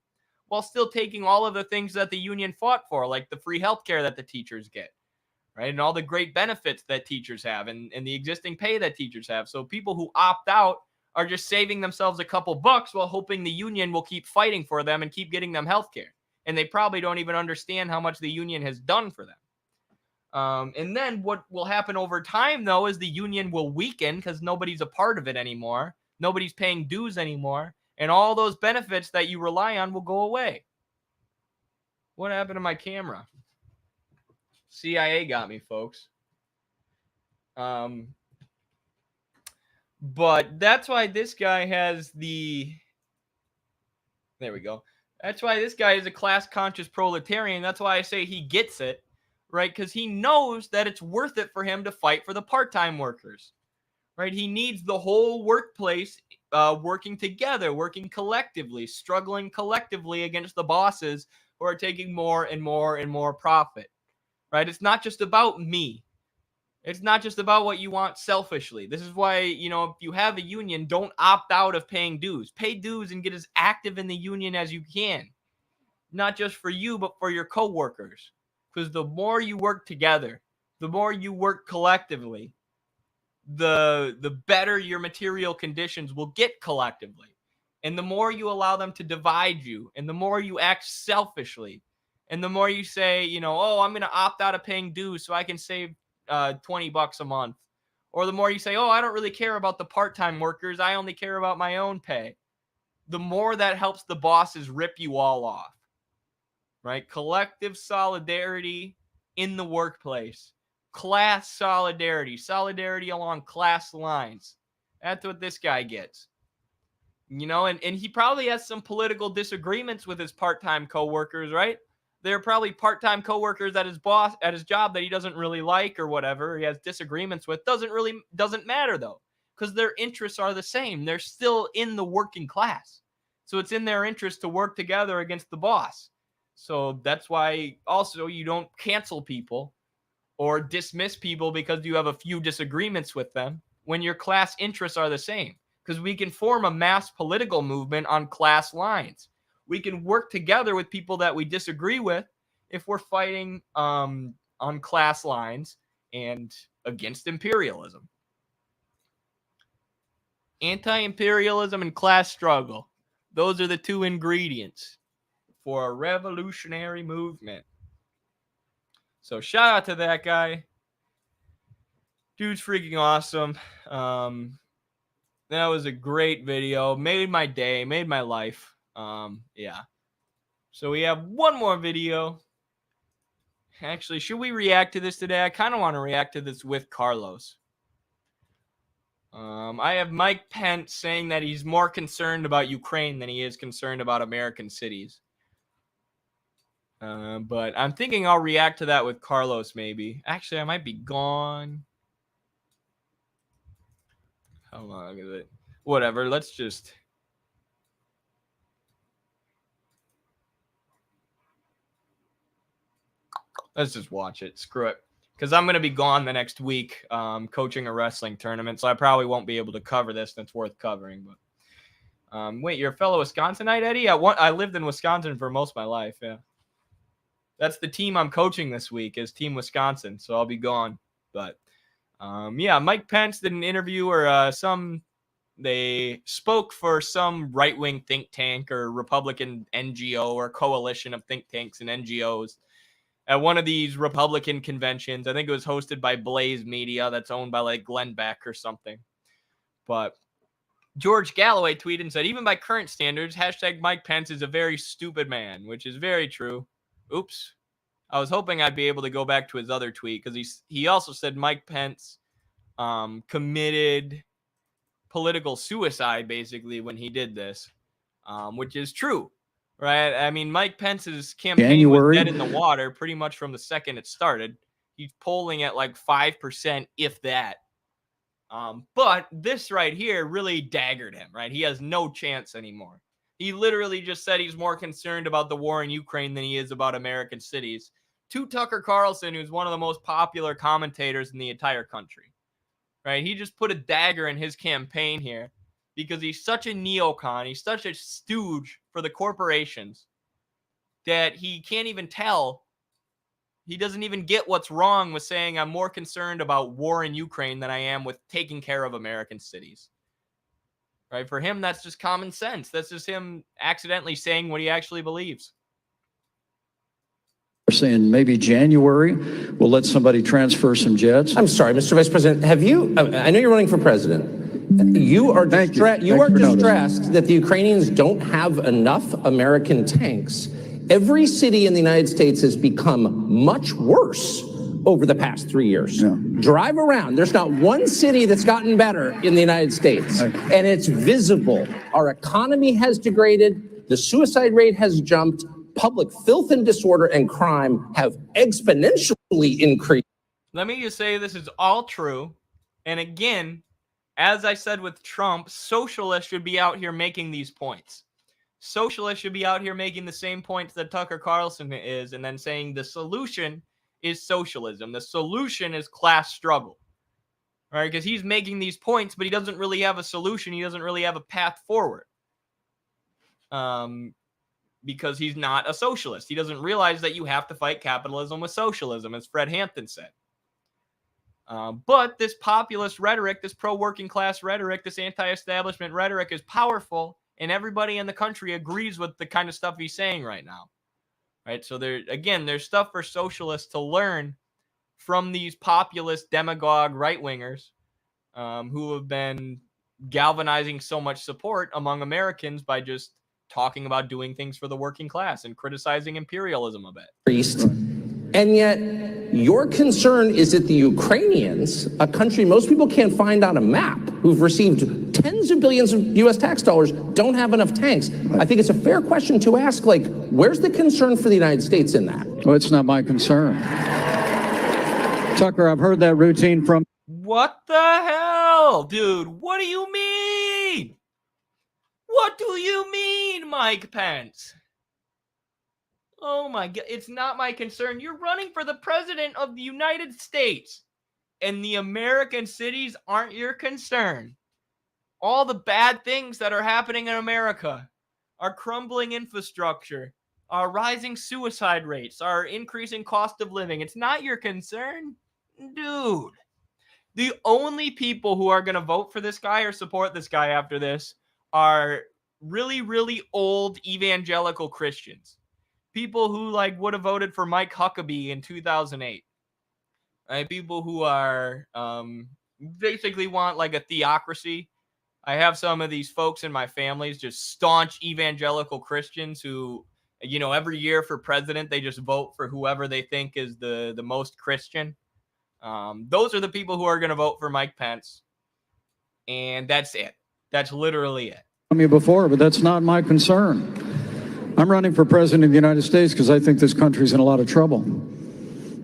while still taking all of the things that the union fought for, like the free healthcare that the teachers get, right? And all the great benefits that teachers have and the existing pay that teachers have. So people who opt out are just saving themselves a couple bucks while hoping the union will keep fighting for them and keep getting them healthcare. And they probably don't even understand how much the union has done for them. And then what will happen over time, though, is the union will weaken because nobody's a part of it anymore. Nobody's paying dues anymore. And all those benefits that you rely on will go away. What happened to my camera? CIA got me, folks. But that's why this guy has the... There we go. That's why this guy is a class-conscious proletarian. That's why I say he gets it, right? Because he knows that it's worth it for him to fight for the part-time workers, right? He needs the whole workplace working together, working collectively, struggling collectively against the bosses who are taking more and more and more profit, right? It's not just about me. It's not just about what you want selfishly. This is why, you know, if you have a union, don't opt out of paying dues. Pay dues and get as active in the union as you can. Not just for you, but for your coworkers. Because the more you work together, the more you work collectively, the better your material conditions will get collectively. And the more you allow them to divide you, and the more you act selfishly, and the more you say, you know, oh, I'm going to opt out of paying dues so I can save $20 a month. Or the more you say, oh, I don't really care about the part-time workers, I only care about my own pay. The more that helps the bosses rip you all off, right? Collective solidarity in the workplace, class solidarity, solidarity along class lines. That's what this guy gets. You know, and he probably has some political disagreements with his part-time coworkers, right? There are probably part-time coworkers at his boss, at his job that he doesn't really like or whatever. He has disagreements with. Doesn't matter though, because their interests are the same. They're still in the working class. So it's in their interest to work together against the boss. So that's why also you don't cancel people or dismiss people because you have a few disagreements with them when your class interests are the same. Because we can form a mass political movement on class lines. We can work together with people that we disagree with if we're fighting on class lines and against imperialism. Anti-imperialism and class struggle. Those are the two ingredients for a revolutionary movement. So shout out to that guy. Dude's freaking awesome. That was a great video. Made my day, made my life. Yeah. So we have one more video. Actually, should we react to this today? I kind of want to react to this with Carlos. I have Mike Pence saying that he's more concerned about Ukraine than he is concerned about American cities. But I'm thinking I'll react to that with Carlos maybe. Actually, I might be gone. How long is it? Whatever, let's just... Let's just watch it. Screw it. Because I'm going to be gone the next week coaching a wrestling tournament, so I probably won't be able to cover this, and it's worth covering. But wait, you're a fellow Wisconsinite, Eddie? I lived in Wisconsin for most of my life, yeah. That's the team I'm coaching this week is Team Wisconsin, so I'll be gone. But, yeah, Mike Pence did an interview or they spoke for some right-wing think tank or Republican NGO or coalition of think tanks and NGOs at one of these Republican conventions. I think it was hosted by Blaze Media that's owned by like Glenn Beck or something. But George Galloway tweeted and said, even by current standards, hashtag Mike Pence is a very stupid man, which is very true. Oops. I was hoping I'd be able to go back to his other tweet because he also said Mike Pence committed political suicide basically when he did this, which is true. Right. I mean, Mike Pence's campaign was dead in the water pretty much from the second it started. He's polling at like 5%, if that. But this right here really daggered him, right? He has no chance anymore. He literally just said he's more concerned about the war in Ukraine than he is about American cities. To Tucker Carlson, who's one of the most popular commentators in the entire country. Right? He just put a dagger in his campaign here. Because he's such a neocon, he's such a stooge for the corporations, that he can't even tell. He doesn't even get what's wrong with saying I'm more concerned about war in Ukraine than I am with taking care of American cities. Right? For him, that's just common sense. That's just him accidentally saying what he actually believes. We're saying maybe January we'll let somebody transfer some jets. I'm sorry, Mr. Vice President. Have you? I know you're running for president. You are distressed that the Ukrainians don't have enough American tanks. Every city in the United States has become much worse over the past 3 years. Yeah. Drive around. There's not one city that's gotten better in the United States. And it's visible. Our economy has degraded. The suicide rate has jumped. Public filth and disorder and crime have exponentially increased. Let me just say this is all true. And again, as I said with Trump, socialists should be out here making these points. Socialists should be out here making the same points that Tucker Carlson is, and then saying the solution is socialism. The solution is class struggle. Right? Because he's making these points, but he doesn't really have a solution. He doesn't really have a path forward. Because he's not a socialist. He doesn't realize that you have to fight capitalism with socialism, as Fred Hampton said. But this populist rhetoric, this pro-working class rhetoric, this anti-establishment rhetoric is powerful, and everybody in the country agrees with the kind of stuff he's saying right now. Right? So there's stuff for socialists to learn from these populist demagogue right-wingers who have been galvanizing so much support among Americans by just talking about doing things for the working class and criticizing imperialism a bit. And yet, your concern is that the Ukrainians, a country most people can't find on a map, who've received tens of billions of U.S. tax dollars, don't have enough tanks. I think it's a fair question to ask, like, where's the concern for the United States in that? Well, it's not my concern. Tucker, I've heard that routine from... What the hell? Dude, what do you mean? What do you mean, Mike Pence? Oh my God, it's not my concern. You're running for the president of the United States, and the American cities aren't your concern. All the bad things that are happening in America, our crumbling infrastructure, our rising suicide rates, our increasing cost of living, it's not your concern? Dude, the only people who are going to vote for this guy or support this guy after this are really, really old evangelical Christians. People who would have voted for Mike Huckabee in 2008. Right? People who are basically want like a theocracy. I have some of these folks in my families, just staunch evangelical Christians who, every year for president, they just vote for whoever they think is the most Christian. Those are the people who are going to vote for Mike Pence. And that's it. That's literally it. Me before, but that's not my concern. I'm running for president of the United States because I think this country's in a lot of trouble.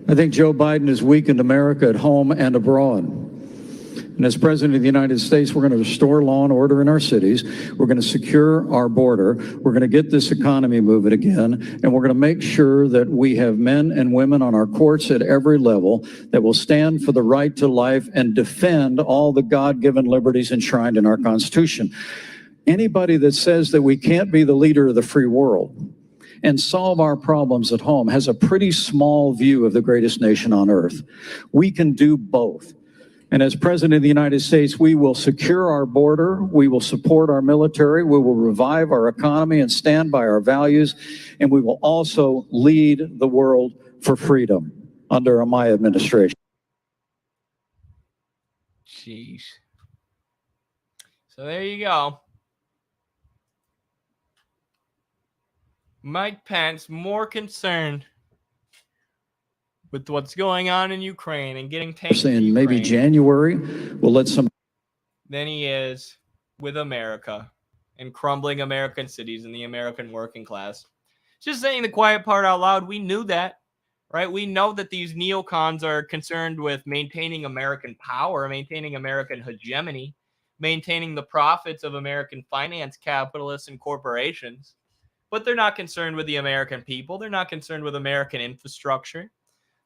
I think Joe Biden has weakened America at home and abroad. And as president of the United States, we're going to restore law and order in our cities. We're going to secure our border. We're going to get this economy moving again. And we're going to make sure that we have men and women on our courts at every level that will stand for the right to life and defend all the God-given liberties enshrined in our Constitution. Anybody that says that we can't be the leader of the free world and solve our problems at home has a pretty small view of the greatest nation on earth. We can do both. And as president of the United States, we will secure our border, we will support our military, we will revive our economy and stand by our values, and we will also lead the world for freedom under my administration. Jeez. So there you go. Mike Pence more concerned with what's going on in Ukraine and getting tanks Saying maybe January we'll let some than he is with America and crumbling American cities and the American working class. Just saying the quiet part out loud, we knew that, right? We know that these neocons are concerned with maintaining American power, maintaining American hegemony, maintaining the profits of American finance capitalists and corporations. But they're not concerned with the American people. They're not concerned with American infrastructure.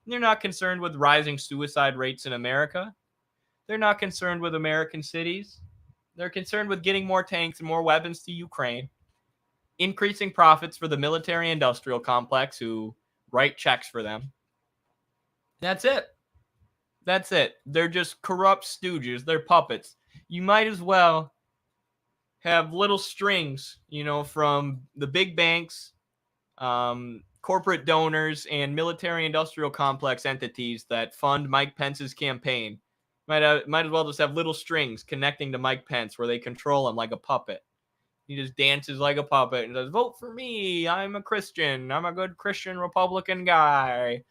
They're not concerned with rising suicide rates in America. They're not concerned with American cities. They're concerned with getting more tanks and more weapons to Ukraine. increasing profits for the military industrial complex who write checks for them. That's it. That's it. They're just corrupt stooges. They're puppets. You might as well have little strings, from the big banks, corporate donors, and military industrial complex entities that fund Mike Pence's campaign. Might as well just have little strings connecting to Mike Pence where they control him like a puppet. He just dances like a puppet and says, vote for me. I'm a Christian. I'm a good Christian Republican guy.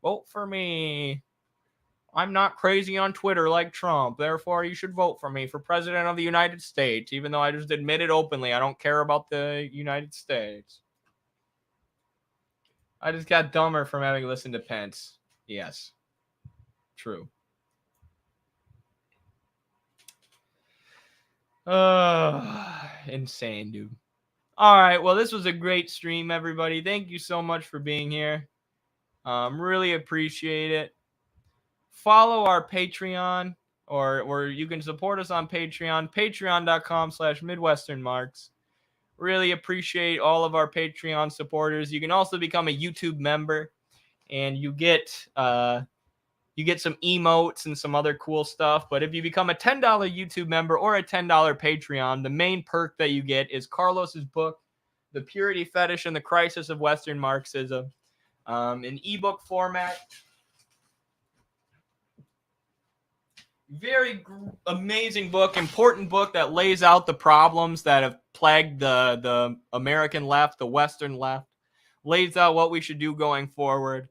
Vote for me. I'm not crazy on Twitter like Trump. Therefore, you should vote for me for president of the United States, even though I just admitted openly I don't care about the United States. I just got dumber from having listened to Pence. Yes. True. Insane, dude. All right. Well, this was a great stream, everybody. Thank you so much for being here. Really appreciate it. Follow our Patreon, or you can support us on Patreon, patreon.com/MidwesternMarks. Really appreciate all of our Patreon supporters. You can also become a YouTube member, and you get some emotes and some other cool stuff. But if you become a $10 YouTube member or a $10 Patreon, the main perk that you get is Carlos's book, The Purity Fetish and the Crisis of Western Marxism, in ebook format. Very amazing book, important book that lays out the problems that have plagued the American left, the Western left, lays out what we should do going forward,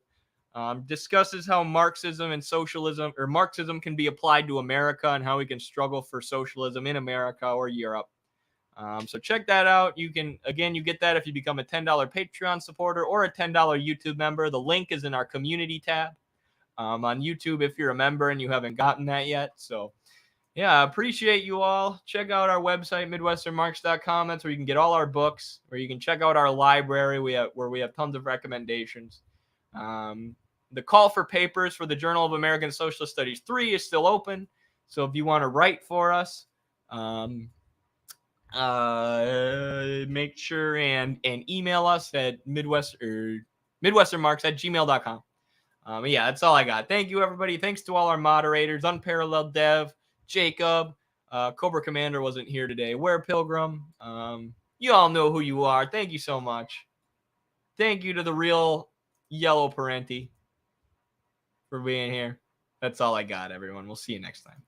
discusses how Marxism and socialism, or Marxism, can be applied to America and how we can struggle for socialism in America or Europe. So check that out. You get that if you become a $10 Patreon supporter or a $10 YouTube member. The link is in our community tab. On YouTube if you're a member and you haven't gotten that yet. So, yeah, appreciate you all. Check out our website, MidwesternMarks.com. That's where you can get all our books, where you can check out our library where we have tons of recommendations. The call for papers for the Journal of American Socialist Studies 3 is still open. So if you want to write for us, make sure and email us at midwesternmarks@gmail.com. Yeah, that's all I got. Thank you, everybody. Thanks to all our moderators, Unparalleled Dev, Jacob, Cobra Commander wasn't here today, Ware Pilgrim. You all know who you are. Thank you so much. Thank you to the real Yellow Parenti for being here. That's all I got, everyone. We'll see you next time.